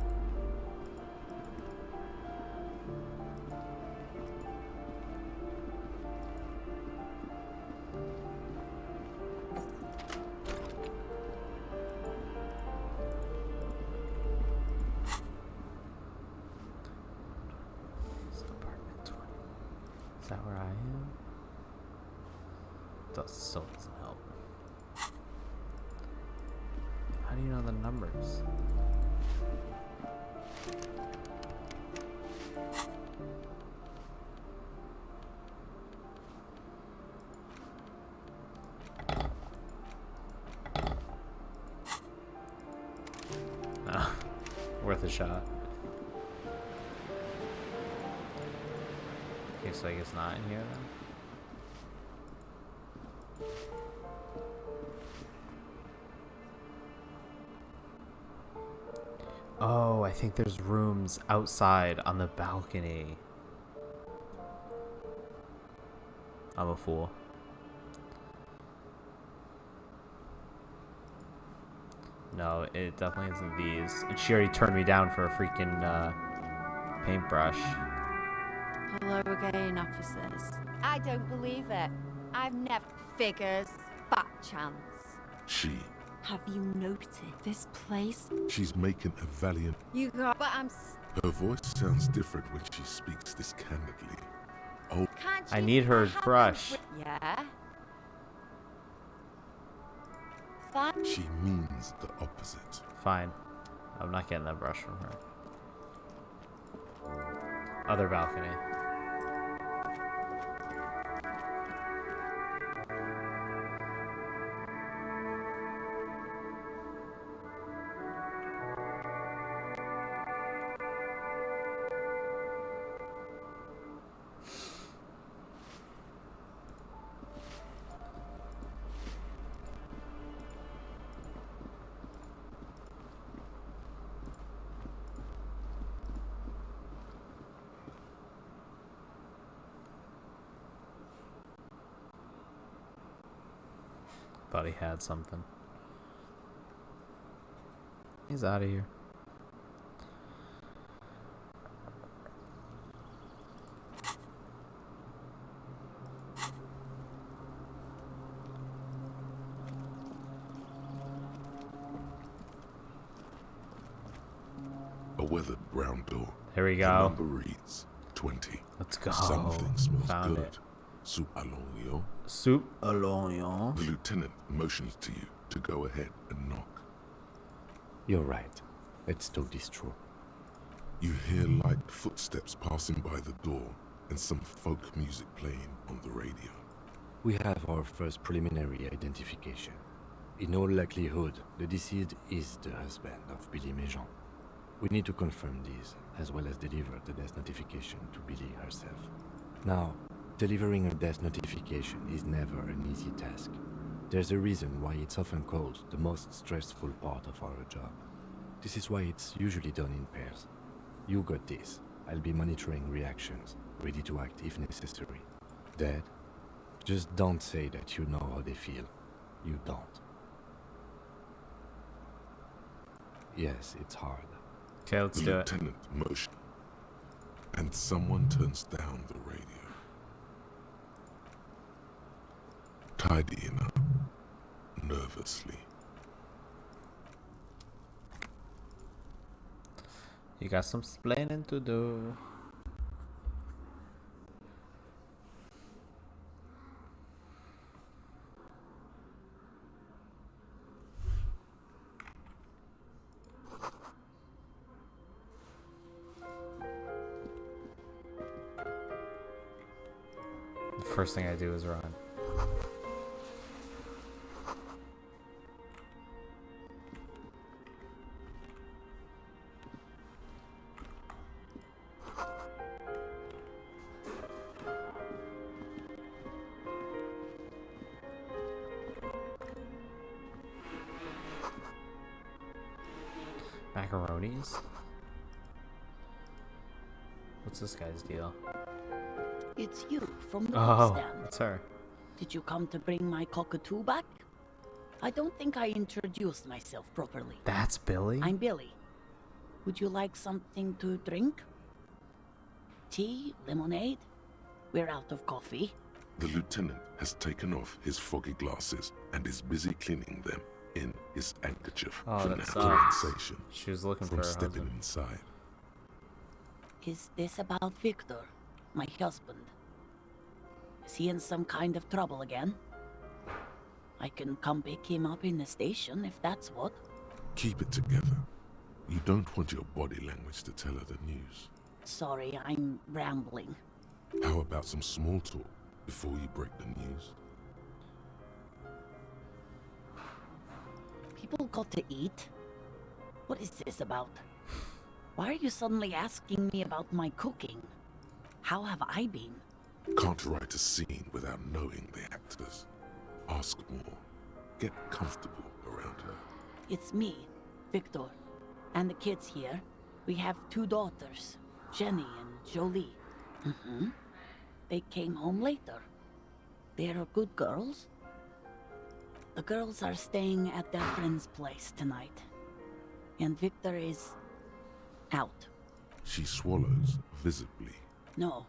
Is that where I am? Still doesn't help. How do you know the numbers? the shot. Okay, so I guess not in here then. Oh, I think there's rooms outside on the balcony. I'm a fool. No, it definitely isn't these. And she already turned me down for a freaking paintbrush. Hello again, officers. I don't believe it. I've never... Figures. Fat chance. She. Have you noted this place? She's making a valiant... You got... But I'm... Her voice sounds different when she speaks this candidly. Oh, I need her brush. Yeah? she means the opposite. Fine. I'm not getting that brush from her. Other balcony. Thought he had something. He's out of here. A weathered brown door. Here we The go. number reads 20. Let's go. Something smells Found good. it. Soup à l'oignon. Soup à l'oignon. The lieutenant motions to you to go ahead and knock. You're right. Let's talk this through. You hear light footsteps passing by the door and some folk music playing on the radio. We have our first preliminary identification. In all likelihood, the deceased is the husband of Billy Méjean. We need to confirm this, as well as deliver the death notification to Billy herself. Now, delivering a death notification is never an easy task. There's a reason why it's often called the most stressful part of our job. This is why it's usually done in pairs. You got this. I'll be monitoring reactions, ready to act if necessary. Dead? Just don't say that you know how they feel. You don't. Yes, it's hard. Okay, let's the do it. lieutenant motion, and someone turns down the radio. Tidying up, nervously. You got some splaining to do. The first thing I do is run. Macaronis? What's this guy's deal? It's you from the Oh, stand. it's her. Did you come to bring my cockatoo back? I don't think I introduced myself properly. That's Billy? I'm Billy. Would you like something to drink? Tea? Lemonade? We're out of coffee. The lieutenant has taken off his foggy glasses and is busy cleaning them in his handkerchief Oh, for that now sucks. sensation She was looking from for her stepping husband. inside. Is this about Victor, my husband? Is he in some kind of trouble again? I can come pick him up in the station if that's what. Keep it together. You don't want your body language to tell her the news. Sorry, I'm rambling. How about some small talk before you break the news? People got to eat. What is this about? Why are you suddenly asking me about my cooking? How have I been? Can't write a scene without knowing the actors. Ask more. Get comfortable around her. It's me, Victor, and the kids here. We have 2 daughters, Jenny and Jolie. They came home later. They're good girls. The girls are staying at their friend's place tonight. And Victor is out. She swallows visibly. No.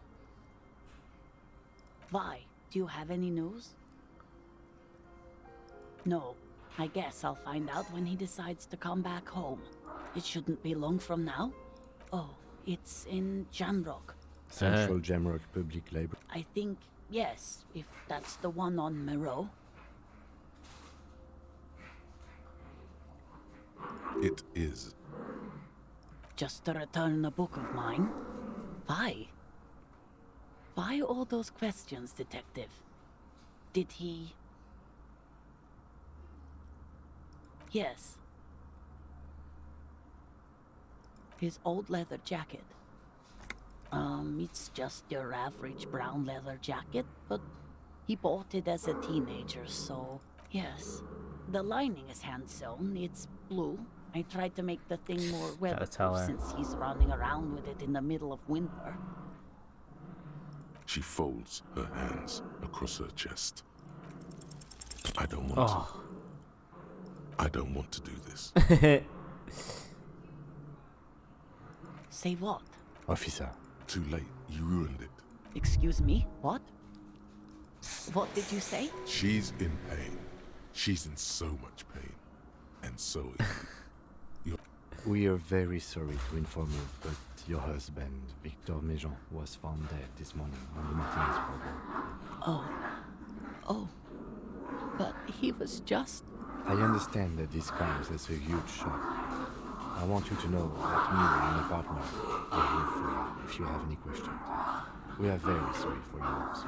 Vi, do you have any news? No. I guess I'll find out when he decides to come back home. It shouldn't be long from now. Oh, it's in Jamrock. Central Jamrock Public Library. I think, yes, if that's the one on Moreau. It is. Just to return a book of mine. Why? Why all those questions, Detective? Did he... Yes. His old leather jacket. It's just your average brown leather jacket, but he bought it as a teenager, so... Yes. The lining is hand-sewn, it's blue. I tried to make the thing more weatherproof since he's running around with it in the middle of winter. She folds her hands across her chest. I don't want to. I don't want to do this. Say what? Officer. Too late. You ruined it. Excuse me? What? What did you say? She's in pain. She's in so much pain. And so is you. We are very sorry to inform you, but your husband, Victor Méjean, was found dead this morning on the Martinez program. Oh. But he was just... I understand that this comes as a huge shock. I want you to know that me and my partner are here for you if you have any questions. We are very sorry for your loss,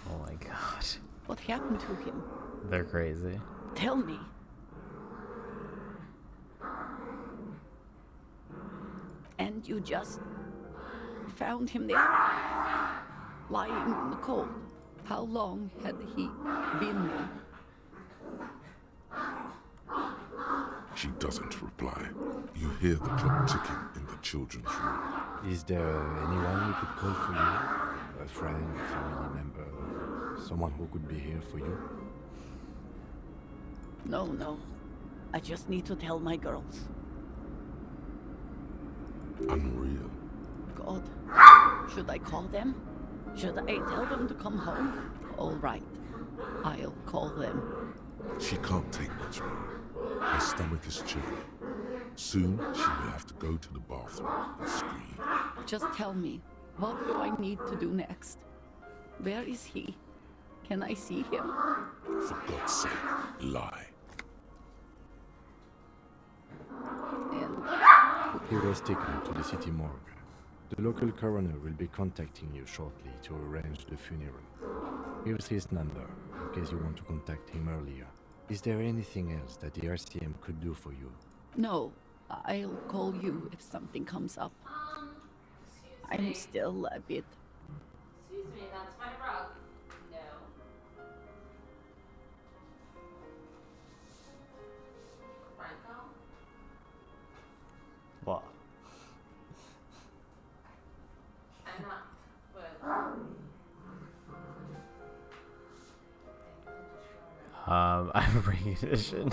Oh my god. What happened to him? They're crazy. Tell me. And you just found him there? Lying in the cold. How long had he been there? She doesn't reply. You hear the clock ticking in the children's room. Is there anyone we could call for you? A friend, a family member, someone who could be here for you? No. I just need to tell my girls. Unreal. God. Should I call them? Should I tell them to come home? All right. I'll call them. She can't take much more. Her stomach is churning. Soon she will have to go to the bathroom and scream. Just tell me, what do I need to do next? Where is he? Can I see him? For God's sake, lie. He was taken to the city morgue. The local coroner will be contacting you shortly to arrange the funeral. Here's his number, in case you want to contact him earlier. Is there anything else that the RCM could do for you? No, I'll call you if something comes up. I'm still a bit... Excuse me, that's my rug. No. Franco? What? I'm not. I have a brain condition.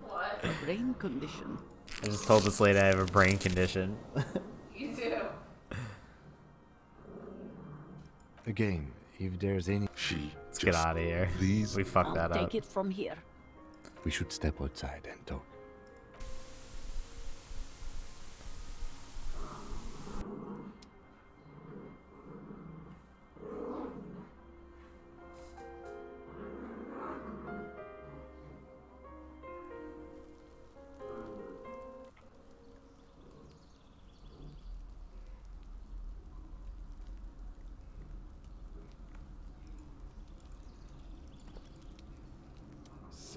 What? A brain condition? I just told this lady I have a brain condition. You do. Again, if there's any... Let's get out of here. Please. We fucked that I'll up. take it from here. We should step outside and talk.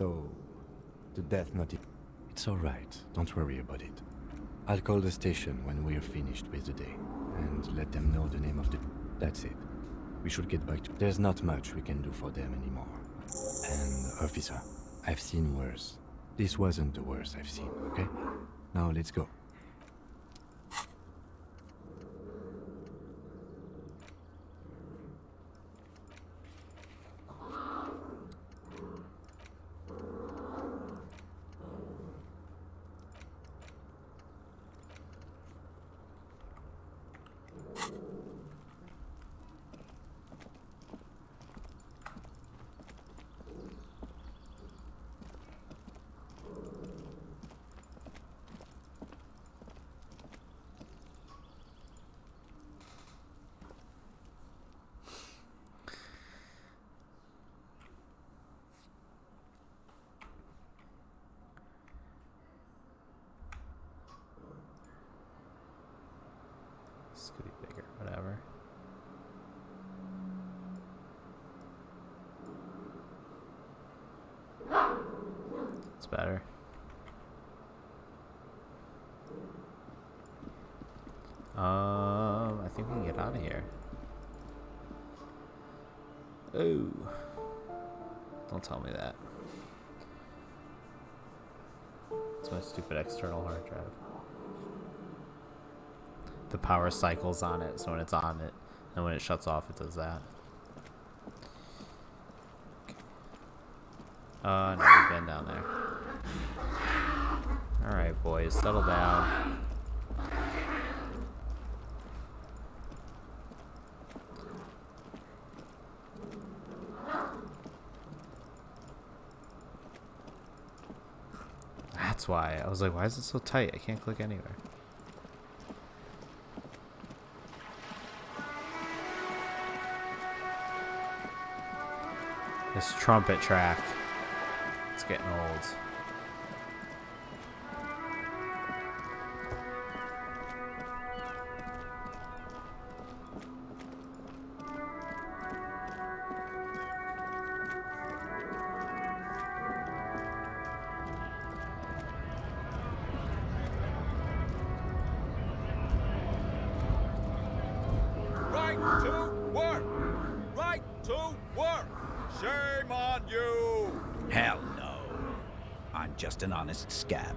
So, The death notice. It's alright. Don't worry about it. I'll call the station when we're finished with the day, and let them know the name of the... That's it. We should get back to... There's not much we can do for them anymore. And, officer, I've seen worse. This wasn't the worst I've seen, okay? Now let's go. This could be bigger, whatever. It's better. I think we can get out of here. Oh. Don't tell me that. It's my stupid external hard drive. The power cycles on it, so when it's on it, and when it shuts off, it does that. No, we've been down there. Alright, boys, settle down. That's why. I was like, why is it so tight? I can't click anywhere. This trumpet track. It's getting old. Right to work! Right to work! Shame on you! Hell no. I'm just an honest scab.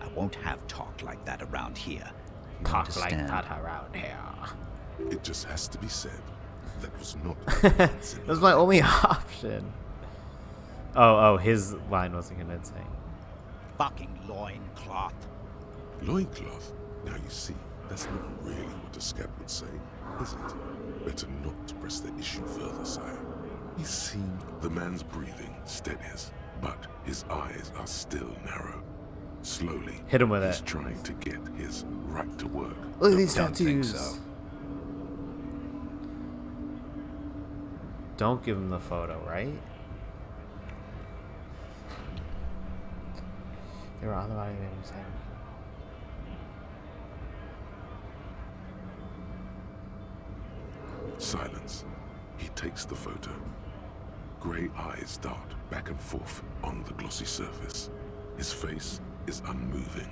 I won't have talk like that around here. You Talk like understand? that around here. It just has to be said. That was not. That was my only option. Oh, his line wasn't convincing. Fucking loincloth. Loincloth? Now you see, that's not really what a scab would say, is it? Better not to press the issue further, sire. He's seen the man's breathing steadies, but his eyes are still narrow. Slowly, hit him with he's it. trying to get his right to work. Look at these Don't think tattoos. so. Don't give him the photo, right? They were on the body of the same. Silence. He takes the photo. Grey eyes dart back and forth on the glossy surface. His face is unmoving.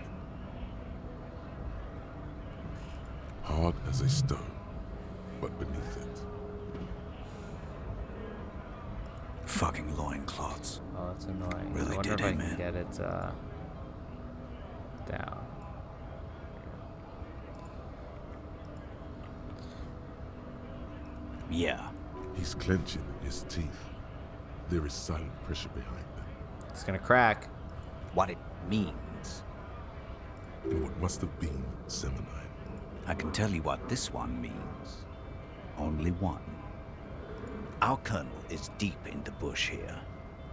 Hard as a stone, but beneath it. Fucking loincloths. Oh, that's annoying. Really I wonder did if I him can in. get it down. Yeah. He's clenching his teeth. There is silent pressure behind them. It's gonna crack. What it means. In what must have been Semonine. I can tell you what this one means. Only one. Our colonel is deep in the bush here.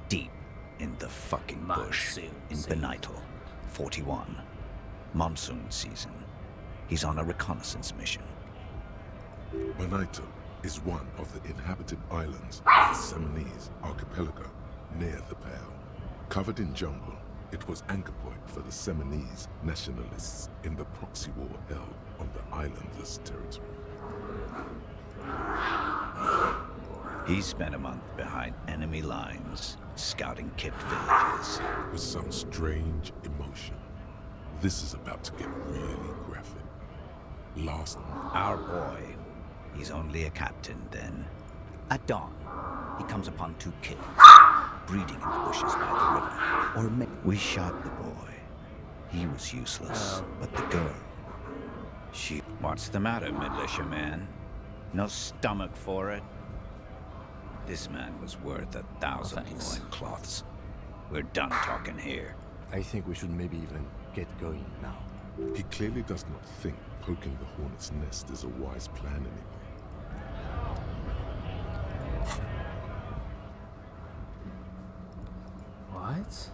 Deep in the fucking bush. In Benital, 41. Monsoon season. He's on a reconnaissance mission. Benital is one of the inhabited islands of the Semonese archipelago near the Pale. Covered in jungle, it was anchor point for the Semonese nationalists in the proxy war held on the islanders' territory. He spent a month behind enemy lines, scouting kipped villages. With some strange emotion. This is about to get really graphic. Last month, Our boy, he's only a captain then. At dawn, he comes upon 2 kids, breeding in the bushes by the river. We shot the boy. He was useless, but the girl, she... What's the matter, militiaman? No stomach for it? This man was worth 1,000 loincloths. We're done talking here. I think we should maybe even get going now. he clearly does not think poking the hornet's nest is a wise plan anymore. What?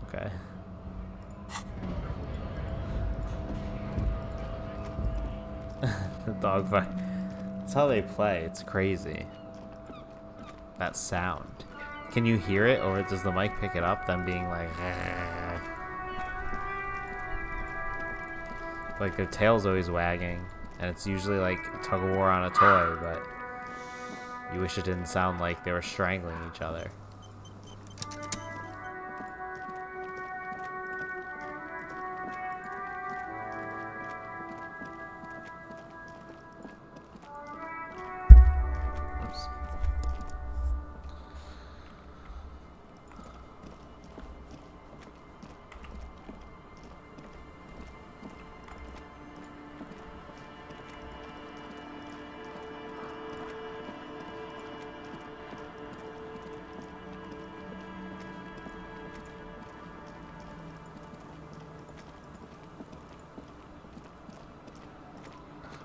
Okay. The dogfight. That's how they play. It's crazy. That sound. Can you hear it, or does the mic pick it up? Them being like their tail's always wagging, and it's usually like a tug of war on a toy, but you wish it didn't sound like they were strangling each other. Oops.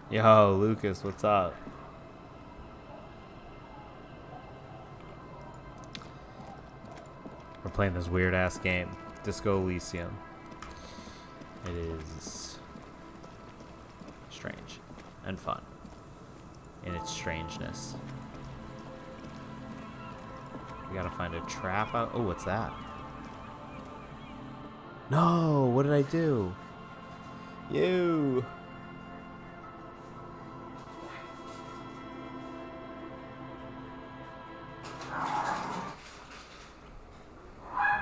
Yo, Lucas, what's up? We're playing this weird ass game, Disco Elysium. It is strange and fun in its strangeness. We gotta find a trap out. Oh, what's that? No, what did I do? You.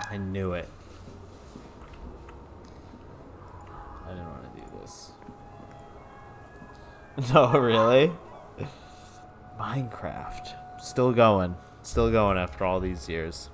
I knew it. I didn't want to do this. No, really? Minecraft. Still going. Still going after all these years.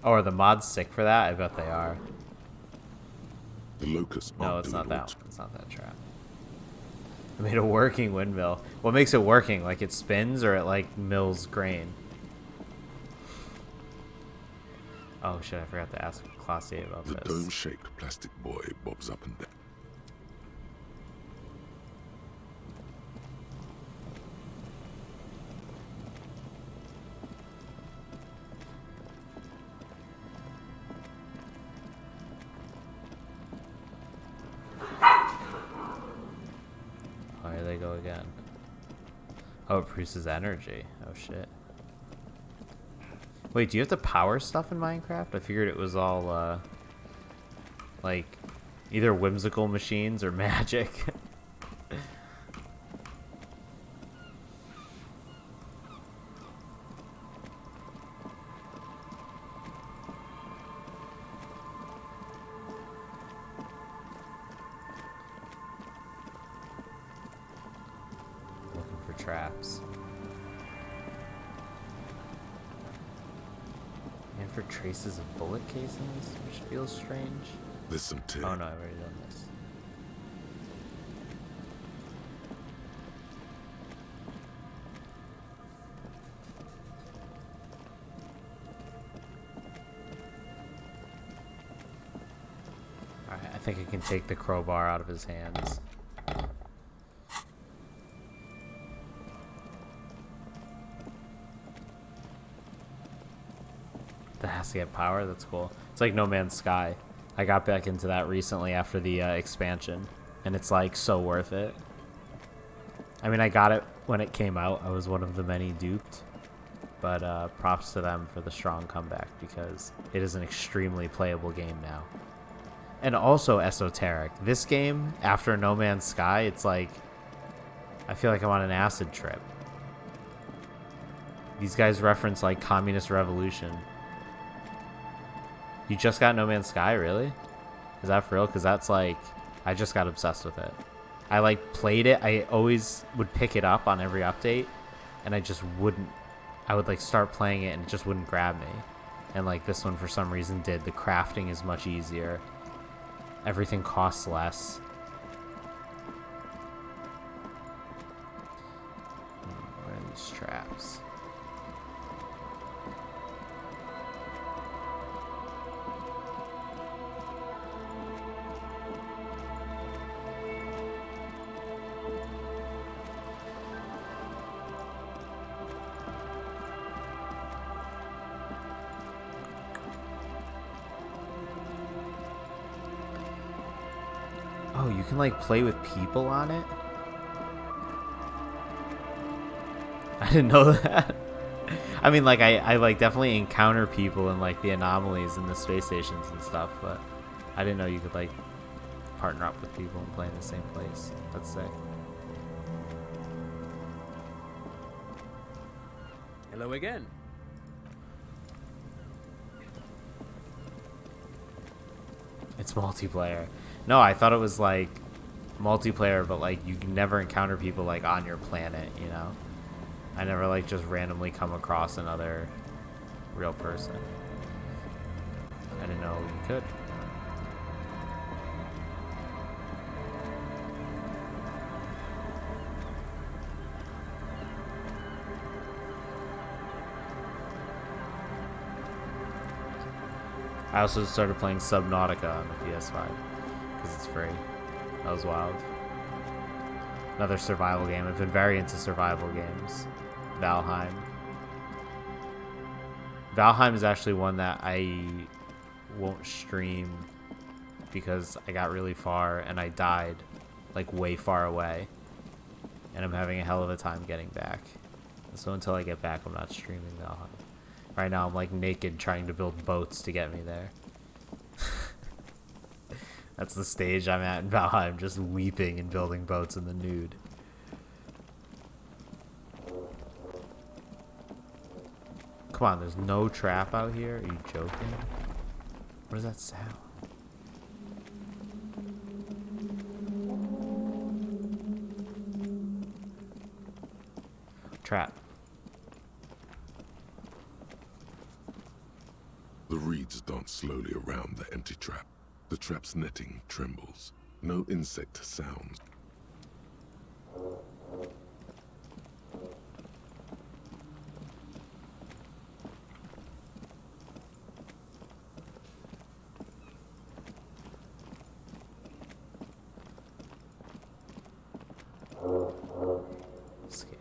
Oh, are the mods sick for that? I bet they are. The locusts No, it's not that one. It's not that trap. I made a working windmill. What makes it working? Like it spins or it like mills grain? Oh shit, I forgot to ask Classier about The this. dome-shaped plastic boy bobs up and down. Oh, here they go again. Oh, it produces energy. Oh shit. Wait, do you have to power stuff in Minecraft? I figured it was all, like, either whimsical machines or magic. Looking for traps. And for traces of bullet casings, which feels strange. There's some tin. Oh no, I've already done this. Alright, I think I can take the crowbar out of his hands. That has to get power? That's cool. It's like No Man's Sky. I got back into that recently after the expansion, and it's like so worth it. I mean, I got it when it came out. I was one of the many duped, but props to them for the strong comeback because it is an extremely playable game now. And also esoteric. This game, after No Man's Sky, it's like, I feel like I'm on an acid trip. These guys reference like Communist Revolution. You just got No Man's Sky, really? Is that for real? Because that's like, I just got obsessed with it. I like played it. I always would pick it up on every update, and I just wouldn't. I would like start playing it and it just wouldn't grab me. And like this one for some reason did. The crafting is much easier. Everything costs less. Where are these traps? Oh, you can like play with people on it? I didn't know that. I mean, like I like definitely encounter people in like the anomalies in the space stations and stuff, but I didn't know you could like partner up with people and play in the same place. That's sick. Hello again. It's multiplayer. No, I thought it was like multiplayer, but like you can never encounter people like on your planet, you know? I never like just randomly come across another real person. I didn't know you could. I also started playing Subnautica on the PS5 because it's free. That was wild. Another survival game. I've been very into survival games. Valheim. Valheim is actually one that I won't stream because I got really far and I died like way far away. And I'm having a hell of a time getting back. So until I get back, I'm not streaming Valheim. Right now I'm like naked trying to build boats to get me there. That's the stage I'm at in Valheim, just weeping and building boats in the nude. Come on, there's no trap out here? Are you joking? What is that sound? Trap. The reeds dance slowly around the empty trap. The trap's netting trembles. No insect sounds. Scary.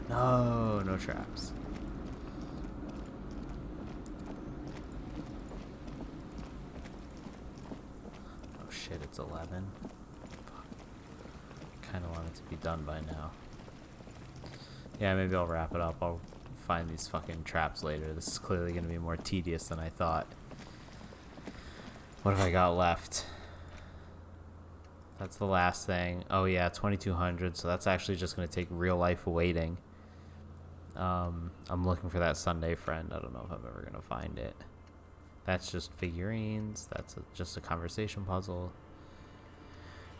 No, no traps. Oh shit, it's 11. Kind of want it to be done by now. Yeah, maybe I'll wrap it up. I'll find these fucking traps later. This is clearly going to be more tedious than I thought. What have I got left? That's the last thing. Oh yeah, 2200, so that's actually just going to take real life waiting. I'm looking for that Sunday friend. I don't know if I'm ever gonna find it. That's just figurines. That's just a conversation puzzle.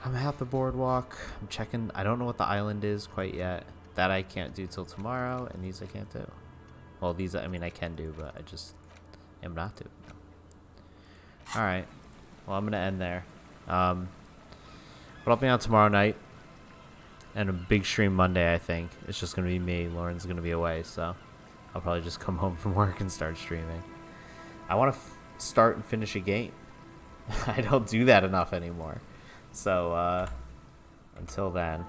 I'm at the boardwalk. I'm checking. I don't know what the island is quite yet. That I can't do till tomorrow, and these I can't do. Well, these I mean I can do, but I just am not doing them. All right. Well, I'm gonna end there. But I'll be on tomorrow night, and a big stream Monday. I think it's just gonna be me. Lauren's gonna be away, so I'll probably just come home from work and start streaming. I want to start and finish a game. I don't do that enough anymore. So until then.